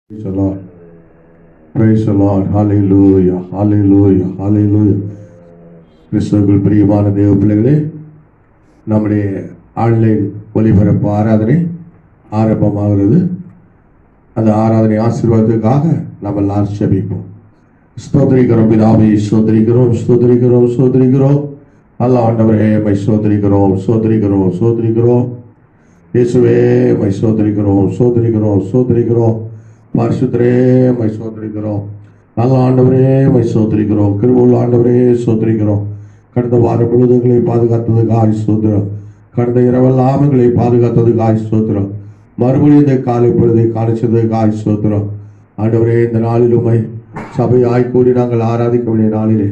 Praise the Lord. Praise the Lord. Hallelujah. Hallelujah. Hallelujah. கிறிஸ்துவுக்குள் பிரியமான தேவ பிள்ளைகளே, நம்முடைய ஆன்லைன் ஒளிபரப்பு ஆராதனை ஆரம்பமாகிறது. அந்த ஆராதனை ஆசீர்வாதத்துக்காக நம்ம எல்லாரும் ஜெபிப்போம். ஸ்தோத்திரிக்கிறோம் பிதாவே, ஸ்தோத்திரிக்கிறோம் ஸ்தோத்திரிக்கிறோம் ஸ்தோத்திரிக்கிறோம். அல்ல ஆண்டவரே, மை ஸ்தோத்திரிக்கிறோம் ஸ்தோத்திரிக்கிறோம் ஸ்தோத்திரிக்கிறோம். இயேசுவே, மை ஸ்தோத்திரிக்கிறோம் ஸ்தோத்திரிக்கிறோம் ஸ்தோத்திரிக்கிறோம். பரிசுத்தரே, மை ஸ்தோத்திரிக்கிறோம். நல்ல ஆண்டவரே, மை ஸ்தோத்திரிக்கிறோம். கிருபையுள்ள ஆண்டவரே, ஸ்தோத்திரிக்கிறோம். கடந்த வார பொழுதுகளை பாதுகாத்ததுக்காக ஸ்தோத்திரம். கடந்த இரவெல்லாம் எங்களை பாதுகாத்ததுக்காக ஸ்தோத்திரம். மறுபடியும் இந்த காலை பொழுதை காணிச்சதுக்காக ஸ்தோத்திரம். ஆண்டவரே, இந்த நாளிலுமை சபையாய் கூடி நாங்கள் ஆராதிக்க வேண்டிய நாளிலே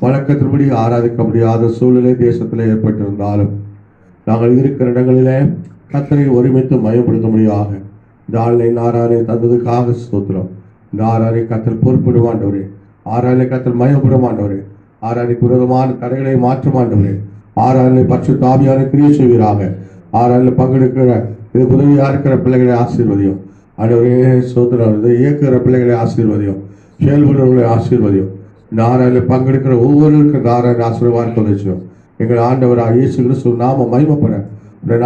வழக்கத்தின்படி ஆராதிக்க முடியாத சூழ்நிலை தேசத்தில் ஏற்பட்டிருந்தாலும் நாங்கள் இருக்கிற இடங்களிலே கர்த்தரை ஒருமித்து மயப்படுத்த முடியாக இந்த ஆன்லைன் ஆராதனை தந்ததுக்காக ஸ்தோத்திரம். இந்த ஆராதனை கர்த்தர் பொறுப்பிடுவாண்டவரே, ஆராதனை கர்த்தர் மயப்படுவாண்டவரே, ஆராதனைக்கு விரோதமான தடைகளை மாற்றமாண்டவரே, ஆராதனை பரிசுத்த ஆவியான கிரியை செய்வீராக. ஆராதனையில் பங்கெடுக்கிற இது உதவியாக இருக்கிற பிள்ளைகளை ஆசீர்வதியும். ஆண்டவரே ஸ்தோத்திரம். இதை இயக்குகிற பிள்ளைகளை ஆசீர்வதியும், செயல்படுறவர்களை ஆசீர்வதியும். இந்த ஆராதனையில் பங்கெடுக்கிற ஒவ்வொருவருக்கும் இந்த ஆராதனை ஆசீர்வாதம் வச்சோம். எங்கள் ஆண்டவராக இயேசு கிறிஸ்து நாம மகிமைப்பட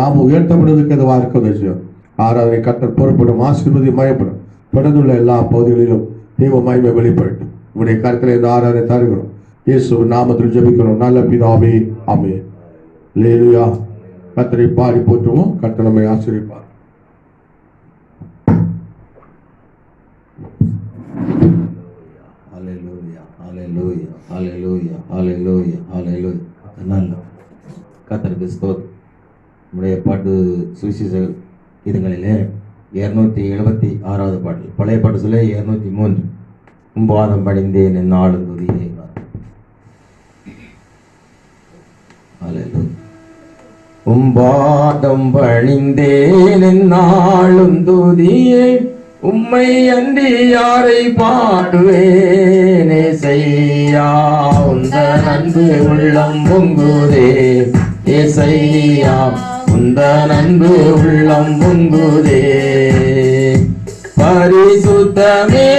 நாம உயர்த்தப்படுவதற்கு எதுவாக இருக்க வச்சோம். ஆராதனை கர்த்தர் பொறுப்படும், ஆசீர்வதி மயப்படும். தொடர்ந்துள்ள எல்லா பகுதிகளிலும் தெய்வ மகிமை வெளிப்படட்டும். உங்களுடைய கருத்தில் இந்த ஆராதனை தருகிறோம். இயேசு நாமத்தில் ஜெபிக்கிறோம் நல்ல பிதாவே, ஆமென். அல்லேலூயா. கர்த்தரை பாடி போற்றுவோம். கர்த்தர் நம்மை ஆசீர்வதிப்பார். ஹல்லேலூயா ஹல்லேலூயா ஹல்லேலூயா ஹல்லேலூயா ஹல்லேலூயா. நல்ல கர்த்தருக்கு ஸ்தோத்திரம். நம்முடைய பாட்டு சுவிசேஷ கீதங்களிலே 276வது பாட்டு, பழைய பாட்டு சொல்ல 203. உம்பாதம் பணிந்தேன் என்னாலும் துதியே. உம்பாதம் பணிந்தேன் என்னாலும் துதியே, உம்மை அன்றி யாரை பாடுவேனே செய்யா. உந்த அன்பு உள்ளம் பொங்குதே ஏசையா, உந்த அன்பு உள்ளம் பொங்குதே. பரிசுத்தமே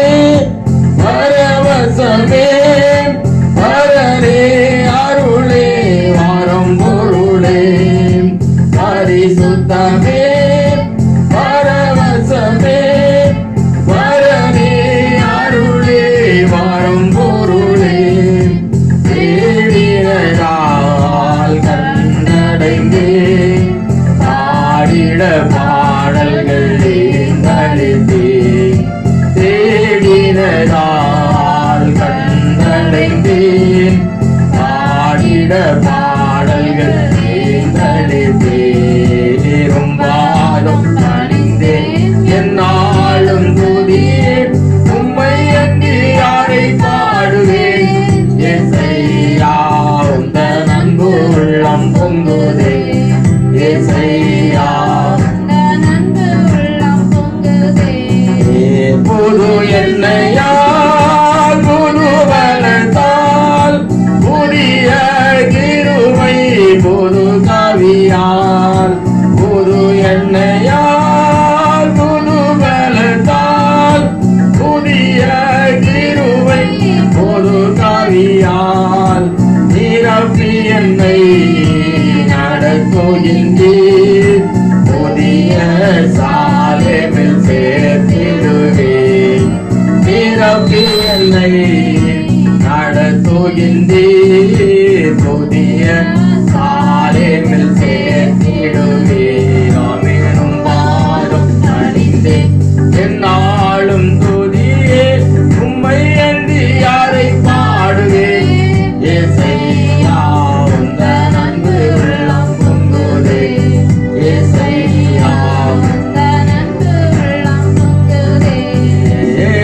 பரவசமே பரரே அருளே வாரம் பொருளே. பரிசுத்தமே பரவசமே பரரே அருளே வாரம் பொருளே. தேடினால் கண்டடைந்தே பாடிட பாடல்கள் ஏந்தளித்தே. தேடினால் கண்டடைந்தேன் பாடிட பாடல்கள் ஏந்தளித்தே. பாதம் பணிந்தேன் என்னாலும் துதியே, உம்மை அன்றி யாரை பாடுவேன் ஏசையா. உந்த அன்பு உள்ளம் பொங்குதே ஏசையா. புது எண்ணெயால் புது பலத்தால் புதிய கிருபை புது கவியால். புது எண்ணெயால் புது பலத்தால் புதிய கிருபை புது கவியால். நிரப்பி என்னை நடத்துகின்றீர், புதிய சாலேமில் சேர்த்திடுவேன். நிரப்பி என்னை நடத்துகின்றீர், புதிய சாலேமில் சேர்த்திடுவேன். ஆமெனும் பாதம் பணிந்தேன் என்னாலும் துதியே, உம்மை அன்றி யாரை பாடுவேன் ஏசையா. உந்த அன்பு உள்ளம் பொங்குதே ஏசையா.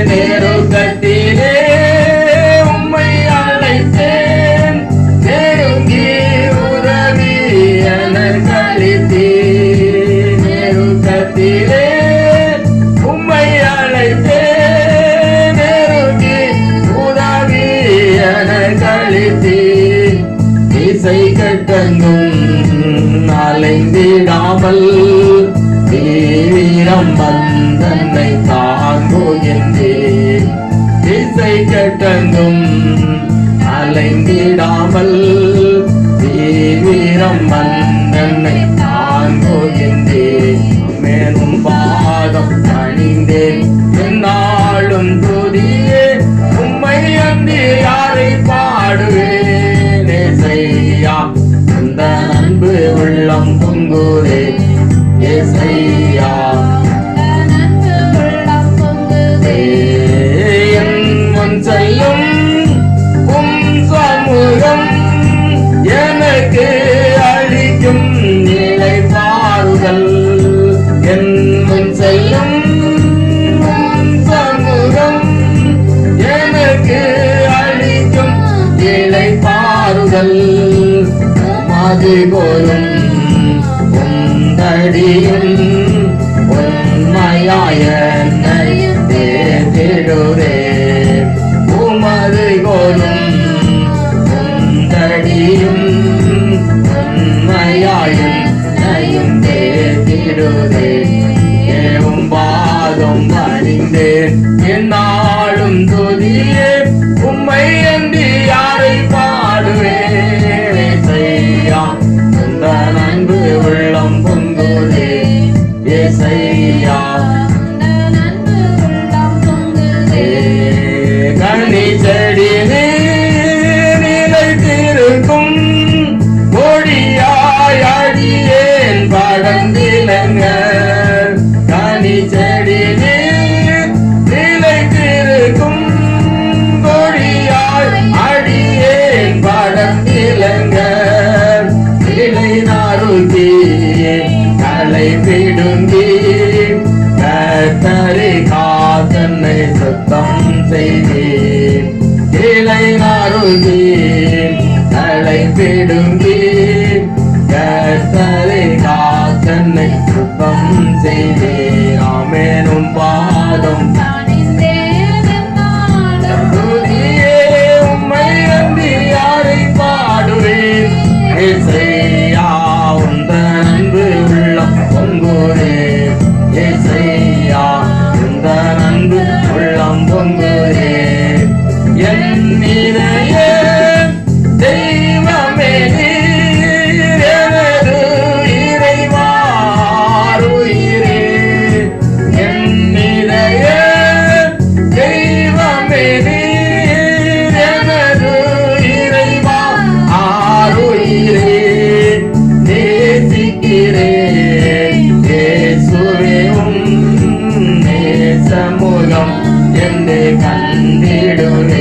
நேருக்கத்திலே உம்மை அழைத்தேன், நெருங்கி உதவி எனக்கு அளித்தீர். நேருக்கத்திலே உம்மை அழைத்தேன், நெருங்கி உதவி எனக்கு அளித்தீர். இசை கட்டங்கும் அலைந்திடாமல் தீவிரம் வந்தன்னை தாங்குகின்ற கட்டங்கும் அலைந்திடாமல் தீவிரம் வந்தன்னை நான் போகின்றேன். மேலும் பாதம் பணிந்தேன் என்னாலும் துதியே உம்மை அன்றி யாரை பாடுவேன். ஏசையா இந்த அன்பு உள்ளம் பொங்குதே. ஏசையா என் முன் செல்லும் உம் சமூகம் எனக்கு அளிக்கும் நிலை பாருதல். என் முன் செல்லும் உம் சமூகம் எனக்கு அளிக்கும் நிலை பாருதல். மது கோரும் உந்தடியும் உண்மையாய தேடுரே. உமது கோரும் உந்தடியும் உண்மையாயும் தேடுரே. ஏவும் பாதம் பணிந்தேன் என்னாலும் துதியே உம்மை அன்றி யாரை பாடுவேன். செய்யா இந்த அன்பு உள்ளம் பொங்குதே. ஏசையா கனி செடி நிலைத்திருக்கும் கொடியாய் அடியேன் படர்ந்திலங்க. கனி செடி நிலைத்திருக்கும் கொடியாய் அடியேன் படர்ந்திலங்க. இலை நாருகி களை பிடுங்கி கத்தரி காத்தன்னை சுத்தம் செய்தேன். இலை நாருகி களை பிடுங்கி கத்தரி காத்தன்னை சுத்தம் செய்தேன். ஆமெனும் பாதம் துதியே உம்மை அன்றி யாரை பாடுவேன். ஏசையா உந்த அன்பு உள்ளம் பொங்குதே. ஏசையா உந்த அன்பு உள்ளம் பொங்குதே. என் இதய தெய்வமே நீர் எனது இறைவாருயிரே. என் இதய தெய்வமே நீர் எனது இறைவா ஆருயிரே. நேசிக்கிறேன் இயேசுவே உம் நேசமுகம் என்னை கண்டிடுவேன்.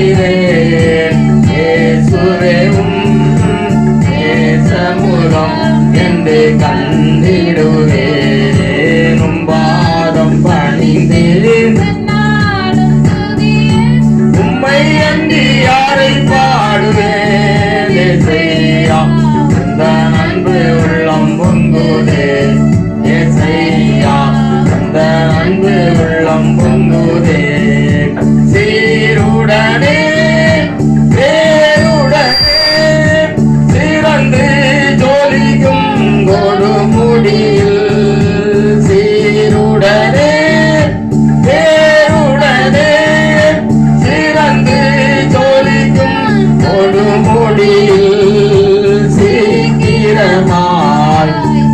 நேசிக்கிறேன் இயேசுவே உம் நேசமுகம் என்னை கண்டிடுவேன். உம் பாதம் பணிந்தேன் உம்மை அன்றி யாரை பாடுவேன். ஏசையா இந்த அன்பு உள்ளம் பொங்குதே. ஏசையா இந்த அன்பு உள்ளம் பொங்குதே. சீருடனே வேருடனே சிறந்து ஜோலிக்கும் கொடுமுடியில். சீருடனே வேருடனே சிறந்து ஜோலிக்கும் கொடுமுடியில். சீக்கிரமாய்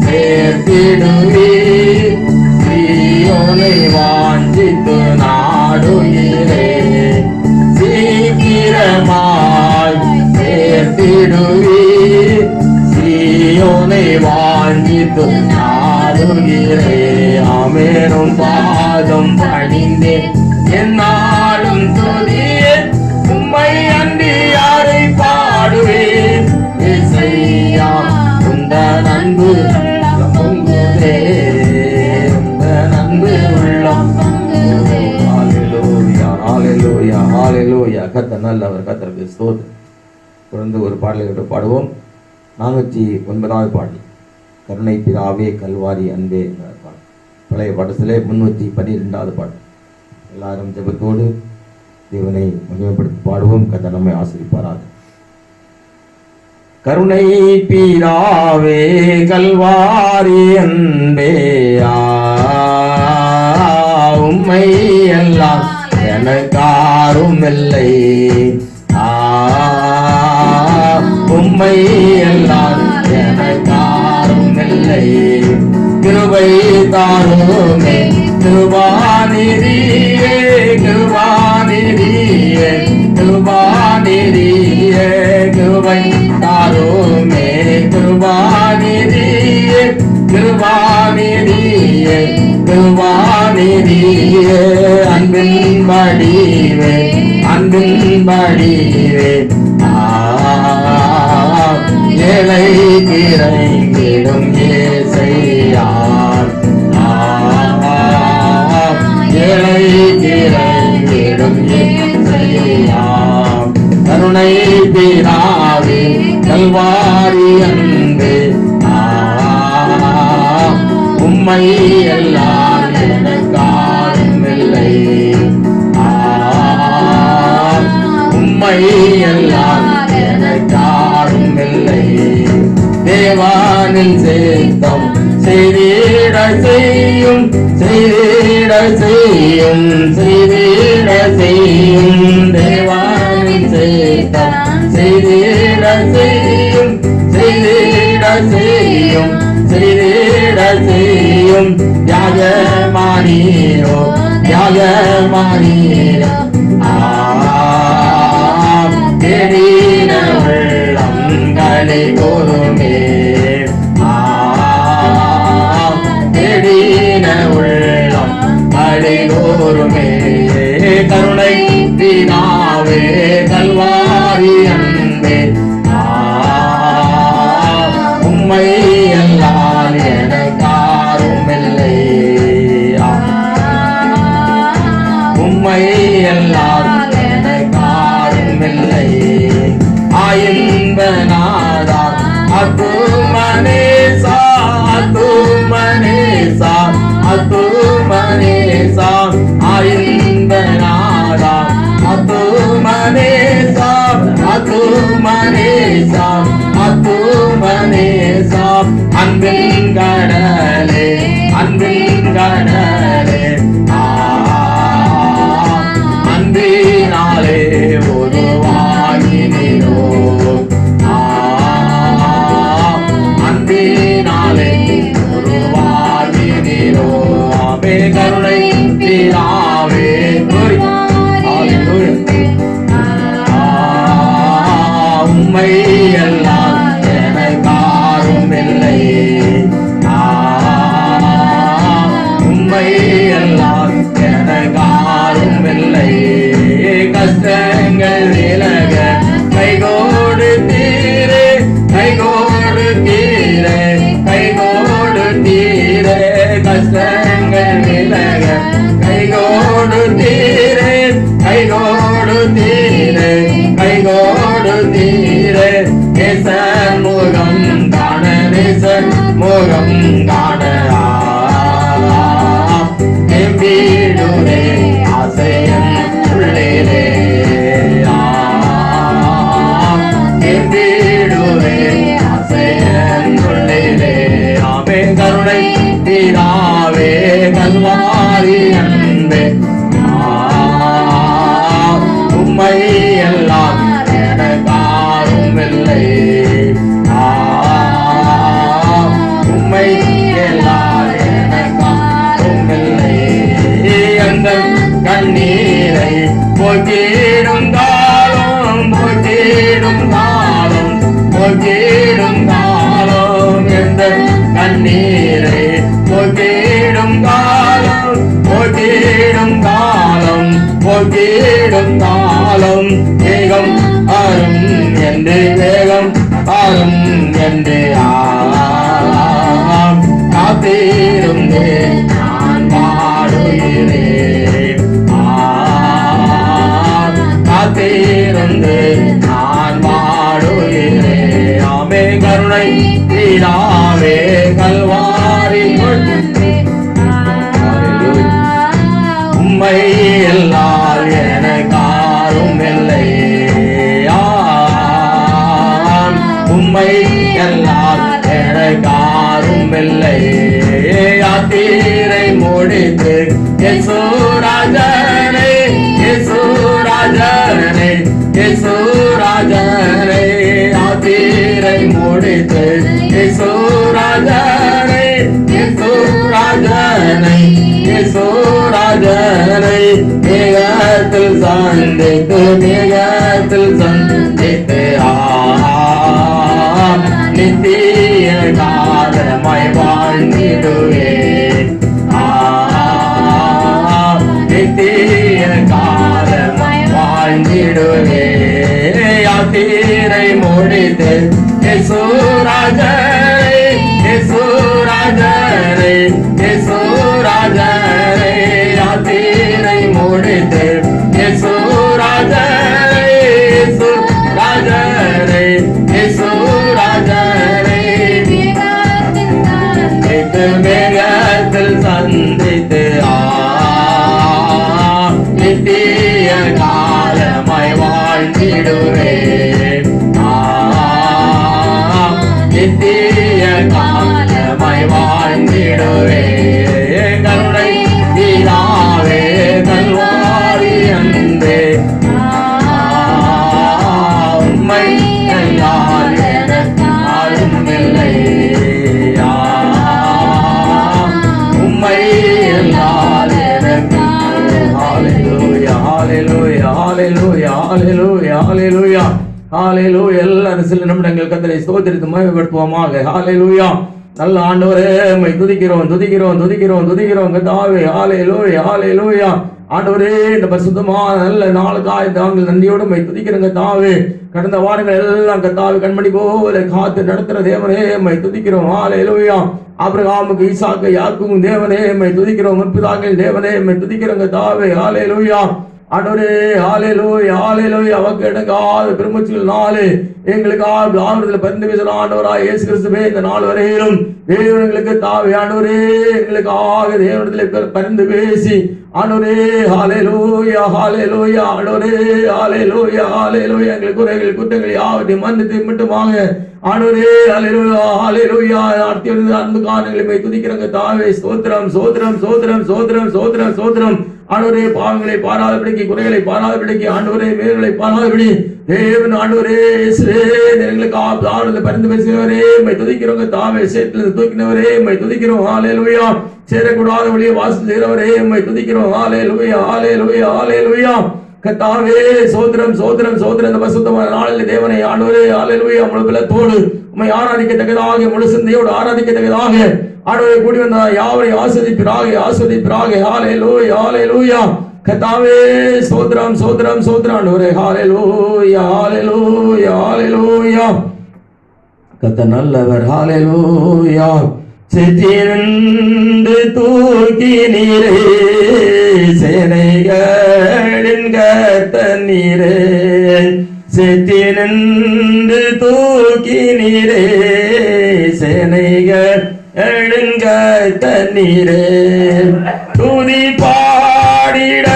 சேர்த்திடுவே சீயோனை வாஞ்சித்து நாடுகிறே. சீக்கிரமாய் சேர்த்திடுவே சீயோனை வாஞ்சித்து நாடுகிறே. ஆமெனும் பாதம் பணிந்தேன் என்னாலும் துதியே உம்மை அன்றி யாரை பாடுவேன். ஏசையா உந்த அன்பு பொங்குதே. உந்த அன்பு உள்ளம் பொங்குதே. ஹல்லேலூயா ஹல்லேலூயா ஹல்லேலூயா. கர்த்தர் நல்லவர். கர்த்தருக்கு ஸ்தோத்திரம். தொடர்ந்து ஒரு பாடலை பாடுவோம். 409வது பாடல் கருணை பிதாவே கல்வாரி அன்பே என்ற பாடல். பழைய பாடத்திலே 312வது பாடல். எல்லாரும் ஜெபத்தோடு தேவனை மகிமைப்படுத்தி பாடுவோம். கர்த்தர் நம்மை ஆசீர்வதிப்பாராக. கருணை பிதாவே கல்வாரி அன்பே உம்மை எல்லாம் இல்லை. உம்மை எல்லாம் எனக்காரும் இல்லை. கிருபை தாருமே கிருபாநிதியே, கிருபாநிதியே, கிருபாநிதியே. கிருபை தாருமே கிருபாநிதியே, கிருபாநிதியே, கிருபாநிதியே. அன்பின் வடிவே, அன்பின் வடிவே. ஏழை இறங்கிடும் ஏசையா, ஏழை இறங்கிடும் ஏசையா. கருணை பிதாவே கல்வாரி அன்பே, உம்மை எல்லாம் எனக்காரும் இல்லை. உம்மை எல்லாம் எனக்காரும் இல்லை. தேவானின் சேத்தம் செய்திட செய்யும், செய்திட செய்யும், செய்திட செய்யும். தேவானின் சேத்தம் செய்திட செய்யும், செய்திட செய்யும், செய்திட செய்யும். தியாகமானீரோ, தியாகமானீரோ. தேடின உள்ளம் களி கூறுமே, தேடின உள்ளம் களி கூறுமே. கருணை பிதாவே கல்வாரி அன்பே, உம்மை எல்லாம் எனக்காரும் இல்லை. உம்மை எல்லாம் எனக்காரும் இல்லை. ஆயின்பநாதா அத்துமனேசா, அத்துமனேசா, அத்துமனேசா. ஆயின்பநாதா அத்துமனேசா, அத்துமனேசா, அத்துமனேசா. அன்பின் கடலே, அன்பின் கடலே. அன்பினாலே உருவாகினோ, அன்பினாலே உருவாகினோ. ஆமே கருணை பிதாவே, உம்மை எல்லாம் எனக்காரும் இல்லை. உம்மை எல்லாம் எனக்காரும் இல்லை. கஷ்டங்கள் விலக கைகோடு தீரே, கைகோடு தீரே, கைகோடு தீரே. கஷ்டங்கள் விலக கைகோடு தீரே, கைகோடு தீரே, கைகோடு தீரே. நேசன் முகம் காண, நேசன் முகம் காண. எம்பிடுரே ஆசையன் உள்ளே, எம்பிடுரே ஆசையன் உள்ளே. ஆமே கருணை பிதாவே கல்வாரி அன்பே, உம்மை எல்லாம் எனக்காரும் இல்லை. உம்மை எல்லாம் எனக்காரும் இல்லை. எங்கள் கண்ணீரை போக்கிடும் காலம், போக்கிடும் காலம், போக்கிடும் காலம். எங்கள் கண்ணீரை போக்கிடும் காலம், போக்கிடும் காலம், போக்கிடும் காலம். வேகம் அரும் என்று, வேகம் அரும் என்று காத்திருந்து நான் பாடுகிறேன். காத்திருந்து நான் பாடுகிறேன். ஆமே கருணை பிதாவே கல்வாரி உம்மை எல்லால் எனக்காரும் இல்லை. உம்மை எல்லால் எனக்காரும் இல்லை. யாத்திரை முடித்து இயேசு ராஜனே, இயேசு ராஜனே, இயேசு ராஜனை யாத்திரை முடித்து இயேசு ராஜனை இயேசு ராஜனை இயேசு ராஜனை மேகத்தில் சந்தித்து மேகத்தில் சந்தித்து நித்திய காலமாய் வாழ்ந்திடுவே நித்திய காலமாய் வாழ்ந்திடுவே யாத்திரை முடித்து இயேசு ராஜனை இயேசு ராஜனை இயேசு ராஜனை யாத்திரை முடித்து இயேசு ராஜனை இயேசு ராஜனை இயேசு ராஜனை மேகத்தில் சந்தித்து நித்திய காலமாய் வாழ்ந்திடுவே நித்திய காலமாய் வாழ்ந்திடுவே கருணை தீராவே கல்வாரி அன்பே உம்மை எல்லால் எனக்காலும் இல்லை உம்மை எல்லால் எனக்கு ஹalleluya ஹalleluya ஹalleluya ஹalleluya ஹalleluya ஹalleluya எல்லாரும் சில நிமிடங்கள் கர்த்தரை ஸ்தோத்திரித்து மகிமைப்படுத்துவோமாக. ஹalleluya நல்ல ஆண்டவரே உம்மை துதிக்கிறோம் துதிக்கிறோம் துதிக்கிறோம் துதிக்கிறோம் கர்த்தாவே. ஹalleluya ஹalleluya ஆண்டவரே இந்த பரிசுத்தமான நல்ல நாளுக்காக தாங்கள் நன்றியோடு உம்மை துதிக்கிறோம் கர்த்தாவே. கடந்த வாரங்கள் எல்லாம் கர்த்தாவே கண்மணி போல காத்து நடத்துற தேவனே உம்மை துதிக்கிறோம். ஹalleluya ஆபிரகாமுக்கு ஈசாக்கு யாக்கோபுக்கு தேவனே உம்மை துதிக்கிறோம். முற்பிதாக்களின் தேவனே உம்மை துதிக்கிறோம் கர்த்தாவே. ஹalleluya ஆண்டவரே ஹalleluya ஹalleluya அவக்கு இடங்காத பெருமூச்சுகள் நாளே எங்களுக்காக ஆண்டவரத்தில் பரிந்து பேசுகிற ஆண்டவராய் இயேசு கிறிஸ்துவே இந்த நாள் வரையிலும் தேவனுங்களுக்கு தாவே ஆண்டவரே எங்களுக்காக தேவனிடத்தில் பரிந்து பேசி ஆண்டவரே ஹalleluya ஹalleluya ஆண்டவரே ஹalleluya ஹalleluya எங்கள் குறைகள் குற்றங்கள் யாவற்றையும் மன்னித்து மட்டுமாக ஆண்டவரே ஹalleluya ஹalleluya ஆர்த்தியோடு அன்பு காரணங்களை துதிக்கிறங்க தாவே. ஸ்தோத்திரம் ஸ்தோத்திரம் ஸ்தோத்திரம் ஸ்தோத்திரம் ஸ்தோத்திரம் ஸ்தோத்திரம் ஆண்டவரே பாவங்களை பாராதபடிக்கு குறைகளை பாராதபடிக்கு ஆண்டவரே மேல்களை பாராதபடி தேவன் ஆண்டவரே எங்களுக்கு ஆறுதல் பரிந்து பேசுகிறவரே உம்மை துதிக்கிறோங்க தாவே. சேற்றிலிருந்து தூக்கினவரே உம்மை துதிக்கிறோம். ஹalleluya சேரக்கூடாத வழியை வாசம் செய்கிறவரே உம்மை துதிக்கிறோம். ஹalleluya ஹalleluya ஹalleluya கர்த்தாவே சோத்திரம் சோத்திரம் சோத்திரம் இந்த பரிசுத்தமான நாளில் தேவனை ஆண்டவரே ஹalleluya முழு பலத்தோடு உம்மை ஆராதிக்கத்தக்கதாக முழு சிந்தையோடு ஆராதிக்கத்தக்கதாக ஆண்டவரே கூடி வந்த யாவரையும் ஆசீர்வதிப்பீராக ஆசீர்வதிப்பீராக. ஹalleluya ஹalleluya கர்த்தாவே சோத்திரம் சோத்திரம் சோத்திரம் ஆண்டவரே. ஹalleluya ஹalleluya ஹalleluya கர்த்தர் நல்லவர். ஹalleluya சேற்றினின்று தூக்கி நீரே சேனைகளின் கர்த்தர் நீரே சேற்றினின்று தூக்கி நீரே சேனைகளின் கர்த்தர் நீரே துதி பாடிட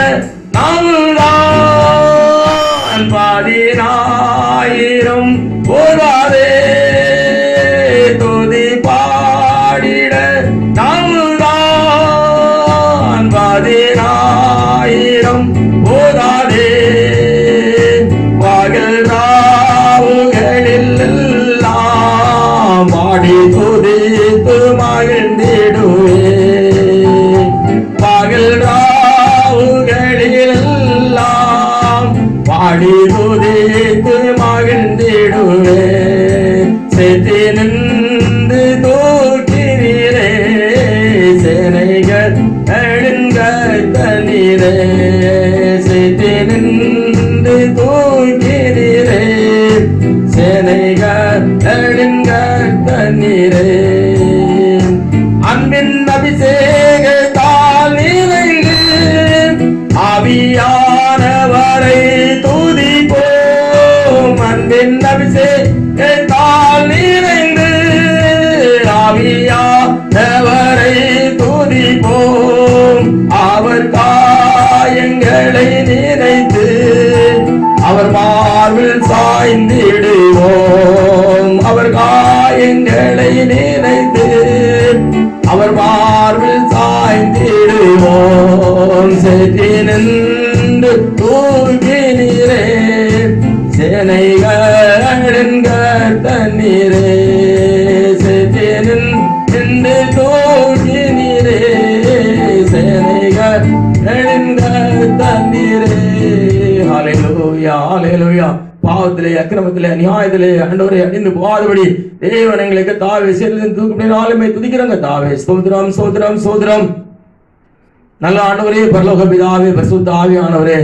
நாள்தான் பாடினாயிரம் போதாதே துதி பாடிட நாள்தான் பாடினாயிரம் போதாதே பகல் ராவுகளில் எல்லாம் பாடி துதித்து மகிழ்ந்திடுவே பகல் ராவுகளில் எல்லாம் பாடி துதித்து மகிழ்ந்திடுவே சேற்றினின்று தூக்கி நீரே சேனைகள் கர்த்தர் நீரே சேற்றினின்று தூக்கி நீரே சேனைகள் கர்த்தர் நீரே அன்பின் அபிஷேகத்தால் நிறைந்து ஆவியானவரை துதிப்போம். அன்பின் அபிஷேகத்தால் நிறைந்து ஆவியானவரை துதிப்போம். அவர் காயங்களை நினைத்து அவர் மார்பில் சாய்ந்திடுவோம். அவர் காயங்களை நினைத்து அவர் மார்பில் சாய்ந்திடுவோம். சேற்றினின்று தூக்கி நீரே பாவத்திலே, அக்கிரமத்திலே, நியாயத்திலே ஆண்டவரே அழிந்து போகாதபடி தேவன் எங்களுக்கு தாவே சேர்ந்து தூக்கமே துதிக்கிறோங்க தாவே. ஸ்தோத்திரம் ஸ்தோத்திரம் ஸ்தோத்திரம். நல்ல ஆண்டவரே, பரலோக பிதாவே, பரிசுத்த ஆவியானவரே,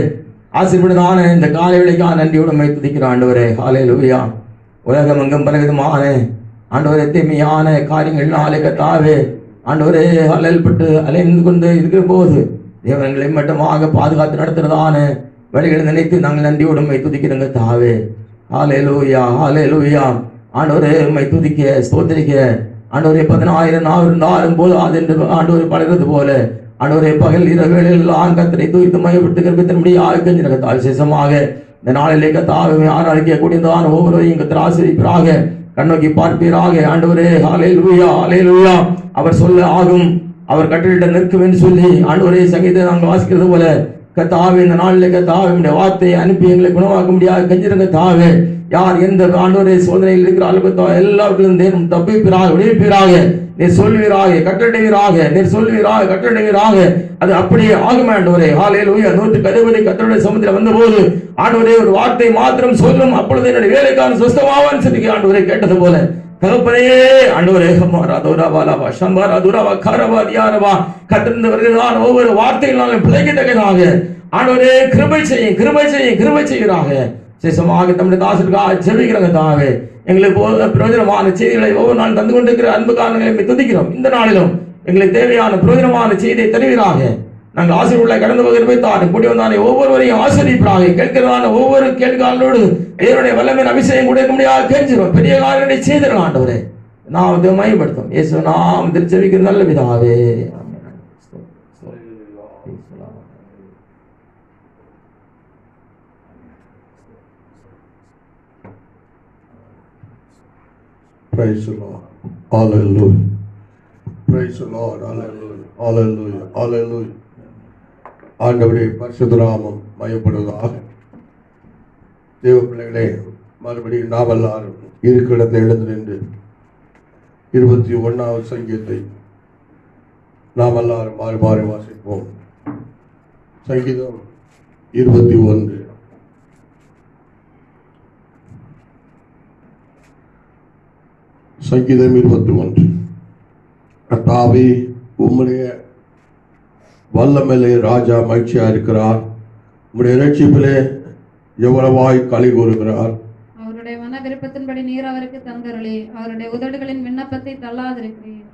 ஆசீர்வதிதான இந்த காலை வேளைக்காக நன்றியோடு உம்மை துதிக்கிறோம் ஆண்டவரே. ஹல்லேலூயா. உலகம் எங்கும் பலவிதமான ஆண்டவரே தீமையான காரியங்கள்னாலே கர்த்தாவே ஆண்டவரே அலையல்பட்டு அலைந்து கொண்டு இருக்கிற போது தேவங்களை மட்டுமாக பாதுகாத்து நடத்துறதான வழிகளை நினைத்து நாங்கள் நன்றியோடு உம்மை துதிக்கிறோங்க தாவே. ஹல்லேலூயா ஹல்லேலூயா. ஆண்டவரே உம்மை துதிக்க ஸ்தோத்திரிக்க ஆண்டவரே 10,000 நாள் இருந்தாலும் போது அது என்று ஆண்டவரை பழகிறது போல ஆண்டவரே பகல் இரவு வேளையில் கர்த்தரை துதித்து மையப்பட்டு கற்பித்தபடி ஆய்வு தாய் விசேஷமாக இந்த நாளிலே கர்த்தாவே ஆராதிக்க கூடியதான ஒவ்வொருவரையும் கர்த்தர் ஆசீர்வதிப்பீராக, கண்ணோக்கி பார்ப்பீராக ஆண்டவரே. ஹல்லேலூயா ஹல்லேலூயா. அவர் சொல்ல ஆகும், அவர் கட்டளையிட நிற்கும் என்று சொல்லி ஆண்டவரே சங்கீதத்தை நாங்கள் வாசிக்கிறது போல கர்த்தாவே இந்த நாளிலே கர்த்தாவே உம்முடைய வார்த்தையை அனுப்பி எங்களை குணமாக்க முடியாது கஞ்சிருங்க தாவே. யார் எந்த ஆண்டவரே சோதனையில் இருக்கிறார்கள் எல்லாருக்கும் தேவன் தப்பிப்பீராக, விடுவிப்பீராக, நீர் சொல்வீராக, கட்டளையிடுவீராக, நீர் சொல்வீராக, கட்டளையிடுவீராக. அது அப்படியே ஆகும் ஆண்டவரே. ஹல்லேலூயா. 160 கர்த்தருடைய சமுத்திரம் வந்தபோது ஆண்டவரே ஒரு வார்த்தை மாத்திரம் சொல்லும், அப்பொழுது என்னுடைய வேலைக்கான சுஸ்தமாவான் சொல்லி ஆண்டவரை கேட்டது போல தகப்பனே ஆண்டவரே ஹமாராதோராவாலாவா ஷம்பாராதுராவா காரவாதியாரவா கட்டிருந்த வருகிறான் ஒவ்வொரு வார்த்தைகளாலும் பிழைக்கத்தக்கதாக ஆண்டவரே கிருபை செய்யும் கிருபை செய்யும் கிருபை செய்கிறாக. விசேஷமாக தம்முடைய தாசருக்காக ஜெபிக்கிறங்க தாவே. எங்களுக்கு பிரயோஜனமான செய்திகளை ஒவ்வொரு நாள் தந்து கொண்டிருக்கிற அன்பு காரணங்களை துதிக்கிறோம். இந்த நாளிலும் எங்களுக்கு தேவையான பிரயோஜனமான செய்தியை தருவீராக. நாங்கள் ஆசீர்வாதங்களை கடந்து போகிறப்ப தான் கூடி வந்தானே ஒவ்வொருவரையும் ஆசீர்வதிப்பீராக. கேட்கிறதான ஒவ்வொரு கேள்விகளோடு தேவனுடைய வல்லமையின் அபிஷேகம் கொடுக்க முடியாது கேட்கிறோம். பெரிய காரியங்களை செய்திடலாம் ஆண்டவரே. நாம் மையப்படுத்தும் இயேசு நாமத்தில் ஜெபிக்கிற நல்ல பிதாவே. Praise the Lord. Hallelujah. Praise the Lord. Hallelujah. Hallelujah. Hallelujah. ஆண்டவருடைய பரிசுத்த நாமம் மகிமைப்படுவதாக. தேவ பிள்ளைகளே, மறுபடியும் நாம் எல்லாரும் இருக்கிற இடத்தை எழுந்து நின்று 21வது சங்கீதத்தை நாம் எல்லாரும் மாறி மாறி வாசிப்போம். சங்கீதம் 21. சங்கீதம் 21. கர்த்தாவே, உம்முடைய வல்லமையிலே ராஜா மகிழ்ச்சியா இருக்கிறார். உம்முடைய இரட்சிப்பிலே எவ்வளவாய் களி கூறுகிறார். அவருடைய மன விருப்பத்தின்படி நீர் அவருக்கு தந்தருளி அவருடைய உதடுகளின் விண்ணப்பத்தை தள்ளாதிருக்கிறீர்.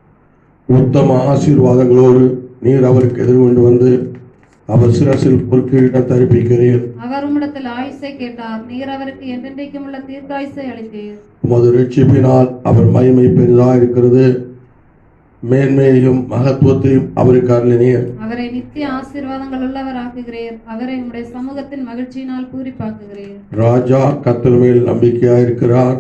உத்தம ஆசீர்வாதங்களோடு நீர் அவருக்கு எதிர்கொண்டு வந்து அவர் சிரசில் பொற்கிரீடம் தரிப்பிக்கிறீர். அவர் உம்மிடத்தில் ஆயுசை கேட்டார், நீர் அவருக்கு என்றென்றைக்கும் உள்ள தீர்க்காயுசை அளித்தீர். உமது இரட்சிப்பினால் அவர் மகிமை பெரிதா இருக்கிறது. மேன்மையையும் மகத்துவத்தையும் அவருக்கு அருளினீர். அவரை நித்திய ஆசீர்வாதங்கள் உள்ளவர் ஆக்குகிறீர். அவரை உம்முடைய சமூகத்தின் மகிழ்ச்சியினால் பூரிப்பாக்குகிறீர். ராஜா கர்த்தர் மேல் நம்பிக்கையாயிருக்கிறார்.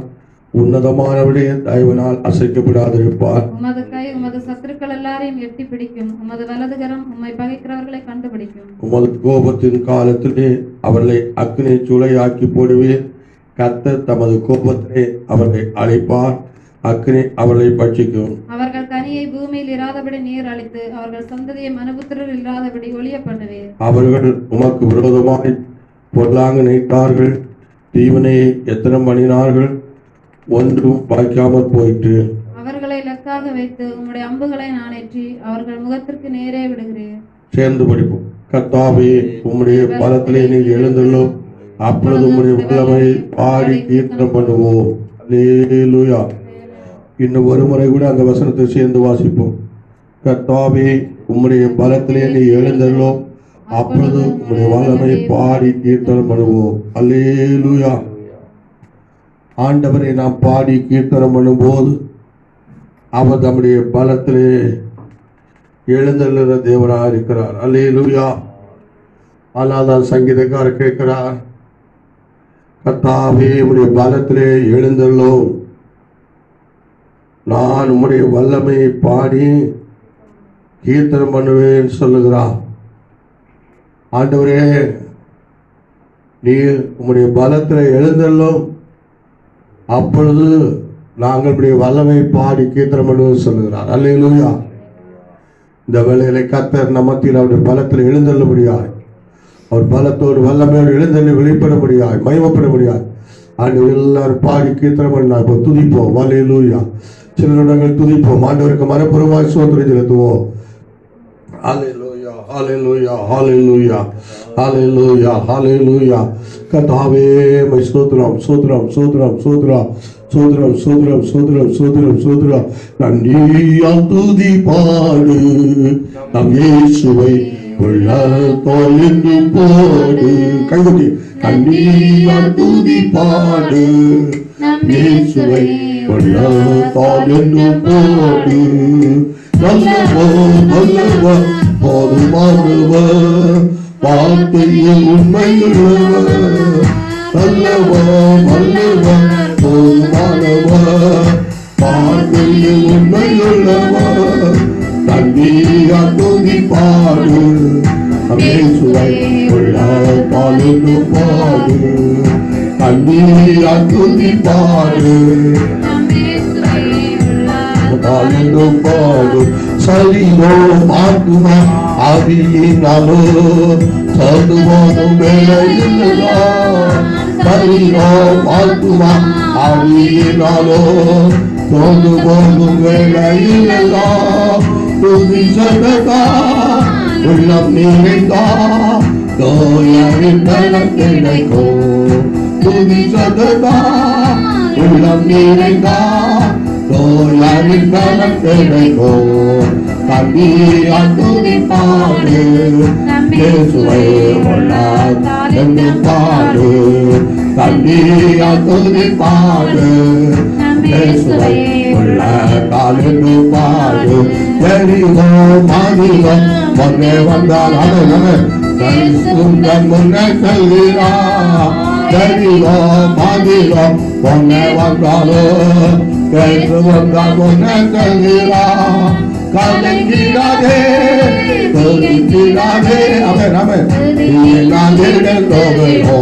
உன்னதமானவருடைய தயவினால் அசைக்கப்படாதிருப்பார். உமது கை உமது சத்துருக்கள் எல்லாரையும் எட்டி பிடிக்கும். உமது வலதுகரம் உம்மை பகைக்கிறவர்களை கண்டுபிடிக்கும். உமது கோபத்தின் காலத்திலே அவர்களை அக்னி சூளையாக்கி போடுவீர். கர்த்தர் தமது கோபத்திலே அவர்களை அழைப்பார். அக்னி அவர்களை பட்சிக்கும். அவர்கள் கனியை பூமியில் இராதபடி நீர் அளித்து அவர்கள் சந்ததியை மனுபுத்திரர் இல்லாதபடி ஒளிய பண்ணுவீர். அவர்கள் உமக்கு விரோதமாய் பொருளாங்க நினைத்தார்கள். தீவனையை எத்தனை பண்ணினார்கள், ஒன்றும் வாய்க்காமற் போயிற்று. அவர்களை இலக்காக வைத்து உம்முடைய அம்புகளை நாணேற்றி அவர்கள் முகத்திற்கு நேரே விடுகிறீர். சேர்ந்து படிப்போம். கர்த்தாவே, உம்முடைய பலத்திலே நீர் எழுந்துள்ளோம். அப்பொழுது உம்முடைய வல்லமை பாடி கீர்த்தனம் பண்ணுவோம். அல்லேலூயா. இன்னும் ஒரு முறை கூட அந்த வசனத்தை சேர்ந்து வாசிப்போம். கர்த்தாவே, உம்முடைய பலத்திலே நீ எழுந்துள்ளோம். அப்பொழுது உம்முடைய வல்லமை பாடி கீர்த்தனம் பண்ணுவோம். அல்லேலூயா. ஆண்டவரை நாம் பாடி கீர்த்தனம் பண்ணும்போது அவர் நம்முடைய பலத்திலே எழுந்துள்ள தேவனாக இருக்கிறார். அல்லேலூயா. ஆனால் தான் சங்கீதக்காரர் கேட்கிறார், கர்த்தாவே, உம்முடைய பலத்திலே எழுந்துள்ளோம். நான் உம்முடைய வல்லமையை பாடி கீர்த்தனம் பண்ணுவேன் சொல்லுகிறார். ஆண்டவரே, நீர் உம்முடைய பலத்தில் எழுந்தள்ளோம். அப்பொழுது நாங்கள் உம்முடைய வல்லமை பாடி கீர்த்தனம் பண்ணுவேன் சொல்லுகிறார். அல்லேலூயா. இந்த வேளையிலே கர்த்தர் நம்மத்தில் அவருடைய பலத்தில் எழுந்தள்ள முடியாது. அவர் பலத்தோடு வல்லமையோடு எழுந்தள்ளி வெளிப்பட முடியாது, மகிமைப்பட முடியாது. ஆண்டவர் எல்லாரும் பாடி கீர்த்தனம் பண்ணா இப்போ துதிப்போம். ஹல்லேலூயா. சில நிமிடங்கள் துதிப்போம். ஆண்டவருக்கு மனப்பூர்வமாய் ஸ்தோத்திரம் செலுத்துவோம். ஹல்லேலூயா, ஹல்லேலூயா, ஹல்லேலூயா, ஹல்லேலூயா, ஹல்லேலூயா. கர்த்தாவே உம்மை ஸ்தோத்திரம், ஸ்தோத்திரம், ஸ்தோத்திரம், ஸ்தோத்திரம், ஸ்தோத்திரம், ஸ்தோத்திரம், ஸ்தோத்திரம், ஸ்தோத்திரம், ஸ்தோத்திரம். நன்றியால் துதி பாடு நம் இயேசுவை உள்ளத்தால் என்று பாடு. கைதட்டி நன்றியால் துதி பாடு நம் இயேசுவை உள்ளத்தால் என்று பாடு. நல்லவர், நல்லவர், போதுமானவர், வார்த்தையில் உண்மையுள்ளவர். நல்லவர், நல்லவர், போதுமானவர், வார்த்தையில் உண்மையுள்ளவர். நன்றியால் துதி பாடு நம் இயேசுவை உள்ளத்தால் என்று பாடு. நன்றியால் துதி பாடு பாடு. சரீரோ ஆத்துமா ஆவியினாலோ சதுவோனும் வேலையில்லா. சரீரோ ஆத்துமா ஆவியினாலோ சதுவோனும் வேலையில்லா. துதி சதகா உள்ளம் நிறைந்தா தோயரின் பலம் கிடைக்கும். துதி சதகா உள்ளம் நிறைந்தா தோயரின் பலம் கிடைக்கும். நன்றியால் துதி பாடு இயேசுவை உள்ளத்தால் என்று பாடு. நன்றியால் துதி பாடு இயேசுவை உள்ளத்தால் என்று பாடு. எரிவோ மாதிரோ முன்னே வந்தால் அவன் முன்னே செல்கிறா. எரிவோ மாதிரோ முன்னே வந்தாலோ பேசு வந்தால் முன்னே செல்கிறா. கலங்கிடாதே கலங்கிடாதே அவன் அவன் இழந்தோமோ.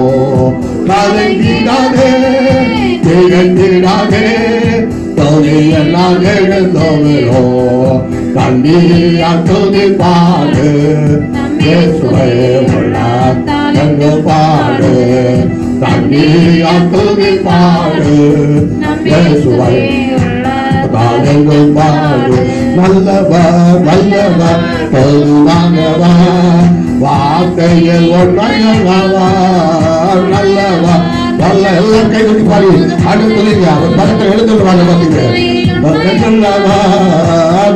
கலங்கிடாதே திகழ்ந்திடாதே தொழிலெல்லாம் இழந்தோமோ. கண்ணீரால் துதி பாடு இயேசுவை உள்ளத்தால் என்று பாடு. கண்ணீரால் துதி பாடு இயேசுவை தாழ்ந்து பாடு. நல்லவர், நல்லவர், பொதுவானவர், வார்த்தையில் உண்மையுள்ளவர். நல்லவர், நல்ல எல்லாம் கை கொட்டி பாடி அடுத்துலீங்க. அவர் படத்தை எழுதுவாங்க பார்த்தீங்க.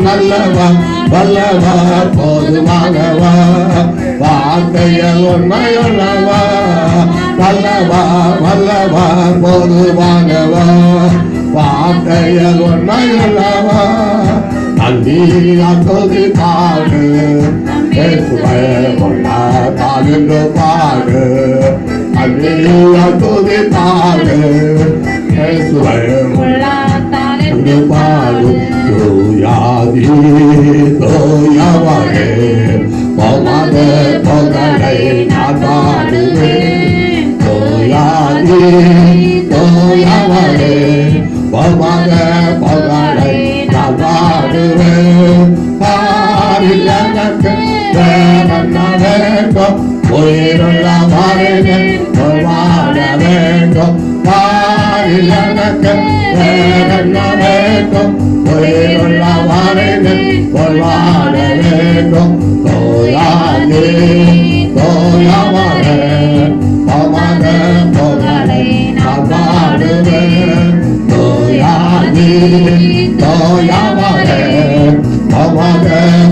நல்லவர், வல்லவர், பொதுவானவர், வார்த்தையில் உண்மையுள்ளவர். நல்லவர், வல்லவர், பொதுவானவர், வார்த்தையில் உண்மையுள்ளவர். நன்றியால் துதி பாடு இயேசுவை உள்ளத்தால் என்று பாடு. நன்றியால் துதி பாடு இயேசுவை உள்ளத்தால் என்று பாடு. தூயாதி தூயவரே போகாத புகழை நான் பாடுவேன். தூயாதி தூயவரே போகாத புகழை நான் பாடுவேன். பாரில் எனக்கு வேறென்ன வேண்டும்? உயிருள்ள மனிதன் வாழ வேண்டும். பாரில் எனக்கு வேறென்ன வேண்டும்? உயிருள்ள மனிதன் வாழ வேண்டும். தோயாதே தோயவரே போகாத புகழை நான் பாடுவேன். தோயாதே தோயவரே போகாத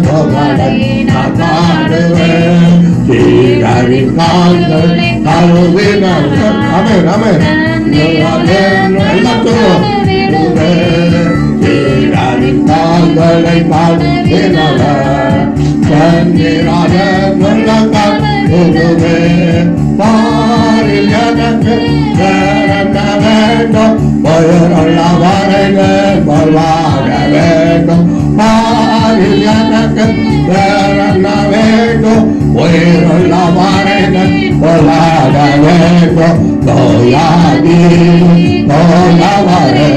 புகழை நான் பாடுவேன். சீரரின் கால்கள் கழுவினர். அமேன் அமேன். எல்லாம் சொல்லுவோம். சீரரின் கால்களை கழுவினர். கண்ணீராக உள்ளங்கள் உருவே. பாரில் எனக்கு வேறென்ன வேண்டும்? உயிருள்ள வரைகள் வாழ வேண்டும். பாரில் எனக்கு வேறென்ன வேண்டும்? உயிருள்ள வரைகள் வாழ வேண்டும். தோயாதி தோயவரே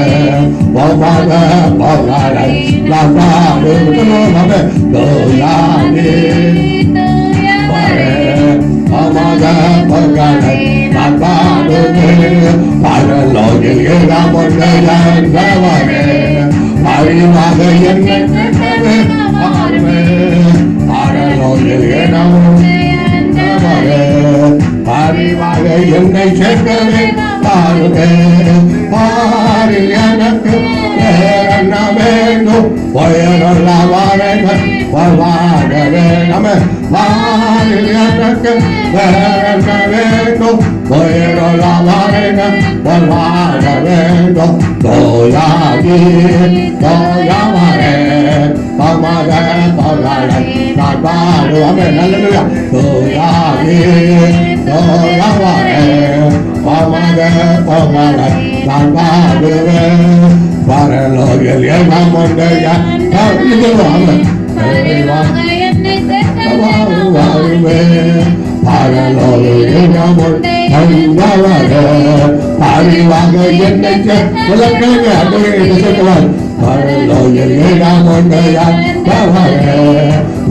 போகாத புகழை நான் பாடுவேன். தோயாதி போகாத புகழை நான் பாடுவேன். பரல என்னை சேர்க்கவே வாருமே. பரலோகில் அறிவாக என்னை சேர்க்கவே வாருமே. பாரில் எனக்கு வேறென்ன வேண்டும்? உயருள்ள வாழைகள் வாழ்வாகவே. நம்ம வாரில் எனக்கு வேறென்ன வேண்டும்? உயருள்ள வாழைகள் வாழ்வாக வேண்டும். தோயாகி தோயாமரே தமக தோழலை நான் பாடுவேன். நல்ல தோயாகி தோயாமரே தமக தோழலை நான் பாடுவேன். பரலோகில் எல்லாம் உண்டைய அறிவாக என்னை சேர்க்கவார். பரலோகில் எல்லாம் உண்டைய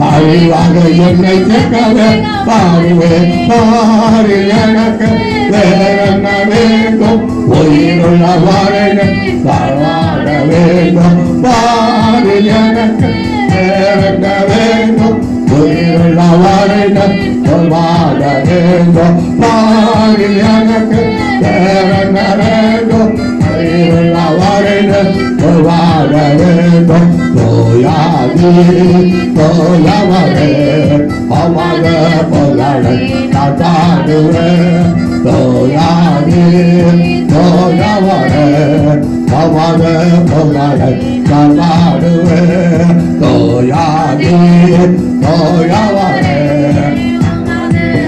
அறிவாக என்னை சேர்க்கவே பாருவேன். பாரில் எனக்கு வேறென்ன வேண்டும்? உயிருள்ள வாழைகள் வாழ வேண்டும். பாரில் எனக்கு வேறென்ன வேண்டும்? உயிருள்ள வாழைகள் வாழ வேண்டும். பாரில் எனக்கு வேறென்ன வேண்டும்? உயிருள்ள வாழைகள் வாழ வேண்டும். தோயாகி தோயவரே அமக பொருளை நான் பாடுவேன். தோயாகி தோயவரே அமக பொருளை நான் பாடுவேன். தோயாகி தோயவரே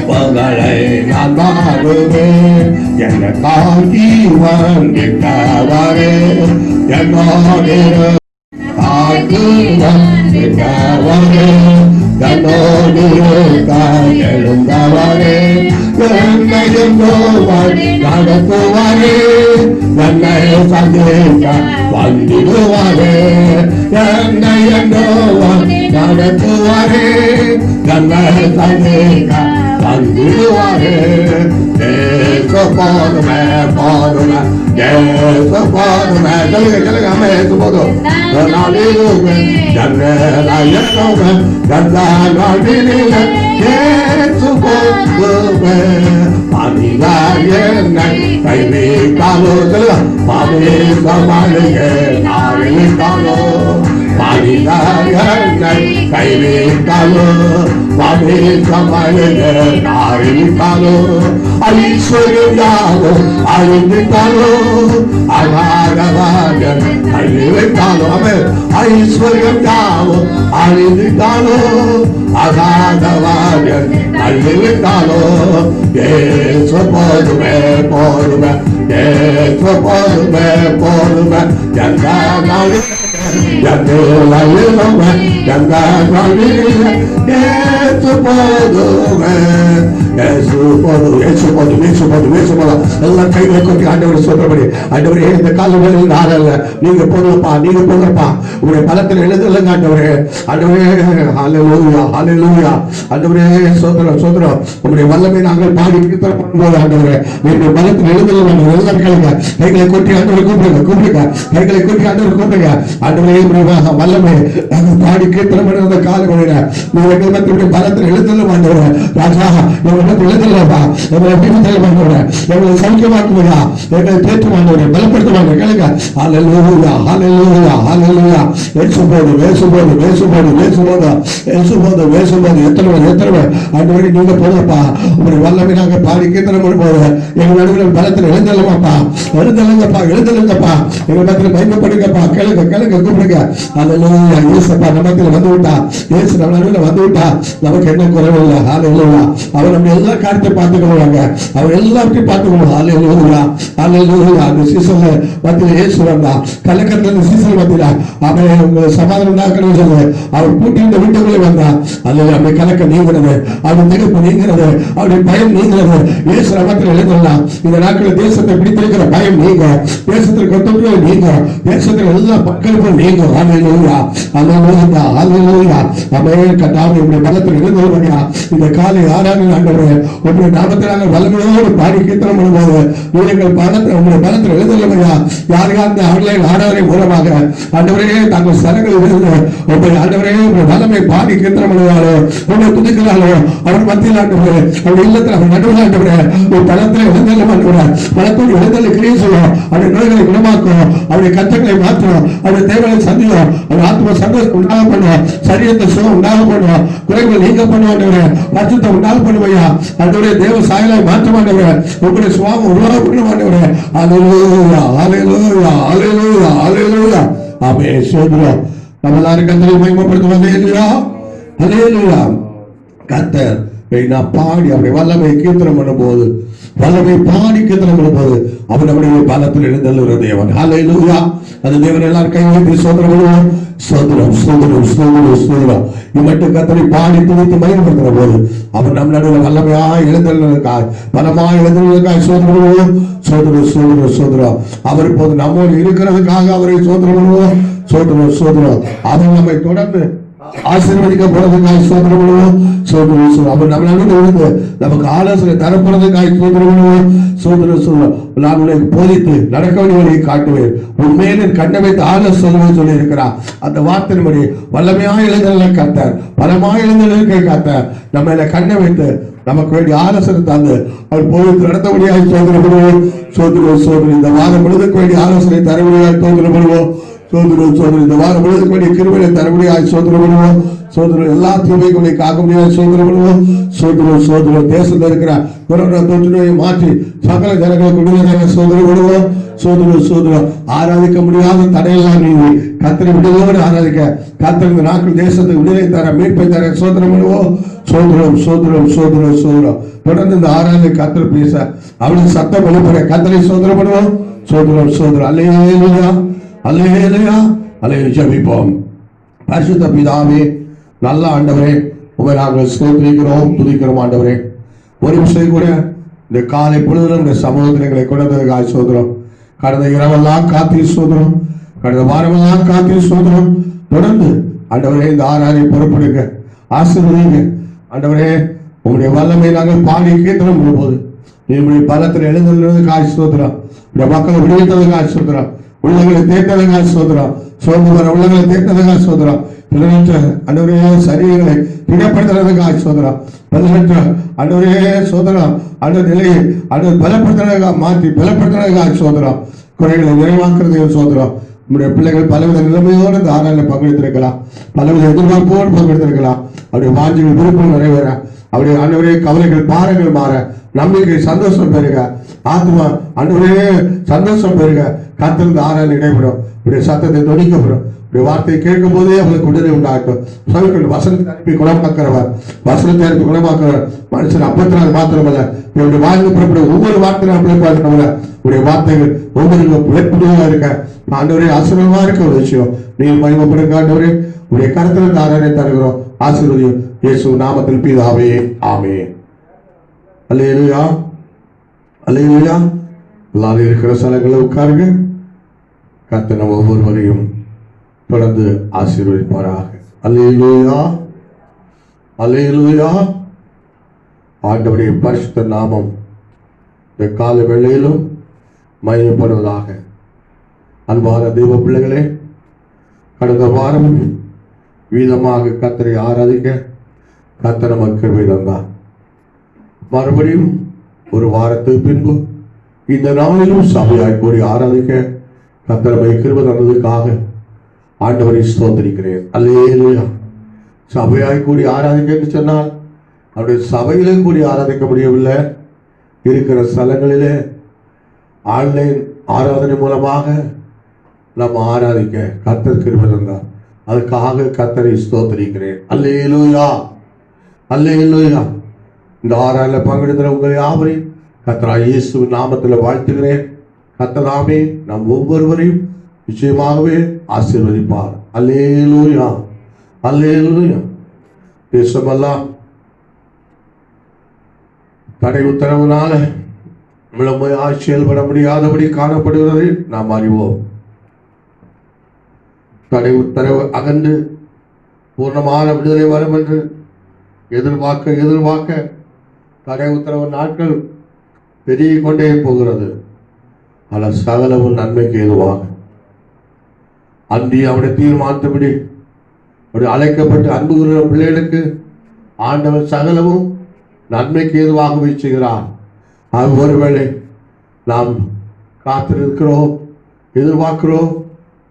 பொருளை நான் பாடுவேன். எனக்காகி வந்திட்டவரே என்னோடு எழுந்தவரே நடத்துவாரே என்னை சந்திக்க வந்திடுவாரே. என்னை நடத்துவாரே என்னை சந்திக்க வந்திடுவாரே. போதுமே போதுமே போதுமே சொல்லுங்க அம்மா போதும். கைவிட்டாலோ சொல்லுங்க கைவிட்டாலோ கைவிட்டாலோ அறிவித்தாலோ ஐஸ்வர்யம் யாவோ அறிவித்தாலோ அகாரவாக அறிவித்தாலோ ஐஸ்வர்யம் யாவோ அறிவித்தாலோ அகாரவாக அறிவித்தாலோ ஏசு போதுமே போதுமே ஏசு போதுமே போதுமே எந்த நாள் எல்லாம் கைகளை கொட்டி ஆண்டவர் சொல்றபடி ஆண்டவரே இந்த காலங்களில் நாளல்ல நீங்க போங்கப்பா நீங்க போங்கப்பா உங்களுடைய பலத்தில் எழுதலங்க ஆண்டவரே. ஆண்டவரே ஹல்லேலூயா ஹல்லேலூயா ஆண்டவரே சோதரம் சோதரம் உங்களுடைய வல்லமை நாங்கள் பாடி கீர்த்தனம் பண்ணும்போது ஆண்டவரே நீங்க பலத்தில் எழுதல எல்லாம் கேளுங்க. கைகளை கொட்டி ஆண்டவரை கூப்பிடுங்க கூப்பிடுங்க கைகளை கொட்டி ஆண்டவர் கூப்பிடுங்க. ஆண்டவரே வல்லமை நாங்கள் பாடி கீர்த்தனம் பண்ணுற காலங்களில் நீங்க பலத்தில் எழுதல ஆண்டவரே. ராஜா எழுதலப்பா எங்களை சௌக்கியமாக்குவதா எங்களை தேற்றுவாங்க பலப்படுத்துவாங்க கேளுங்க. ஹல்லேலூயா ஹல்லேலூயா ஹல்லேலூயா பேசும்போது பேசும்போது பேசும்போது பேசும்போது பேசும்போது பேசும்போது எத்தனை ஆண்டவரே நீங்க போதப்பா உங்களுடைய வல்லமை நாங்க பாடி கீர்த்தனம் பண்ணும்போது எங்க நடுவில் பலத்தில் எழுந்தலமாப்பா எழுந்தலங்கப்பா எழுந்தலங்கப்பா எங்க பத்திர மயக்கப்படுங்கப்பா கேளுங்க கேளுங்க கூப்பிடுங்க. ஹல்லேலூயா இயேசுப்பா நமக்கு வந்து விட்டா இயேசு நம்ம நடுவில் வந்து விட்டா நமக்கு என்ன குறைவில்லை. ஹல்லேலூயா அவர் நம்ம எல்லா காரியத்தை பார்த்துக்கொள்வாங்க அவர் எல்லாத்தையும் பார்த்துக்கணும். ஹல்லேலூயா ஹல்லேலூயா அந்த சீசன்ல மத்தியில் இயேசு வந்தா கலக்கத்துல இந்த சீசன் மத்தியில அவன் உங்களை சமாதானம் உண்டாக்கணும்னு சொல்லு அவர் கூட்டி இந்த வீட்டுக்குள்ளே வந்தா அல்லது அப்படி கலக்க நீங்கிறது அவருடைய திகப்பு நீங்கிறது அவருடைய பயம் நீங்கிறது இயேசு நாமத்தில் எழுதலாம். இந்த நாட்களில் தேசத்தை பிடித்திருக்கிற பயம் நீங்க தேசத்திற்கு கொத்தொற்று நீங்க தேசத்தில் எல்லா மக்களுக்கும் நீங்க. ஹல்லேலூயா ஹல்லேலூயா ஹல்லேலூயா அமே கட்டாமல் இப்படி பலத்தில் எழுதுவதையா இந்த காலை ஆராதனை ஆண்டவரே ஆண்டவரே உங்களுடைய நாமத்தை நாங்கள் வல்லமையோடு பாடி கீர்த்தனம் பண்ணும்போது நீங்கள் பலத்தில் உங்களுடைய பலத்தில் எழுதலையா யார் யார் இந்த ஆன்லைன் ஆராதனை மூலமாக ஆண்டவரே தங்கள் ஸ்தலங்களில் இருந்து உங்களுடைய ஆண்டவரே உங்களுடைய வல்லமை பாடி கீர்த்தனம் பண்ணுவாரோ உங்களை துதிக்கிறாரோ அவர் மத்தியில் ஆண்டவரே அவருடைய இல்லத்தில் அவர் நடுவில் ஆண்டவரே ஒரு பலத்தில் எழுந்தல்ல ஆண்டவரே பலத்தோடு எழுந்தல் கிரியை செய்யும் அவருடைய நோய்களை குணமாக்கும் அவருடைய கஷ்டங்களை மாற்றும் அவருடைய தேவைகளை சந்தியும் அவர் ஆத்ம சந்தோஷம் உண்டாக பண்ணுவோம் சரீரத்தை சுகம் உண்டாக பண்ணுவோம் குறைகள் நீங்க பண்ணுவாண்டவரே வருத்தத்தை உண்டாக பண்ணுவையா ஆண்டவரே தேவ சாயலாய் மாற்ற மாட்டவரே உங்களுடைய சுவாமம் உருவாக பண்ண மாட்டவரே அல்லேலூயா அல்லேலூயா அல்லேலூயா அல்லேலூயா ஆமென் சோதரம் நம்ம எல்லாரும் கர்த்தரை மகிமைப்படுத்துவோம் அல்லேலூயா அல்லேலூயா கர்த்தர் நான் பாடி அவருடைய வல்லமை கீர்த்தனம் பண்ணும்போது வல்லமை பாடி கீர்த்தனம் பண்ணும்போது அவர் நம்முடைய பலத்தில் எழுந்தள்ளுகிற தேவன் அல்லேலூயா அந்த தேவன் எல்லாரும் கை வைத்து சோதரம் பண்ணுவோம் சோதரம் சோதரம் சோதரம் சோதரம் இம்மட்டு கர்த்தரை பாடி துதித்து மகிமைப்படுத்துகிற போது அவர் நம் நடுவில் வல்லமையாய் எழுந்தள்ளுவதற்காய் பலமாய் எழுந்தள்ளுவதற்காய் சோதரம் பண்ணுவோம் சோதரம் சோதரம் சோதரம் அவர் இப்போது நம்மோடு இருக்கிறதுக்காக அவரை சோதரம் பண்ணுவோம் சோதரம் சோதரம் அவர் நம்மை தொடர்ந்து ஆசீர்வதிக்கப்படுறதுக்காக சோதனை பண்ணுவோம் சோதனை அப்ப நம்ம நமக்கு ஆலோசனை தரப்படுறதுக்காக சோதனை பண்ணுவோம் சோதனை சொல்லுவோம் நான் உனக்கு போதித்து நடக்க வேண்டிய வழியை காட்டுவேன் உண்மையிலே கண்ணை வைத்து ஆலோசனை சொல்லி இருக்கிறார் அந்த வார்த்தையின்படி வல்லமையாக இளைஞர்களை காத்தார் பலமாக இளைஞர்களுக்கு காத்தார் நம்ம கண்ணை வைத்து நமக்கு வேண்டிய ஆலோசனை தந்து அவர் போதித்து நடத்த முடியாது சோதனை பண்ணுவோம் சோதனை சோதனை இந்த வாரம் முழுதுக்கு வேண்டிய ஆலோசனை தர முடியாது சோதனை பண்ணுவோம் சோதரம் சோதரம் இந்த வாரம் முழுவதுக்கு வேண்டிய கிருபையை தரமுடியாது சோதனை பண்ணுவோம் சோதரம் எல்லா தீமைகளை காக்க முடியாது சோதனை பண்ணுவோம் சோதரம் சோதரம் தேசத்தில் இருக்கிற கொரோனா தொற்று நோயை மாற்றி சகல ஜனங்களுக்கு விடுதலை சோதனை பண்ணுவோம் சோதரம் சோதரம் ஆராதிக்க முடியாத தடையெல்லாம் நீங்க கத்திரை விடுதலோடு ஆராதிக்க கத்திர இந்த நாட்கள் தேசத்துக்கு விடுதலை தர மீட்பை தர சோதனை பண்ணுவோம் சோதரம் சோதரம் சோதரம் சோதரம் தொடர்ந்து இந்த ஆராதனை கத்திர பேச அவளுக்கு சத்தம் வெளிப்பட கத்திரை சோதனை பண்ணுவோம் சோதரம் சோதரம் அல்லேலூயா அல்லேலூயா அல்லேலூயா ஜெபிப்போம் பரிசுத்த பிதாவே நல்ல ஆண்டவரே உம்மை நாங்கள் ஸ்தோத்திரிக்கிறோம் துதிக்கிறோம் ஆண்டவரே ஒரு நிமிஷம் கூட இந்த காலை பொழுதுல இந்த சமூகத்தில் எங்களை கொண்டதுக்காக சோதரம் கடந்த இரவெல்லாம் காத்தி சோதரம் கடந்த வாரமெல்லாம் காத்தி சோதரம் தொடர்ந்து ஆண்டவரே இந்த ஆராதனை பொறுப்படுங்க ஆசீர்வதிங்க ஆண்டவரே உங்களுடைய வல்லமை நாங்கள் பாடி கீர்த்தனம் போகும்போது உங்களுடைய பலத்தில் எழுந்ததுக்காக சோதரம் இந்த மக்களை விடுவித்ததுக்காக சோதரம் உள்ளங்களை தேர்ந்ததுக்காக சோதரம் சோர்ந்து வர உள்ளங்களை தேர்ந்ததுக்காக சோதரம் பிறனற்ற அன்றுவரே சரீரங்களை திடப்படுத்துறதுக்காக சோதரம் பிறனற்ற அன்றுவரே சோதரம் அன்று நிலையை அன்று பலப்படுத்துறதுக்காக மாற்றி பலப்படுத்துறதுக்காக சோதரம் குறைகளை நிறைவாக்குறது சோதரம் நம்முடைய பிள்ளைகள் பலவித நிலைமையோடு இந்த ஆராய்ச்சியில் பங்கெடுத்திருக்கலாம் பலவித எதிர்பார்ப்போடு பங்கெடுத்திருக்கலாம் அவருடைய வாஞ்சிகள் விருப்பம் நிறைவேற அவருடைய அன்றுவரே கவலைகள் பாரங்கள் மாற நம்பிக்கை சந்தோஷம் பெறுக ஆத்மா அன்றுவரே சந்தோஷம் பெறுக கத்திருந்து ஆராய்ச்சி இடைபெறும் இப்படி சத்தத்தை தொடிக்கப்படும் இப்படி வார்த்தையை கேட்கும் போதே அவங்களுக்கு விடுதலை உண்டாகட்டும் சொல்லிக்கொண்டு வசனத்தை அனுப்பி குணமாக்கிறவர் வசனத்தை அனுப்பி குணமாக்கிறவர் மனுஷன் அப்பத்தினால் மாத்திரமல்ல இவருடைய வாழ்ந்து புறப்படும் ஒவ்வொரு வார்த்தையும் பிழைப்பாருக்கவங்க உடைய வார்த்தைகள் ஒவ்வொருக்கும் பிழைப்புடையவா இருக்க ஆண்டவரே ஆசீர்வாதமா இருக்க ஒரு விஷயம் நீங்க மகிமைப்படுங்க ஆண்டவரே உடைய கருத்துல ஆராதனை தருகிறோம் ஆசீர்வதியும் இயேசு நாமத்தில் பிதாவே ஆமென் அல்லேலூயா அல்லேலூயா எல்லாரும் இருக்கிற ஸ்தலங்களில் உட்காருங்க கர்த்தர் நம்ம ஒவ்வொருவரையும் தொடர்ந்து ஆசீர்வதிப்பாராக அல்லேலூயா அல்லேலூயா ஆண்டவருடைய பரிசுத்த நாமம் இந்த கால வேளையிலும் மகிமைப்படுவதாக அன்பான தெய்வ பிள்ளைகளே கடந்த வாரம் வீதமாக கர்த்தரை ஆராதிக்க கர்த்தர் நமக்கு கிருபை தந்தார் மறுபடியும் ஒரு வாரத்துக்கு பின்பு இந்த நாளிலும் சபையாய் கூடி ஆராதிக்க கர்த்தரை கிருபை தந்ததுக்காக ஆண்டவரை ஸ்தோத்திரிக்கிறேன் அல்லேலூயா சபையாய் கூடி ஆராதிக்க என்று சொன்னால் அவருடைய சபையிலும் கூடி ஆராதிக்க முடியவில்லை இருக்கிற ஸ்தலங்களிலே ஆன்லைன் ஆராதனை மூலமாக நம்ம ஆராதிக்க கர்த்தர் கிருபை தந்தார் அதுக்காக கர்த்தரை ஸ்தோத்திரிக்கிறேன் அல்லேலூயா அல்லேலூயா இந்த ஆராதனையில் பங்கெடுக்கிற உங்களை யாவரையும் கர்த்தராகிய இயேசுவின் நாமத்தில் வாழ்த்துகிறேன் கர்த்தராமே நம் ஒவ்வொருவரையும் நிச்சயமாகவே ஆசீர்வதிப்பார் அல்லேலூயா அல்லேலூயா தேசமெல்லாம் தடை உத்தரவுனால முழுமையாக செயல்பட முடியாதபடி காணப்படுவதை நாம் அறிவோம் தடை உத்தரவு அகன்று பூர்ணமான விடுதலை வரும் என்று எதிர்பார்க்க தடை உத்தரவு நாட்கள் பெருகிக் கொண்டே போகிறது. ஆனால் சகலமும் நன்மைக்கு ஏதுவாக அன்றி அவருடைய தீர்மானத்தபடி ஒரு அழைக்கப்பட்டு அன்பு கூறுகிற பிள்ளைகளுக்கு ஆண்டவர் சகலமும் நன்மைக்கு ஏதுவாக வீசுகிறார். அது ஒருவேளை நாம் காத்திருக்கிறோம், எதிர்பார்க்கிறோம்,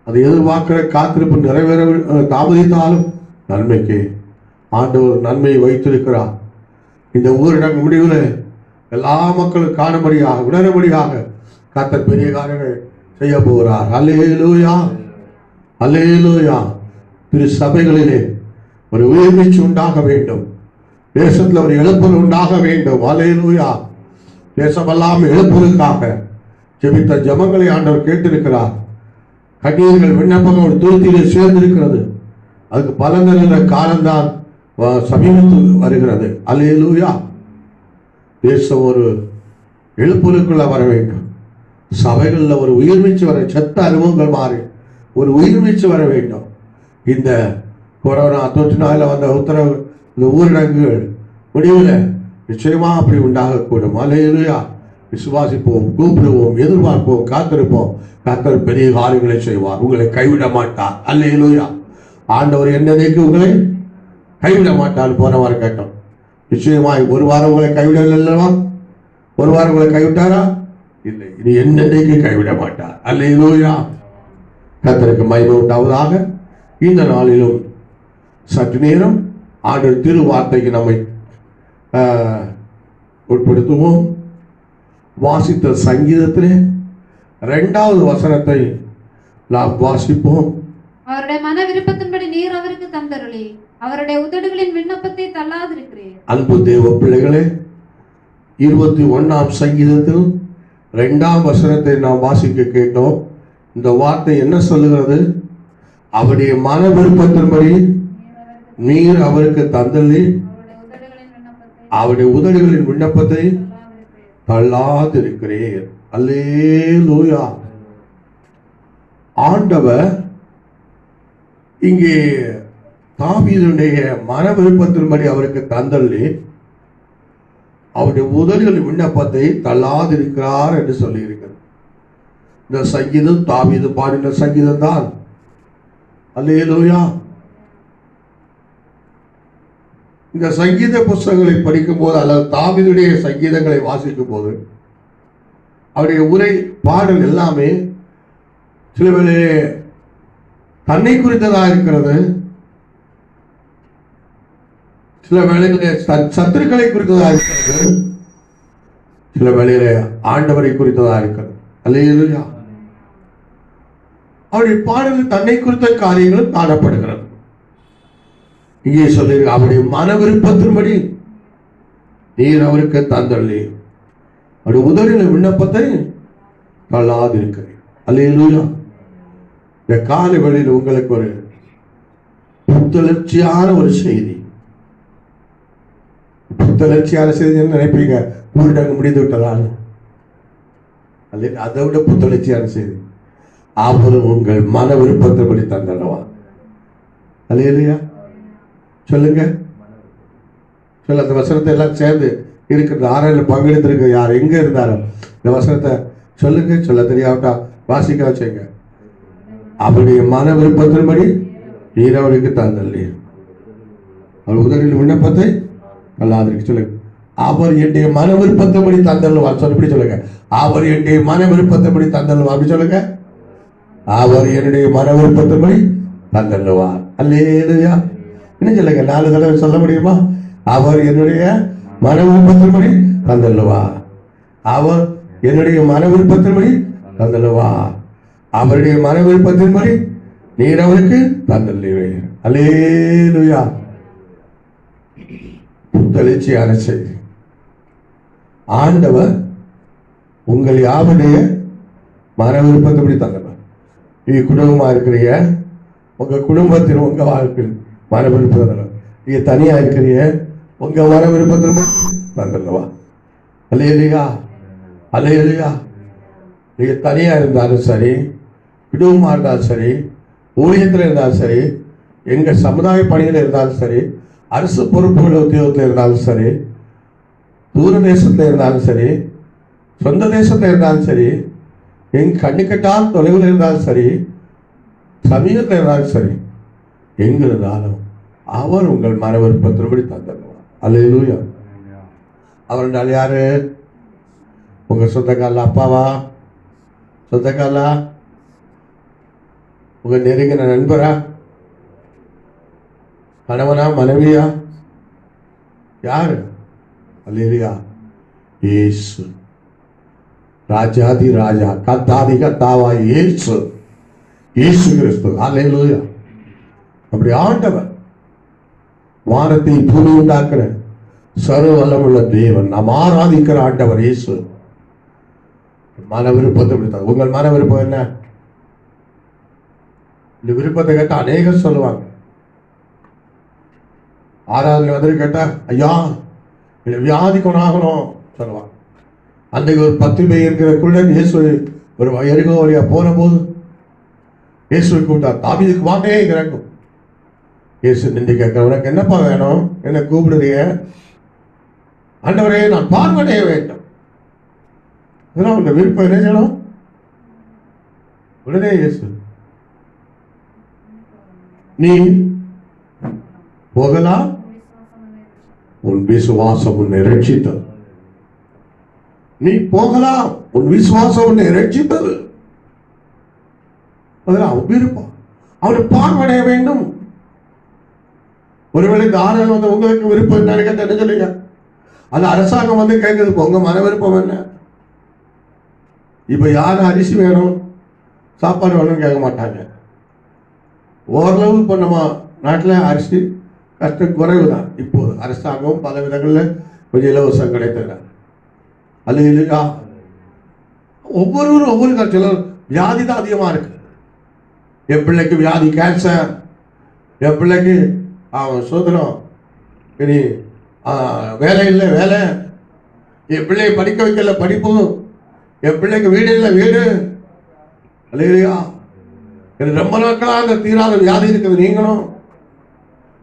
அது எதிர்பார்க்கிற காத்திருப்பு நிறைவேற தாமதித்தாலும் நன்மைக்கு ஆண்டவர் நன்மையை வைத்திருக்கிறார். இந்த ஊரடங்கு முடிவில் எல்லா மக்களும் காணும்படியாக உணரும்படியாக கர்த்தர் பெரிய காரியங்கள் செய்ய போகிறார். அல்லேலூயா, அல்லேலூயா. திரு சபைகளிலே ஒரு உயிர்மீச்சு உண்டாக வேண்டும். தேசத்தில் ஒரு எழுப்புதல் உண்டாக வேண்டும். அல்லேலூயா. தேசமெல்லாம் எழுப்புதலுக்காக ஜெபித்த ஜெபங்களை ஆண்டவர் கேட்டிருக்கிறார். கண்ணீர்கள் விண்ணப்பங்கள் ஒரு துருத்தியிலே சேர்ந்திருக்கிறது. அதுக்கு பலன் தருகிற காலம்தான் சமீபத்தில் வருகிறது. அல்லேலூயா. தேசம் ஒரு எழுப்புதலுக்குள்ள வர வேண்டும். சபைகளில் ஒரு உயிர்மீச்சு வர, செத்த அனுபவங்கள் மாறி ஒரு உயிர்மீச்சு வர வேண்டும். இந்த கொரோனா தொற்றினால வந்த உத்தரவு, இந்த ஊரடங்குகள் முடிவில் நிச்சயமா அப்படி உண்டாகக்கூடும். அல்லேலூயா. விசுவாசிப்போம், கூப்பிடுவோம், எதிர்பார்ப்போம், காத்திருப்போம். கர்த்தர் பெரிய காரியங்களை செய்வார். உங்களை கைவிட மாட்டார். அல்லேலூயா. ஆண்டவர் என்னதைக்கு உங்களை கைவிட மாட்டார். போன வாரம் கேட்டோம். நிச்சயமாய் ஒரு வாரம் உங்களை கைவிடவில்லை அல்லவா? ஒரு வாரம் உங்களை கைவிட்டாரா? இல்லை. இனி என்னைக்கு கைவிட மாட்டார். அல்லேலூயா. கர்த்தருக்கு மகிமை உண்டாவதாக. இந்த நாளிலும் சற்று நேரம் ஆண்டவர் திரு வார்த்தைக்கு நம்மை உட்படுத்துவோம். வாசித்த சங்கீதத்திலே 2வது வசனத்தை நாம் வாசிப்போம். அவருடைய மன விருப்பத்தின்படி நீர் அவருக்கு தந்தருளி அவருடைய உதடுகளின் விண்ணப்பத்தை தள்ளாதிருக்கிறீர். அன்பு தேவ பிள்ளைகளே, 21ஆம் சங்கீதத்தில் 2ஆம் வசனத்தை நாம் வாசிக்க கேட்டோம். இந்த வார்த்தை என்ன சொல்லுகிறது? அவருடைய மன விருப்பத்தின்படி நீர் அவருக்கு தந்தள்ளி அவருடைய உதடுகளின் விண்ணப்பத்தை தள்ளாதிருக்கிறீர். அல்லேலூயா. ஆண்டவர் இங்கே தாவீதுடைய மன விருப்பத்தின்படி அவருக்கு தந்தள்ளி அவருடைய உதடுகளின் விண்ணப்பத்தை தள்ளாதிருக்கிறார் என்று சொல்லி இருக்கிறது. இந்த சங்கீதம் தாவீது பாடின சங்கீதம் தான். அல்லேலூயா. இந்த சங்கீத புஸ்தகங்களை படிக்கும் போது அல்லது தாவீதுடைய சங்கீதங்களை வாசிக்கும் போது அவருடைய உரை பாடல் எல்லாமே சில வேளை தன்னை குறித்ததாக இருக்கிறது, சில வேளையிலே சத்துருக்களை குறித்ததாக இருக்கிறது, சில வேளையிலே ஆண்டவரை குறித்ததாக இருக்கிறது. அல்லேலூயா. அவருடைய பாடலில் தன்னை குறித்த காரியங்களும் காணப்படுகிறது. இங்கே சொல்லி அவருடைய மன விருப்பத்தின்படி நீர் அவருக்கு தந்தள்ளி அவருடைய உதவின விண்ணப்பத்தை தள்ளாதிருக்கிறேன். அல்லேலூயா. இந்த காலை வேளையில் உங்களுக்கு ஒரு புத்தளர்ச்சியான ஒரு செய்தி. புத்தளர்ச்சியான செய்தி நினைப்பீங்க, ஊரடங்கு முடிந்து விட்டதால். அல்ல, அதை விட புத்தளர்ச்சியான செய்தி. அவர் உங்கள் மன விருப்பத்தின்படி தந்தல்லவா. அல்லேலூயா. சொல்லுங்க, சொல்ல. அந்த வசனத்தை எல்லாம் சேர்ந்து இருக்கிற ஆறாயிரம் பங்கெடுத்திருக்க யார் எங்க இருந்தாலும் இந்த வசனத்தை சொல்லுங்க. சொல்ல தெரியாவிட்டா வாசிக்க வச்சுங்க. அவருடைய மன விருப்பத்தின்படி நீர் அவருக்கு தந்தள்ளி அவர் உதவியில் விண்ணப்பத்தை அல்லாதிருக்கு. சொல்லுங்க. அவர் என்னுடைய மன விருப்பத்தின்படி தந்தல்லுவா. சொல்லி சொல்லுங்க. அவர் என்னுடைய மன விருப்பத்தின்படி தந்தல்லுவா. அப்படி சொல்லுங்க. அவர் என்னுடைய மன விருப்பத்தின்படி தந்தல்லுவா. அல்லேலூயா. என்ன சொல்லுங்க, 4 தடவை சொல்ல முடியுமா? அவர் என்னுடைய மன விருப்பத்தின்படி தந்தல்லுவா. அவர் என்னுடைய மன விருப்பத்தின்படி தந்தல்லுவா. அவருடைய மன விருப்பத்தின்படி நீர் அவருக்கு தந்தல்லுவீர். அல்லேலூயா. புத்தெழுச்சியான செய்தி. ஆண்டவர் உங்கள் யாருடைய மன விருப்பத்தின்படி தந்தல்லுவார். நீ குடும்பமா இருக்கிறீங்க, உங்க குடும்பத்தில் உங்க வாழ்க்கை மன விருப்பம். நீங்க தனியா இருக்கிறீங்க, உங்க மன விருப்பத்தின்படி தந்தல்லுவா. அல்லேலூயா. அல்லேலூயா. நீங்க தனியா இருந்தாலும் சரி, குடும்பமா இருந்தாலும் சரி, ஊழியத்தில் இருந்தாலும் சரி, எங்க சமுதாய பணியில் இருந்தாலும் சரி, அரசு பொறுப்புகள் உத்தியோகத்தில் இருந்தாலும் சரி, தூர தேசத்தில் இருந்தாலும் சரி, சொந்த தேசத்தில் இருந்தாலும் சரி, எங்க கண்ணுக்கட்டால் தொலைவில் இருந்தாலும் சரி, சமீபத்தில் இருந்தாலும் சரி, எங்க இருந்தாலும் அவர் உங்கள் மன விருப்பத்தின்படி தந்துடுவார். அல்லேலூயா. அவர் என்றால் யாரு? உங்க சொந்தக்காரல அப்பாவா? சொந்தக்காரலா? உங்க நெருங்கின நண்பரா? கணவனா? மனைவியா? யாரு? அல்லேலூயா. இயேசு. ராஜாதி ராஜா, கர்த்தாதி கர்த்தாவாய் இயேசு, இயேசு கிறிஸ்து. அல்லேலூயா. அப்படி ஆண்டவர், வானத்தை பூமி உண்டாக்குற சர்வ வல்லமுள்ள தேவன், நாம் ஆராதிக்கிற ஆண்டவர் இயேசு மன விருப்பத்தை விடுத்தார். உங்கள் மன விருப்பம் என்ன? இந்த விருப்பத்தை கேட்டா அநேகர் சொல்லுவாங்க. ஆராதனை வந்து கேட்டா, ஐயா வியாதி குணாகணும் சொல்லுவாங்க. அன்றைக்கு ஒரு 10 பேர் இருக்கிற குள்ளன் இயேசு ஒரு எரிகோ வழியா போன போது இயேசுவை கூப்பிட்டார். தாவீதுக்கு வாங்கே இறங்கும். இயேசு நின்று கேட்கிற, உனக்கு என்னப்பா வேணும்? என்ன கூப்பிடுறிய? ஆண்டவரே, நான் பார்வையடைய வேண்டும். இதெல்லாம் உங்க விருப்பம் என்ன செய்யணும்? உடனே இயேசு, நீ போகலாம், உன் விசுவாசம் உன்னை ரட்சித்தது. நீ போகலாம், உன் விசுவாசம் உன்னை ரட்சித்தது. அதெல்லாம் விருப்பம். அவனை பார்வையடைய வேண்டும். ஒருவேளை இந்த ஆறுதல் வந்து உங்களுக்கு விருப்பம் என்னன்னு கேட்ட என்ன சொல்லுங்க? அது அரசாங்கம் வந்து கேட்குது, உங்க மன விருப்பம் என்ன? இப்ப யாரும் அரிசி வேணும், சாப்பாடு வேணும்னு கேட்க மாட்டாங்க. ஓரளவு இப்போ நம்ம நாட்டில் அரிசி கஷ்டம் குறைவு தான். இப்போது அரசாங்கம் பல விதங்களில் கொஞ்சம் இலவசம் கிடைத்தது. அது இல்லையா? ஒவ்வொருவரும் ஒவ்வொரு கட்சியிலும் வியாதி தான் அதிகமாக இருக்கு. என் பிள்ளைக்கு வியாதி, கேன்சர். என் பிள்ளைக்கு சோதனம், இனி வேலை இல்லை, வேலை. என் பிள்ளையை படிக்க வைக்கல, படிப்பு. என் பிள்ளைக்கு வீடு இல்லை, வீடு. இல்லையா? எனக்கு ரொம்ப நாட்களாக அந்த தீராத வியாதி இருக்குது. நீங்களும்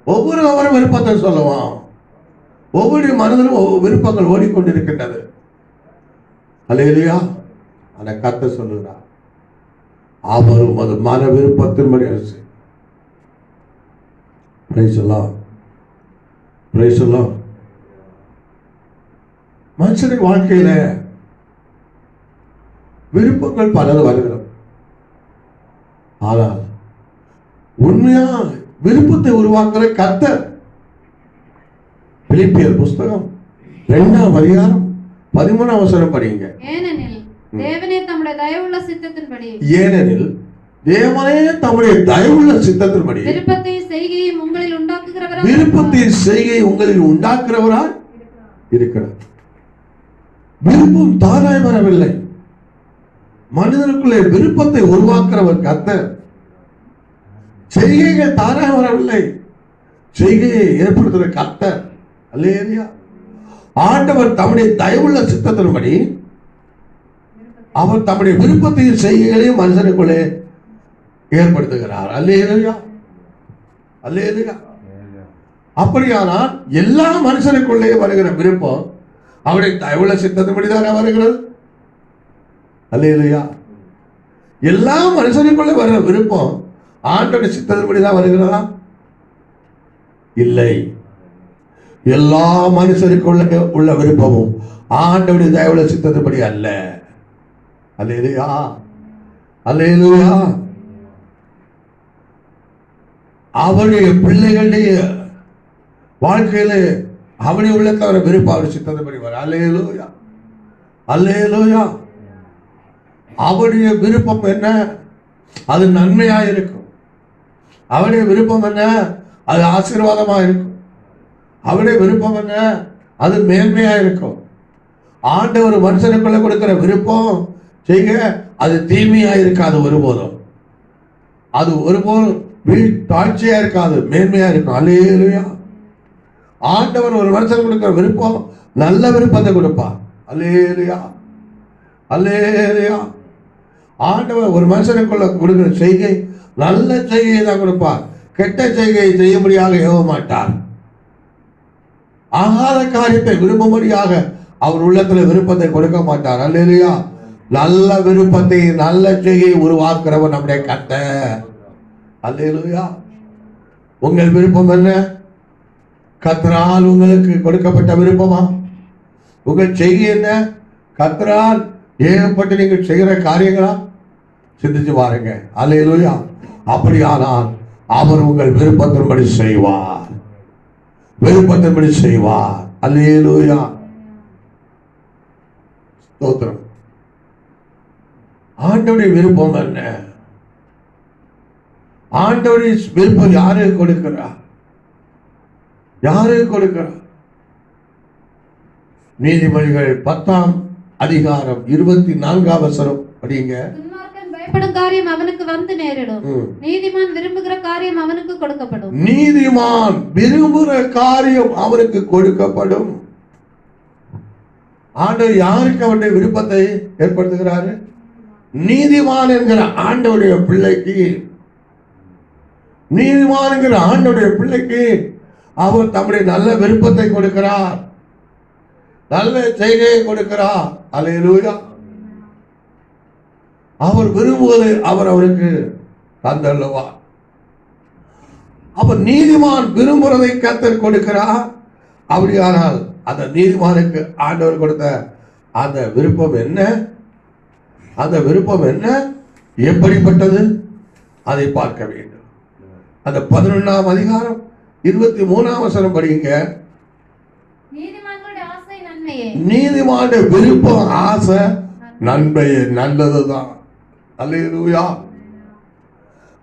ஒவ்வொரு விருப்பத்தை சொல்லுவான். ஒவ்வொரு மனதிலும் ஒவ்வொரு விருப்பங்கள் ஓடிக்கொண்டிருக்கின்றது. அல்லேலூயா. அந்த கர்த்தர் சொல்லுகிறார், அவரும் அது மன விருப்பத்தின்படி அரசு. மனுஷனின் வாழ்க்கையில விருப்பங்கள் பலது வருகிறது. ஆனால் உண்மையா விருப்பத்தை உருவாக்குற கர்த்தர். பிலிப்பியர் புஸ்தகம் 2ஆம் அதிகாரம் 13ஆம் வசனம் படிங்க. ஏனெனில் தேவனே தம்முடைய தயவுள்ள சித்தத்தின்படி, ஏனெனில் தேவனே தம்முடைய தயவுள்ள சித்தத்தின்படி விருப்பத்தையும் செய்கையும் உங்களில் உண்டாக்குகிறவராய், விருப்பத்தின் செய்கை உங்களில் உண்டாக்குறவராய் இருக்கிறார். விருப்பம் தானாய் வரவில்லை. மனிதனுக்குள்ளே விருப்பத்தை உருவாக்குறவர் கர்த்தர். செய்கைகள் தானாய் வரவில்லை, செய்கையை ஏற்படுத்துகிற கர்த்தர். அல்லேலூயா. ஆண்டவர் தம்முடைய தயவுள்ள சித்தத்தின்படி அவர் தம்முடைய விருப்பத்தையும் செய்கைகளையும் மனுஷனுக்குள்ளே ஏற்படுத்துகிறார். அல்லேலூயா, அல்லேலூயா. அப்படியானால் எல்லா மனுஷனுக்குள்ளே வருகிற விருப்பம் அவருடைய தயவுள்ள சித்தத்தின்படிதான் வருகிறது. அல்லேலூயா. எல்லா மனுஷனுக்குள்ளே வருகிற விருப்பம் ஆண்டவருடைய சித்தத்தின்படிதான் வருகிறதா? இல்லை. எல்லா மனுஷருக்குள்ள உள்ள விருப்பமும் ஆண்டவருடைய தயவுள்ள சித்தத்தின்படி அல்ல. அல்லேலூயா, அல்லேலூயா. அவருடைய பிள்ளைகளுடைய வாழ்க்கையில அவனுடைய உள்ளத்தவர விருப்பம் அவர் சித்தத்தின்படி வர. அல்லேலூயா, அல்லேலூயா. அவருடைய விருப்பம் என்ன? அது நன்மையா இருக்கும். அவருடைய விருப்பம் என்ன? அது ஆசீர்வாதமா இருக்கும். அவருடைய விருப்பம் என்ன? அது மேன்மையா இருக்கும். ஆண்டவர் மனுஷனுக்குள்ள கொடுக்கிற விருப்பம் செய்க, அது தீமையா இருக்காது ஒருபோதும். அது ஒருபோதும் தாழ்ச்சியா இருக்காது, மேன்மையா இருக்கும். அல்லேலூயா. ஆண்டவர் ஒரு மனுஷன் கொடுக்கிற விருப்பம் நல்ல விருப்பத்தை கொடுப்பார். அல்லேலூயா, அல்லேலூயா. ஆண்டவர் ஒரு மனுஷனுக்குள்ள கொடுக்கிற செய்கை நல்ல செய்கையை தான் கொடுப்பார். கெட்ட செய்கையை செய்யும்படியாக ஏவ மாட்டார். ஆகாத காரியத்தை விரும்பும்படியாக அவர் உள்ளத்துல விருப்பத்தை கொடுக்க மாட்டார். அல்லேலூயா. நல்ல விருப்பத்தை நல்ல செய்கையை உருவாக்குறவர் நம்முடைய கர்த்தர். அல்லேலூயா. உங்கள் விருப்பம் என்ன? கர்த்தரால் உங்களுக்கு கொடுக்கப்பட்ட விருப்பமா? உங்கள் செய்கை என்ன? கர்த்தரால் ஏகப்பட்டு நீங்கள் செய்கிற காரியங்களா? சிந்திச்சு பாருங்க. அல்லேலூயா. அப்படியானால் அவர் உங்கள் விருப்பத்தின்படி செய்வார், விருப்பத்தின்படி செய்வார். அல்லேலூயா. ஸ்தோத்திரம். ஆண்டவருடைய விருப்பம் என்ன? ஆண்டவருடைய விருப்பம் யாருக்கு கொடுக்கிறார்? யாருக்கு கொடுக்கிறார்? நீதிமொழிகள் 10ஆம் அதிகாரம் 24ஆம் வசனம் படிங்க. துன்மார்க்கன் பயப்படும் காரியம் அவனுக்கு வந்து நேரிடும், நீதிமான் விரும்புகிற காரியம் அவனுக்கு கொடுக்கப்படும். நீதிமான் விரும்புகிற காரியம் அவனுக்கு கொடுக்கப்படும். ஆண்டவர் யாருக்கு அவருடைய விருப்பத்தை ஏற்படுத்துகிறாரு? நீதிமான் என்கிற ஆண்டவருடைய பிள்ளைக்கு, நீதிமான் என்கிற ஆண்டவருடைய பிள்ளைக்கு அவர் தம்முடைய நல்ல விருப்பத்தை கொடுக்கிறார், நல்ல செய்கையை கொடுக்கிறார். அல்லேலூயா. அவர் விரும்புவதை அவர் அவருக்கு தந்தள்ளுவார். அவர் நீதிமான் விரும்புவதை கர்த்தர் கொடுக்கிறார். அப்படியானால் அந்த நீதிமானுக்கு ஆண்டவர் கொடுத்த அந்த விருப்பம் என்ன? அந்த விருப்பம் என்ன? எப்படிப்பட்டது? அதை பார்க்க வேண்டும். அந்த 11ஆம் அதிகாரம் 23ஆம் வசனம் படிங்க. நீதிமான்களுடைய ஆசை நன்மையே, நீதிமானுடைய விருப்பம் ஆசை நன்மையே, நல்லதுதான். அல்லேலூயா.